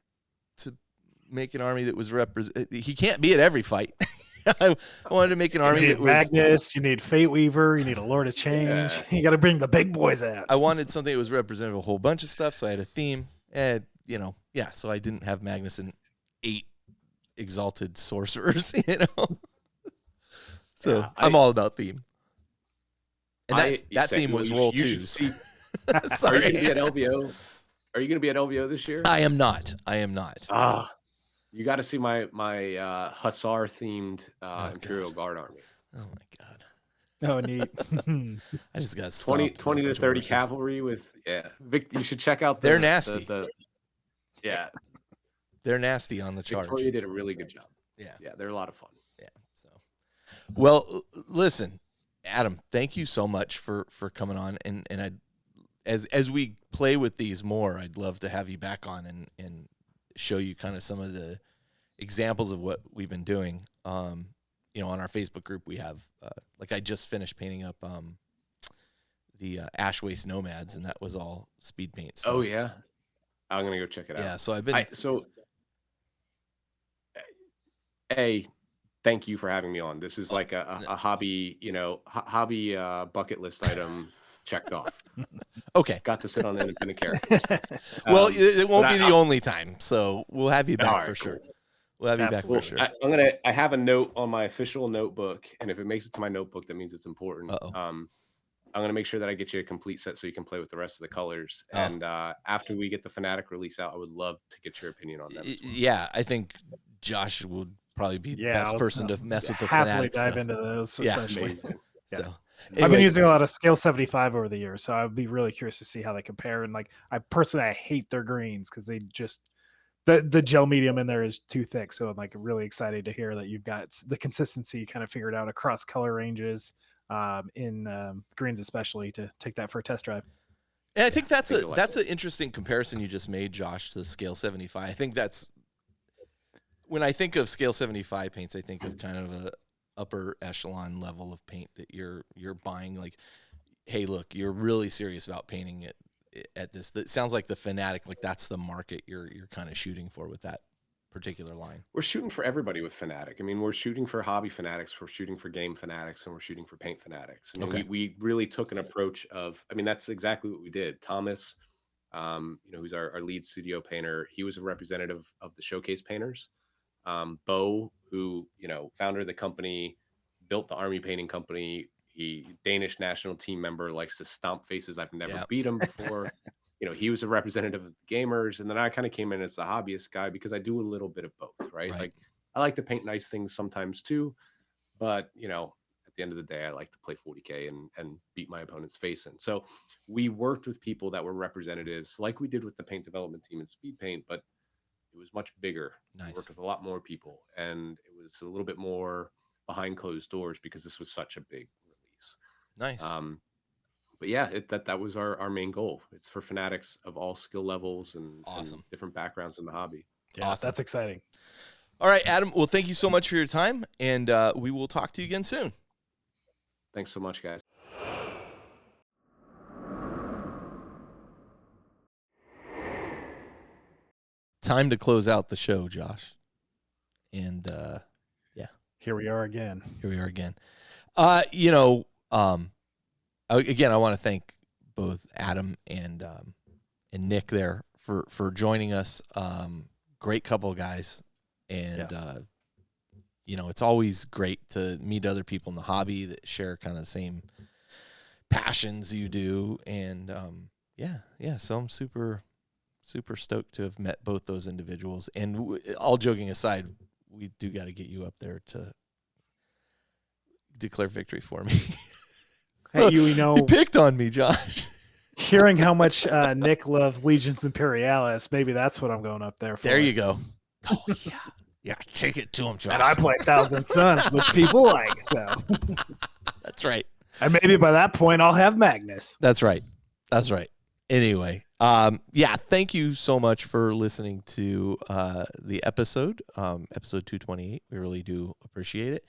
to make an army that was he can't be at every fight. I wanted to make an army that was Magnus. You need Fate Weaver. You need a Lord of Change. Yeah. You got to bring the big boys out. I wanted something that was representative of a whole bunch of stuff, so I had a theme. And so I didn't have Magnus and 8 exalted sorcerers. So I'm all about theme. And that theme was roll 2s. Are you going to be at LVO? Are you going to be at LVO this year? I am not. You got to see my Hussar themed Imperial Guard army. Oh my God. Oh, neat. I just got 20 to 30 cavalry with Vic, you should check out they're nasty. They're nasty on the charge. Victoria did a really good job. Yeah, they're a lot of fun. Yeah. So, well, listen, Adam, thank you so much for coming on, and as we play with these more, I'd love to have you back on and show you kind of some of the examples of what we've been doing. On our Facebook group, we have I just finished painting up the Ash Waste Nomads, and that was all speed paint stuff. Oh yeah, I'm gonna go check it out. Yeah, so I've been thank you for having me on. This is like a hobby, hobby bucket list item checked off. Okay. Got to sit on independent characters. Well, it won't be the only time, so we'll have you back for sure. We'll have you back for sure. I have a note on my official notebook, and if it makes it to my notebook, that means it's important. I'm going to make sure that I get you a complete set so you can play with the rest of the colors. And after we get the Fanatic release out, I would love to get your opinion on that as well. Yeah, I think Josh would probably be the best person to mess with the Fanatic dive stuff. into those, especially. Yeah. So, I've been using a lot of Scale 75 over the years, so I'd be really curious to see how they compare. And I hate their greens because they just the gel medium in there is too thick. So I'm really excited to hear that you've got the consistency kind of figured out across color ranges in greens, especially to take that for a test drive. And I think that's an interesting comparison you just made, Josh, to the Scale 75. I think that's when I think of Scale 75 paints, I think of kind of a upper echelon level of paint that you're buying. Like, hey, look, you're really serious about painting it at this. That sounds like the Fanatic, that's the market you're kind of shooting for with that particular line. We're shooting for everybody with Fanatic. I mean, we're shooting for hobby fanatics, we're shooting for game fanatics, and we're shooting for paint fanatics. I mean, we really took an approach of, that's exactly what we did. Thomas, who's our lead studio painter, he was a representative of the showcase painters. Bo, who, founder of the company, built the army painting company. He Danish national team member, likes to stomp faces. I've never beat him before. he was a representative of the gamers, and then I kind of came in as the hobbyist guy because I do a little bit of both, right? Like I like to paint nice things sometimes too, but at the end of the day, I like to play 40K and beat my opponent's face in. So we worked with people that were representatives, like we did with the paint development team in Speedpaint, but it was much bigger. Nice. We worked with a lot more people, and it was a little bit more behind closed doors because this was such a big release. Nice. But yeah, that was our main goal. It's for fanatics of all skill levels and different backgrounds in the hobby. Yeah, awesome. That's exciting. All right, Adam. Well, thank you so much for your time, and we will talk to you again soon. Thanks so much, guys. Time to close out the show, Josh. And here we are again. Again, I want to thank both Adam and Nick there for joining us. Great couple of guys, and it's always great to meet other people in the hobby that share kind of the same passions you do. And so I'm super stoked to have met both those individuals. And all joking aside, we do got to get you up there to declare victory for me. Hey, you picked on me, Josh. Hearing how much Nick loves Legions Imperialis, maybe that's what I'm going up there for. There you go. Oh yeah, yeah. Take it to him, Josh. And I play Thousand Suns, which people like. So that's right. And maybe by that point, I'll have Magnus. That's right. Anyway, thank you so much for listening to the episode 228. We really do appreciate it.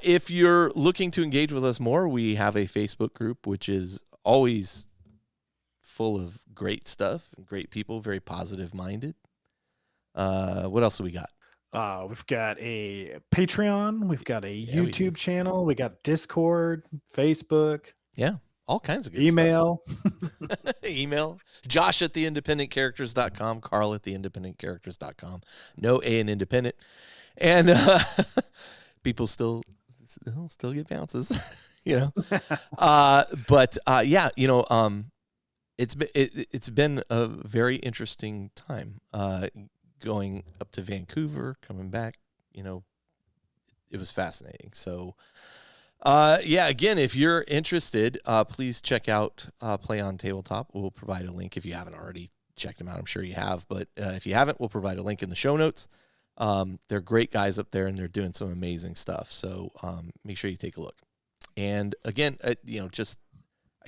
If you're looking to engage with us more, we have a Facebook group, which is always full of great stuff and great people, very positive minded. What else do we got? We've got a Patreon. We've got a YouTube channel. We got Discord, Facebook. Yeah. All kinds of good email. Stuff. Email. Josh at theindependentcharacters.com. Carl at theindependentcharacters.com. No A in independent. And people still get bounces, it's been a very interesting time going up to Vancouver, coming back, it was fascinating. So again, if you're interested, please check out PlayOn Tabletop. We'll provide a link if you haven't already checked them out. I'm sure you have, but if you haven't, we'll provide a link in the show notes. They're great guys up there, and they're doing some amazing stuff. So make sure you take a look. And again, I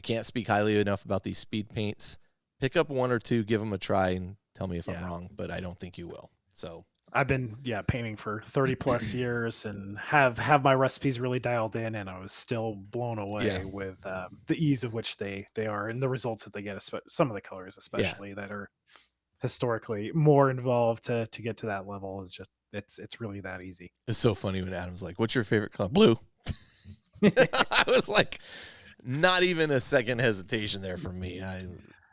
can't speak highly enough about these Speedpaints. Pick up one or two, give them a try, and tell me if I'm wrong, but I don't think you will. So I've been painting for 30 plus years and have my recipes really dialed in, and I was still blown away with the ease of which they are and the results that they get. Some of the colors, especially that are historically more involved to get to that level, is just it's really that easy. It's so funny when Adam's like, "What's your favorite color?" Blue. I was like, not even a second hesitation there from me. I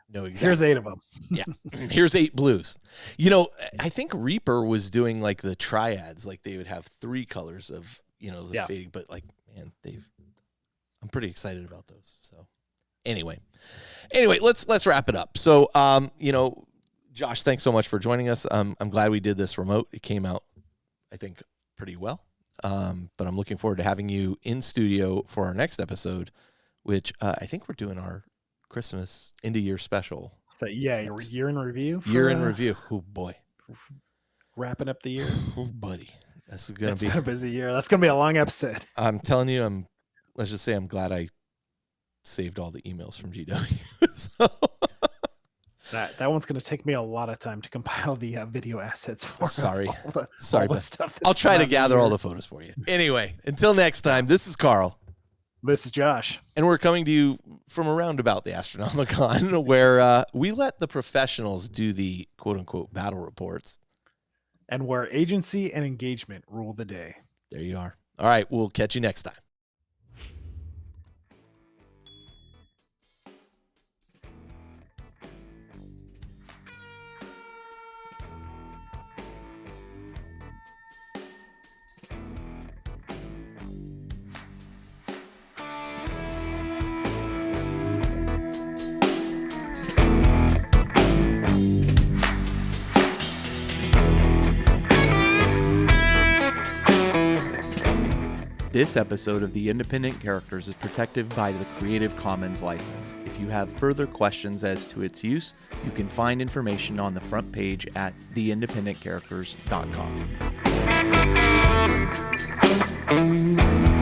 know exactly. Here's 8 of them. Yeah, here's 8 blues. I think Reaper was doing like the triads, like they would have 3 colors of the fading, but like, man, I'm pretty excited about those. So anyway, let's wrap it up. So Josh, thanks so much for joining us. I'm glad we did this remote. It came out, I think, pretty well. But I'm looking forward to having you in studio for our next episode, which I think we're doing our Christmas end of year special. So your year in review. Year in review. Oh boy, wrapping up the year. Oh buddy, that's It's been a busy year. That's gonna be a long episode. I'm telling you, let's just say I'm glad I saved all the emails from GW. So. That one's going to take me a lot of time to compile the video assets for. Sorry, but I'll try to gather all the photos for you. Anyway, until next time, this is Carl. This is Josh. And we're coming to you from around about the Astronomicon, where we let the professionals do the quote-unquote battle reports. And where agency and engagement rule the day. There you are. All right, we'll catch you next time. This episode of The Independent Characters is protected by the Creative Commons license. If you have further questions as to its use, you can find information on the front page at theindependentcharacters.com.